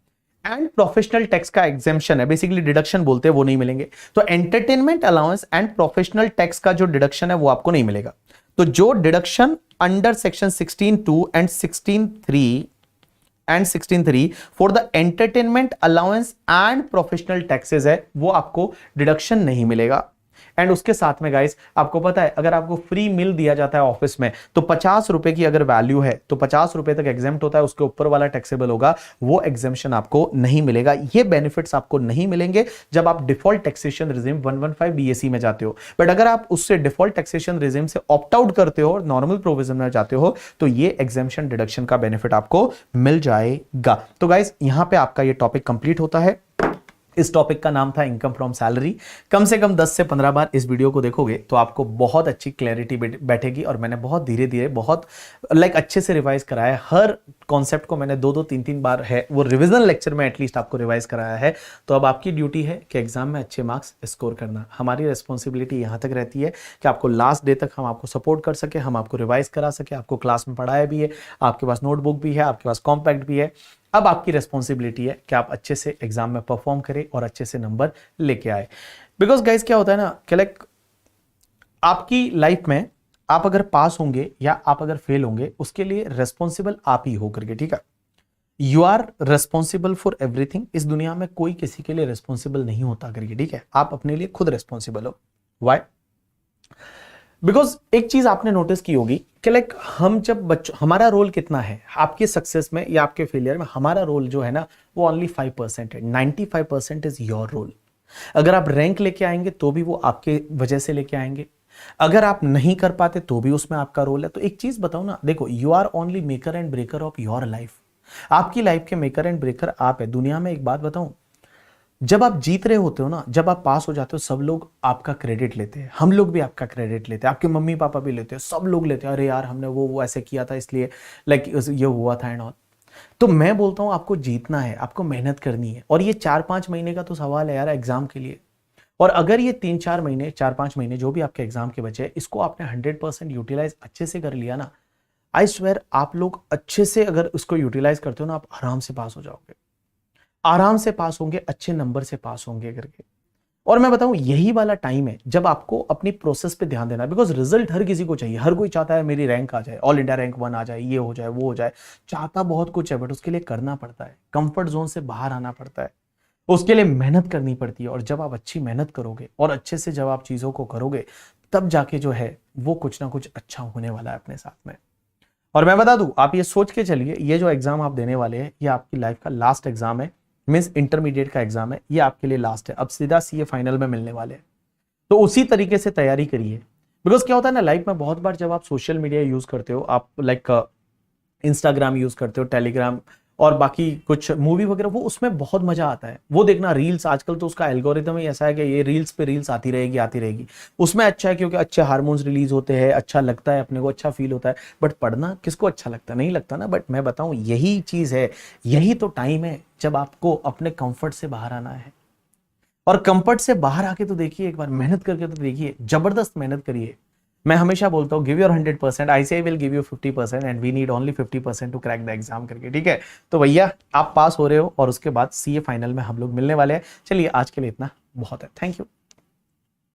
एंड प्रोफेशनल टैक्स का एग्जेम्पशन है, बेसिकली डिडक्शन बोलते हैं, वो नहीं मिलेंगे। तो entertainment allowance and professional tax का जो डिडक्शन है वो आपको नहीं मिलेगा। तो जो deduction under section 16(2) and 16(3) for the entertainment allowance and professional taxes है, वो आपको डिडक्शन नहीं मिलेगा। एंड उसके साथ में गाइस, आपको पता है अगर आपको फ्री मील दिया जाता है ऑफिस में तो 50 रुपए की अगर वैल्यू है तो 50 रुपए तक एग्जेम्प्ट होता है, उसके ऊपर वाला टैक्सेबल होगा, वो एग्जेम्पशन आपको नहीं मिलेगा। ये बेनिफिट्स आपको नहीं मिलेंगे जब आप डिफॉल्ट टैक्सेशन रिजिम 115 बीएसई में जाते हो। बट अगर आप उससे डिफॉल्ट टैक्सेशन रिजिम से ऑप्ट आउट करते हो और नॉर्मल प्रोविजन में जाते हो तो ये एग्जेम्पशन डिडक्शन का बेनिफिट आपको मिल जाएगा। तो गाइस, यहां पे आपका ये टॉपिक कंप्लीट होता है। इस टॉपिक का नाम था इनकम फ्रॉम सैलरी। कम से कम 10 से 15 बार इस वीडियो को देखोगे तो आपको बहुत अच्छी क्लैरिटी बैठेगी। और मैंने बहुत धीरे धीरे, बहुत अच्छे से रिवाइज कराया है। हर कॉन्सेप्ट को मैंने 2-2, 3-3 बार है वो रिवीजन लेक्चर में एटलीस्ट आपको रिवाइज कराया है। तो अब आपकी ड्यूटी है कि एग्जाम में अच्छे मार्क्स स्कोर करना। हमारी रिस्पॉन्सिबिलिटी यहाँ तक रहती है कि आपको लास्ट डे तक हम आपको सपोर्ट कर सके, हम आपको रिवाइज करा सके, आपको क्लास में पढ़ाया भी है, आपके पास नोटबुक भी है, आपके पास कॉम्पैक्ट भी है। अब आपकी रिस्पॉन्सिबिलिटी है कि आप अच्छे से एग्जाम में परफॉर्म करें और अच्छे से नंबर लेके आए। बिकॉज गाइस, क्या होता है ना कि आपकी लाइफ में आप अगर पास होंगे या आप अगर फेल होंगे, उसके लिए रिस्पॉन्सिबल आप ही हो करके, ठीक है। You are responsible for everything. इस दुनिया में कोई किसी के लिए रिस्पॉन्सिबल नहीं होता करके, ठीक है। आप अपने लिए खुद रिस्पॉन्सिबल हो। वाई? बिकॉज एक चीज आपने नोटिस की होगी कि हम जब बच्चों, हमारा रोल कितना है आपके सक्सेस में या आपके फेलियर में? हमारा रोल जो है ना वो ओनली 5% है। 95% इज योर रोल। अगर आप रैंक लेके आएंगे तो भी वो आपके वजह से लेके आएंगे, अगर आप नहीं कर पाते तो भी उसमें आपका रोल है। तो एक चीज बताओ ना, देखो, you are only maker and breaker of your life. आपकी लाइफ के मेकर एंड ब्रेकर आप है। दुनिया में एक बात बताऊं, जब आप जीत रहे होते हो ना, जब आप पास हो जाते हो, सब लोग आपका क्रेडिट लेते हैं। हम लोग भी आपका क्रेडिट लेते हैं, आपके मम्मी पापा भी लेते हैं, सब लोग लेते हैं, अरे यार हमने वो ऐसे किया था इसलिए ये हुआ था एंड ऑल। तो मैं बोलता हूं आपको जीतना है, आपको मेहनत करनी है। और ये 4-5 महीने का तो सवाल है यार एग्जाम के लिए। और अगर ये 3-4 महीने, 4-5 महीने जो भी आपके एग्जाम के बचे, इसको आपने 100% यूटिलाइज अच्छे से कर लिया ना, आई स्वेयर आप लोग अच्छे से अगर उसको यूटिलाइज करते हो ना, आप आराम से पास हो जाओगे, आराम से पास होंगे, अच्छे नंबर से पास होंगे करके। और मैं बताऊं, यही वाला टाइम है जब आपको अपनी प्रोसेस पे ध्यान देना। बिकॉज रिजल्ट हर किसी को चाहिए, हर कोई चाहता है मेरी रैंक आ जाए, ऑल इंडिया रैंक 1 आ जाए, ये हो जाए, वो हो जाए। चाहता बहुत कुछ है बट उसके लिए करना पड़ता है, कंफर्ट जोन से बाहर आना पड़ता है, उसके लिए मेहनत करनी पड़ती है। और जब आप अच्छी मेहनत करोगे और अच्छे से जब आप चीजों को करोगे, तब जाके जो है वो कुछ ना कुछ अच्छा होने वाला है अपने साथ में। और मैं बता दूं, आप ये सोच के चलिए, ये जो एग्जाम आप देने वाले हैं, ये आपकी लाइफ का लास्ट एग्जाम है। मींस इंटरमीडिएट का एग्जाम है, ये आपके लिए लास्ट है। अब सीधा सीए फाइनल में मिलने वाले हैं, तो उसी तरीके से तैयारी करिए। बिकॉज क्या होता है ना, लाइफ में बहुत बार जब आप सोशल मीडिया यूज करते हो, आप इंस्टाग्राम यूज करते हो, टेलीग्राम और बाकी कुछ मूवी वगैरह, वो उसमें बहुत मजा आता है वो देखना। रील्स आजकल तो उसका एल्गोरिदम ही ऐसा है कि ये रील्स पे रील्स आती रहेगी आती रहेगी। उसमें अच्छा है क्योंकि अच्छे हार्मोन्स रिलीज होते हैं, अच्छा लगता है, अपने को अच्छा फील होता है। बट पढ़ना किसको अच्छा लगता है? नहीं लगता ना। बट मैं बताऊं, यही चीज है, यही तो टाइम है जब आपको अपने कंफर्ट से बाहर आना है। और कंफर्ट से बाहर आके तो देखिए, एक बार मेहनत करके तो देखिए, जबरदस्त मेहनत करिए। मैं हमेशा बोलता हूँ give your 100%, I will give you 50% and we need only 50% to crack the exam करके, ठीक है? तो भैया आप पास हो रहे हो और उसके बाद सीए फाइनल में हम लोग मिलने वाले हैं। चलिए आज के लिए इतना बहुत है, थैंक यू।